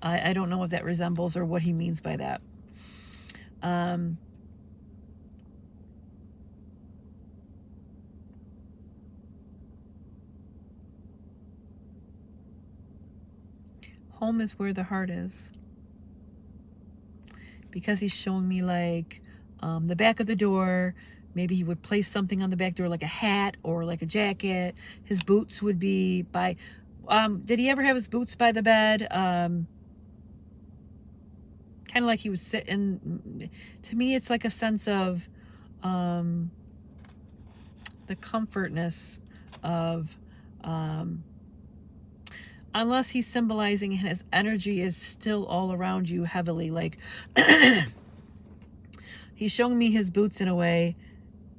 I don't know if that resembles or what he means by that. Home is where the heart is. Because he's showing me like the back of the door. Maybe he would place something on the back door, like a hat or like a jacket. His boots would be by, did he ever have his boots by the bed? Kind of like he would sit in, to me it's like a sense of the comfortness of, unless he's symbolizing his energy is still all around you heavily, like he's showing me his boots in a way,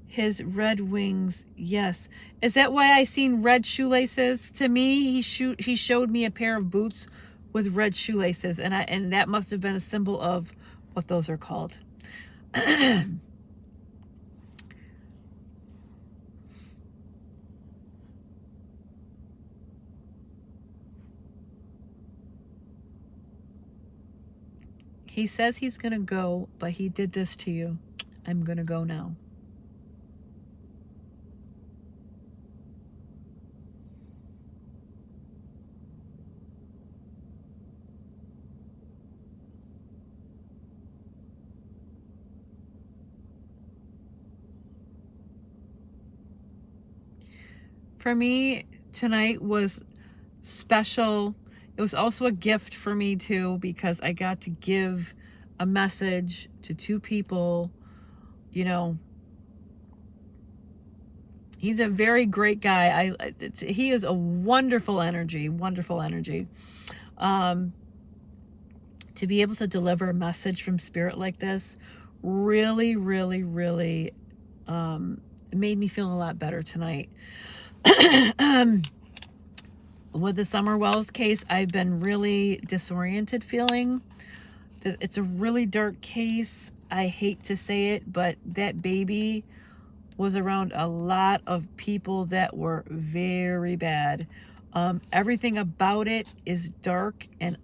his red wings. Yes. Is that why I seen red shoelaces? To me, he showed me a pair of boots with red shoelaces, and that must have been a symbol of what those are called. He says he's going to go, but he did this to you. I'm going to go now. For me, tonight was special. It was also a gift for me too, because I got to give a message to two people. You know, he's a very great guy. He is a wonderful energy, wonderful energy. To be able to deliver a message from spirit like this really, really, really made me feel a lot better tonight. With the Summer Wells case, I've been really disoriented feeling. It's a really dark case. I hate to say it, but that baby was around a lot of people that were very bad. Everything about it is dark, and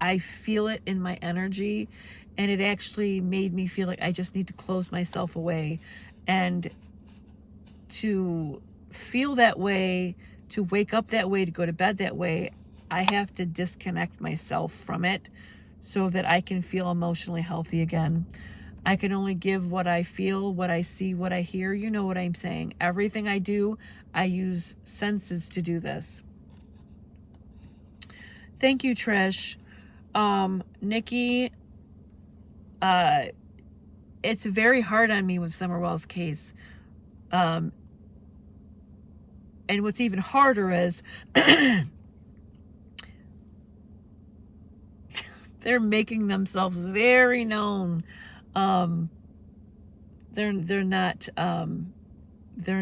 I feel it in my energy, and it actually made me feel like I just need to close myself away. And to feel that way, to wake up that way, to go to bed that way, I have to disconnect myself from it so that I can feel emotionally healthy again. I can only give what I feel, what I see, what I hear. You know what I'm saying. Everything I do, I use senses to do this. Thank you, Trish. Nikki, it's very hard on me with Summer Wells' case. And what's even harder is they're making themselves very known. They're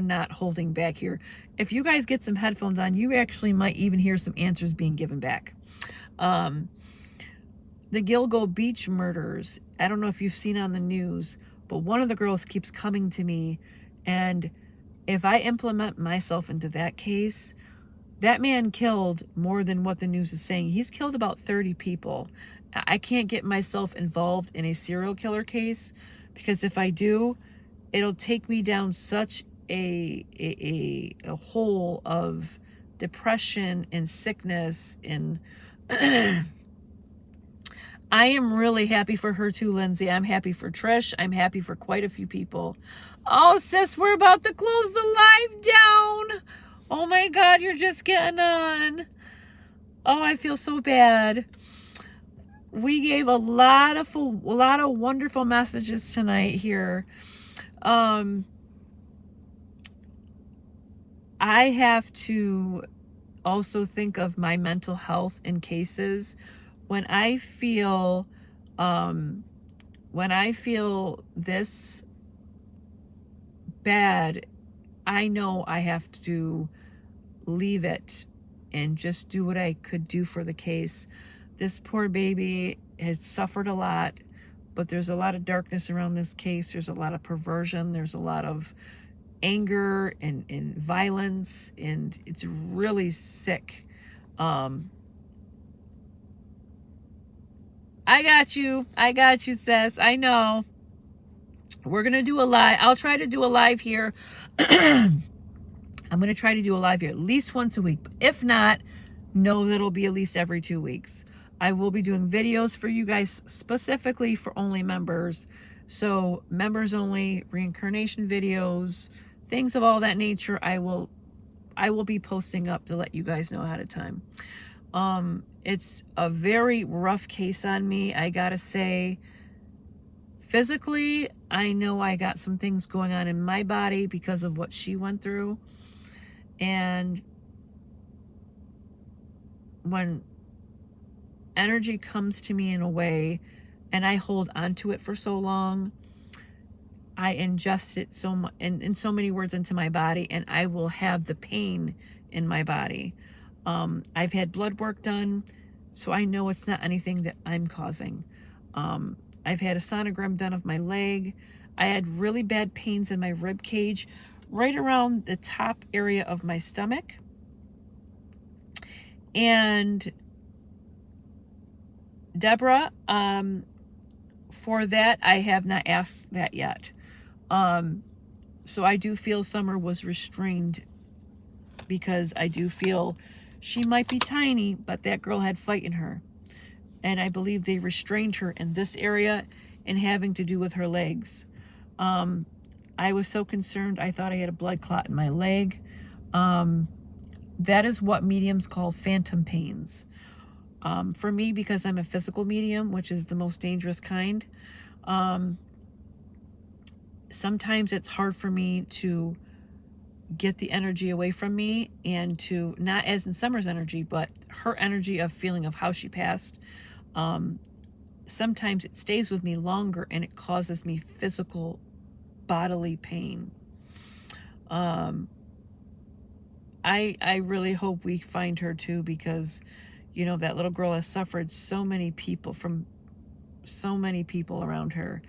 not holding back here. If you guys get some headphones on, you actually might even hear some answers being given back. The Gilgo Beach murders, I don't know if you've seen on the news, but one of the girls keeps coming to me, and if I implement myself into that case, that man killed more than what the news is saying. He's killed about 30 people. I can't get myself involved in a serial killer case, because if I do, it'll take me down such a hole of depression and sickness. And I am really happy for her too, Lindsay. I'm happy for Trish. I'm happy for quite a few people. Oh, sis, we're about to close the live down. Oh my God, you're just getting on. Oh, I feel so bad. We gave a lot of wonderful messages tonight here. I have to also think of my mental health in cases. When I feel this bad, I know I have to leave it and just do what I could do for the case. This poor baby has suffered a lot, but there's a lot of darkness around this case. There's a lot of perversion. There's a lot of anger and violence, and it's really sick. I got you, sis. I know. We're going to do a live. I'll try to do a live here. I'm going to try to do a live here at least once a week. But if not, know that it'll be at least every 2 weeks. I will be doing videos for you guys specifically for only members. So members only, reincarnation videos, things of all that nature, I will be posting up to let you guys know ahead of time. It's a very rough case on me. I gotta say, physically, I know I got some things going on in my body because of what she went through. And when energy comes to me in a way and I hold on to it for so long, I ingest it so much in so many words into my body, and I will have the pain in my body. I've had blood work done, so I know it's not anything that I'm causing. I've had a sonogram done of my leg. I had really bad pains in my rib cage, right around the top area of my stomach. And Deborah, for that, I have not asked that yet. So I do feel Summer was restrained, because I do feel she might be tiny, but that girl had fight in her. And I believe they restrained her in this area and having to do with her legs. I was so concerned. I thought I had a blood clot in my leg. That is what mediums call phantom pains. For me, because I'm a physical medium, which is the most dangerous kind, sometimes it's hard for me to get the energy away from me, and to, not as in Summer's energy, but her energy of feeling of how she passed. Sometimes it stays with me longer and it causes me physical bodily pain. I really hope we find her too, because you know, that little girl has suffered so many people from so many people around her.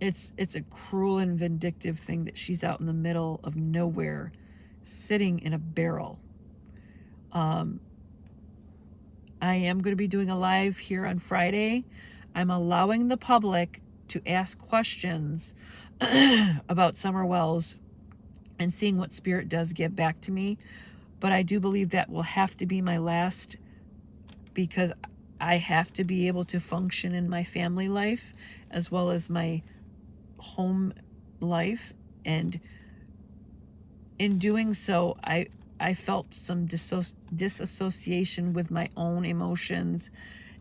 It's a cruel and vindictive thing that she's out in the middle of nowhere, sitting in a barrel. I am going to be doing a live here on Friday. I'm allowing the public to ask questions about Summer Wells and seeing what Spirit does get back to me. But I do believe that will have to be my last, because I have to be able to function in my family life as well as my home life. And in doing so, I felt some disassociation with my own emotions,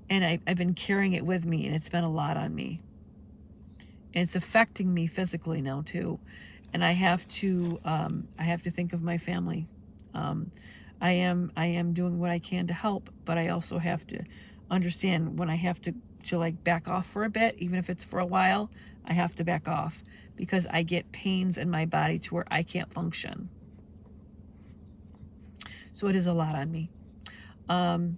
and I've been carrying it with me, and it's been a lot on me. And it's affecting me physically now too. And I have to think of my family. I am doing what I can to help, but I also have to understand when I have to like back off for a bit, even if it's for a while. I have to back off because I get pains in my body to where I can't function. So it is a lot on me. I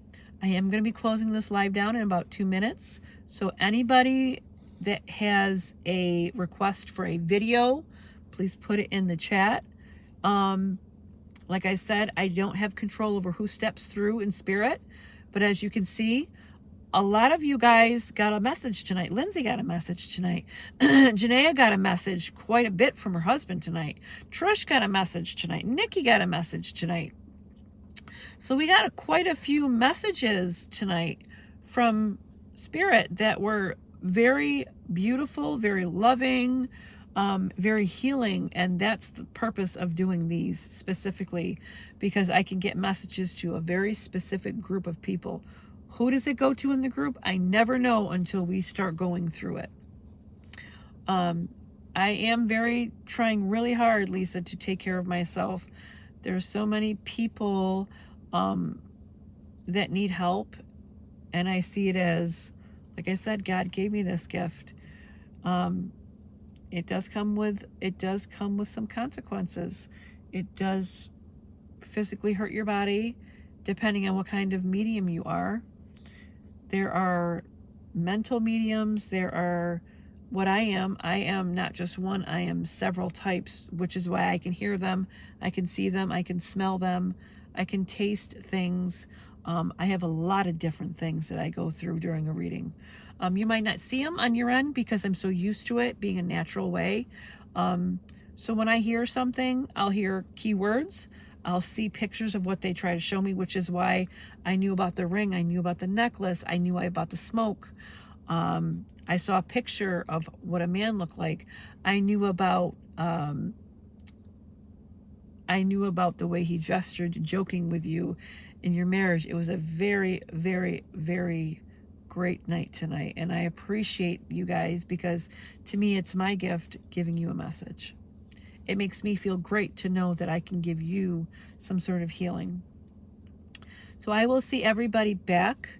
am going to be closing this live down in about 2 minutes. So anybody that has a request for a video, please put it in the chat. Like I said, I don't have control over who steps through in Spirit, but as you can see, a lot of you guys got a message tonight. Lindsay got a message tonight. Janaea got a message quite a bit from her husband tonight. Trish got a message tonight. Nikki got a message tonight. So we got quite a few messages tonight from Spirit that were very beautiful, very loving, very healing. And that's the purpose of doing these specifically, because I can get messages to a very specific group of people. Who does it go to in the group? I never know until we start going through it. I am trying really hard, Lisa, to take care of myself. There's so many people that need help, and I see it as, like I said, God gave me this gift. It does come with some consequences. It does physically hurt your body, depending on what kind of medium you are. There are mental mediums. There are what I am. I am not just one. I am several types, which is why I can hear them. I can see them. I can smell them. I can taste things. I have a lot of different things that I go through during a reading. You might not see them on your end because I'm so used to it being a natural way. So when I hear something, I'll hear keywords. I'll see pictures of what they try to show me, which is why I knew about the ring. I knew about the necklace. I knew about the smoke. I saw a picture of what a man looked like. I knew about the way he gestured, joking with you in your marriage. It was a very, very, very great night tonight. And I appreciate you guys, because to me, it's my gift giving you a message. It makes me feel great to know that I can give you some sort of healing. So I will see everybody back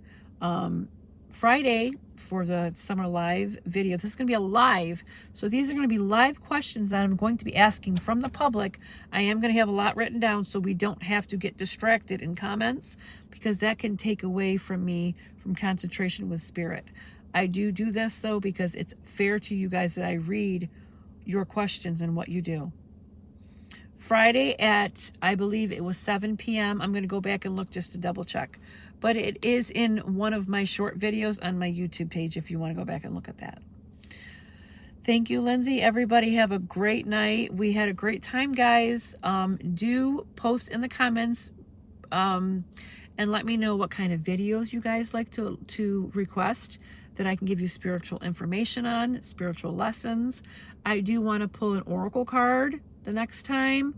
Friday for the summer live video. This is going to be a live. So these are going to be live questions that I'm going to be asking from the public. I am going to have a lot written down so we don't have to get distracted in comments, because that can take away from me from concentration with spirit. I do this though because it's fair to you guys that I read your questions and what you do. Friday at, I believe it was 7 p.m. I'm going to go back and look just to double check. But it is in one of my short videos on my YouTube page if you want to go back and look at that. Thank you, Lindsay. Everybody have a great night. We had a great time, guys. Do post in the comments and let me know what kind of videos you guys like to request that I can give you spiritual information on, spiritual lessons. I do want to pull an oracle card the next time.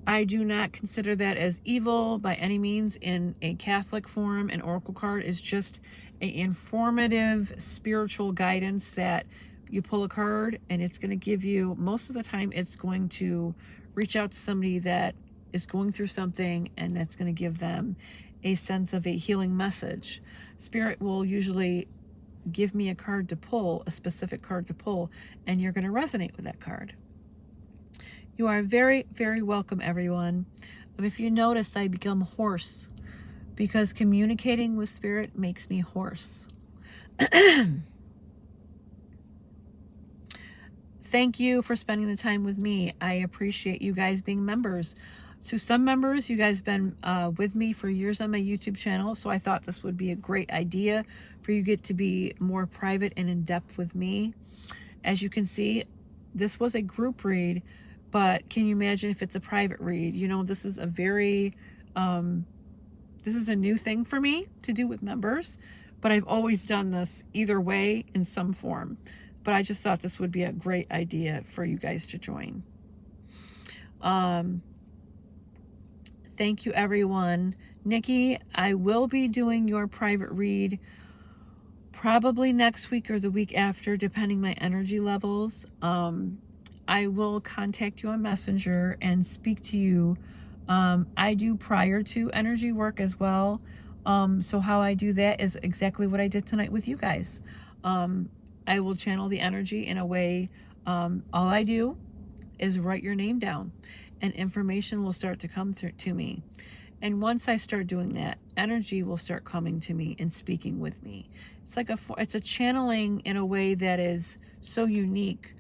I do not consider that as evil by any means in a Catholic form. An oracle card is just an informative spiritual guidance that you pull a card and it's going to give you, most of the time, it's going to reach out to somebody that is going through something, and that's going to give them a sense of a healing message. Spirit will usually give me a card to pull, a specific card to pull, and you're going to resonate with that card. You are very, very welcome, everyone. If you notice, I become hoarse because communicating with spirit makes me hoarse. Thank you for spending the time with me. I appreciate you guys being members. So some members, you guys have been with me for years on my YouTube channel, so I thought this would be a great idea for you to get to be more private and in-depth with me. As you can see, this was a group read, but can you imagine if it's a private read? You know, this is a very, this is a new thing for me to do with members, but I've always done this either way in some form. But I just thought this would be a great idea for you guys to join. Thank you, everyone. Nikki, I will be doing your private read probably next week or the week after, depending my energy levels. I will contact you on Messenger and speak to you. I do prior to energy work as well. So how I do that is exactly what I did tonight with you guys. I will channel the energy in a way, all I do is write your name down and information will start to come through to me. And once I start doing that, energy will start coming to me and speaking with me. It's like it's a channeling in a way that is so unique.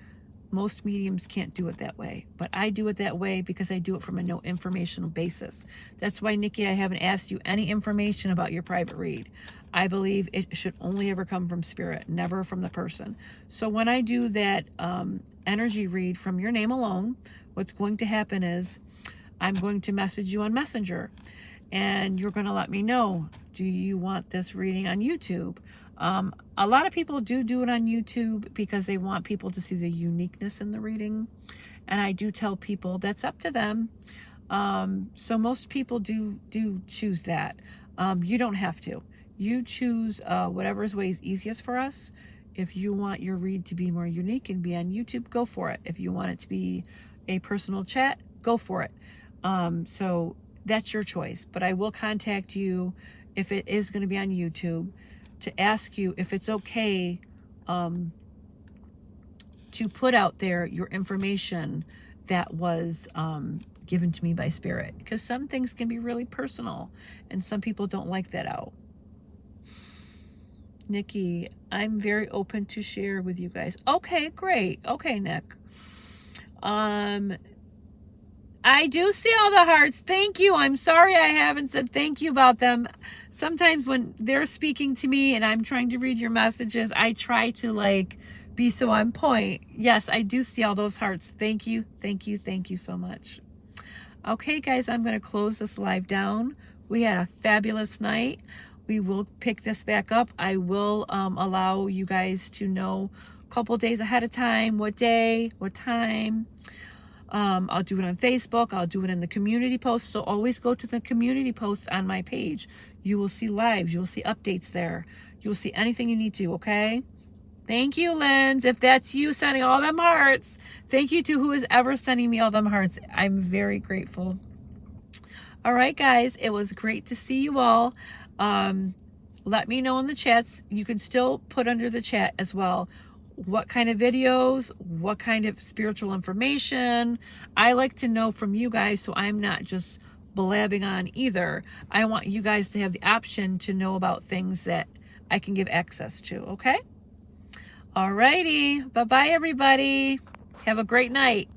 Most mediums can't do it that way, but I do it that way because I do it from a no informational basis. That's why, Nikki, I haven't asked you any information about your private read. I believe it should only ever come from spirit, never from the person. So when I do that energy read from your name alone, what's going to happen is I'm going to message you on Messenger and you're going to let me know, do you want this reading on YouTube? A lot of people do it on YouTube because they want people to see the uniqueness in the reading. And I do tell people that's up to them. So most people do choose that. You don't have to. You choose whatever way is easiest for us. If you want your read to be more unique and be on YouTube, go for it. If you want it to be a personal chat, go for it. So that's your choice. But I will contact you if it is going to be on YouTube to ask you if it's okay to put out there your information that was given to me by spirit. Because some things can be really personal and some people don't like that out. Nikki, I'm very open to share with you guys. Okay, great. Okay, Nick. I do see all the hearts. Thank you. I'm sorry I haven't said thank you about them. Sometimes when they're speaking to me and I'm trying to read your messages, I try to like be so on point. Yes, I do see all those hearts. Thank you. Thank you. Thank you so much. Okay, guys, I'm going to close this live down. We had a fabulous night. We will pick this back up. I will allow you guys to know a couple days ahead of time, what day, what time. I'll do it on Facebook. I'll do it in the community post. So always go to the community post on my page. You will see lives. You'll see updates there. You'll see anything you need to, okay? Thank you, Linz. If that's you sending all them hearts, thank you to who is ever sending me all them hearts. I'm very grateful. All right, guys, it was great to see you all. Let me know in the chats. You can still put under the chat as well what kind of videos, what kind of spiritual information. I like to know from you guys, so I'm not just blabbing on either. I want you guys to have the option to know about things that I can give access to, okay? Alrighty. Bye-bye, everybody. Have a great night.